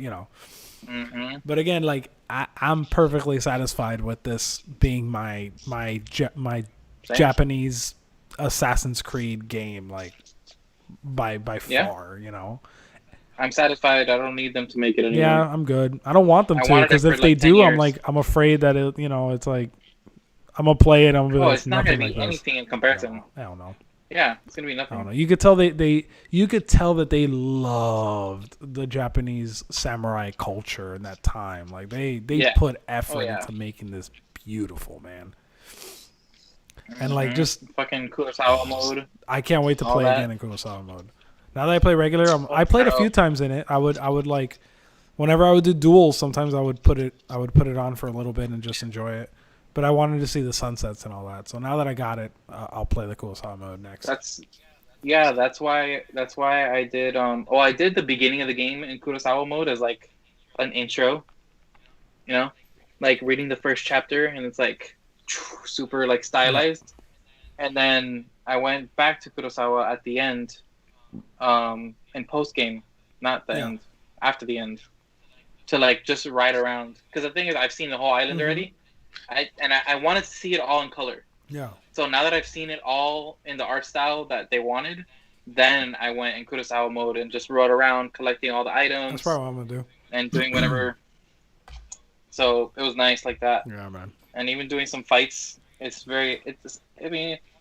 but again, like, I'm perfectly satisfied with this being my Japanese Assassin's Creed game, like, by far, I'm satisfied. I don't need them to make it anymore. Yeah, I'm good. I don't want them to, because if they do, I'm afraid that it's like, I'm gonna play it. I'm gonna be like, it's not gonna be anything in comparison. I don't know. Yeah, it's gonna be nothing. I don't know. You could tell you could tell that they loved the Japanese samurai culture in that time. Like, they put effort into making this beautiful, man. And like, just fucking Kurosawa mode. I can't wait to play again in Kurosawa mode. Now that I play regular, I played a few times in it. I would like, whenever I would do duels, sometimes I would put it on for a little bit and just enjoy it. But I wanted to see the sunsets and all that. So now that I got it, I'll play the Kurosawa mode next. That's why I did I did the beginning of the game in Kurosawa mode as like an intro. Like reading the first chapter, and it's like super like stylized. And then I went back to Kurosawa at the end. In post game, not the end, after the end, to like just ride around, because the thing is, I've seen the whole island already. I wanted to see it all in color. Yeah. So now that I've seen it all in the art style that they wanted, then I went in Kurosawa mode and just rode around collecting all the items. That's probably what I'm gonna do. And doing whatever. So it was nice like that. Yeah, man. And even doing some fights,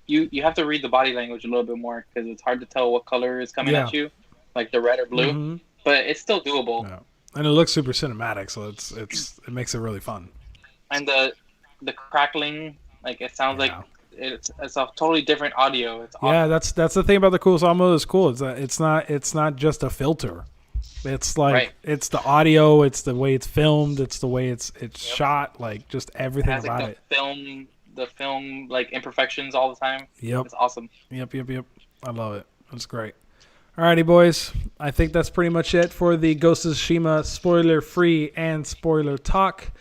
you have to read the body language a little bit more, because it's hard to tell what color is coming at you, like the red or blue. But it's still doable. Yeah. And it looks super cinematic, so it makes it really fun. And the crackling, like it sounds like Yeah. it's a totally different audio. It's awesome. Yeah, that's the thing about the cool sound mode. It's cool. It's not just a filter. It's like Right. it's the audio, it's the way it's filmed, it's the way it's shot, like just It everything has about like it. the film like imperfections all the time. Yep. It's awesome. Yep. I love it. It's great. Alrighty, boys. I think that's pretty much it for the Ghost of Tsushima spoiler-free and spoiler talk.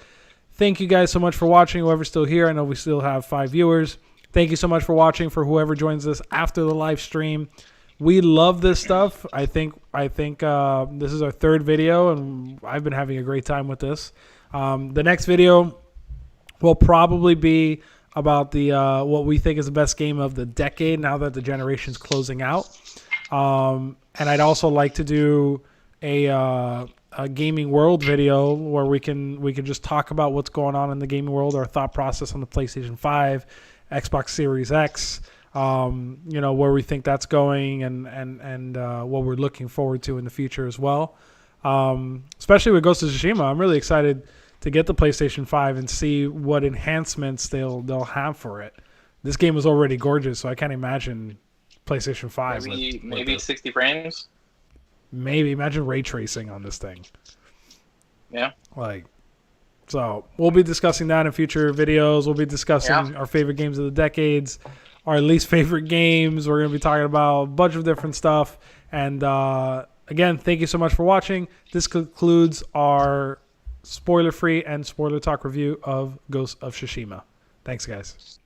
Thank you guys so much for watching. Whoever's still here, I know we still have 5 viewers. Thank you so much for watching. For whoever joins us after the live stream, we love this stuff. I think this is our 3rd video, and I've been having a great time with this. The next video will probably be about the what we think is the best game of the decade now that the generation's closing out. And I'd also like to do a gaming world video where we can just talk about what's going on in the gaming world, our thought process on the PlayStation 5, Xbox Series X, where we think that's going, and what we're looking forward to in the future as well. Especially with Ghost of Tsushima, I'm really excited to get the PlayStation 5 and see what enhancements they'll have for it. This game was already gorgeous, so I can't imagine PlayStation 5. Maybe 60 frames. Maybe imagine ray tracing on this thing. Yeah. So we'll be discussing that in future videos. We'll be discussing our favorite games of the decades, our least favorite games. We're going to be talking about a bunch of different stuff. And again, thank you so much for watching. This concludes our spoiler-free and spoiler talk review of Ghost of Tsushima. Thanks, guys.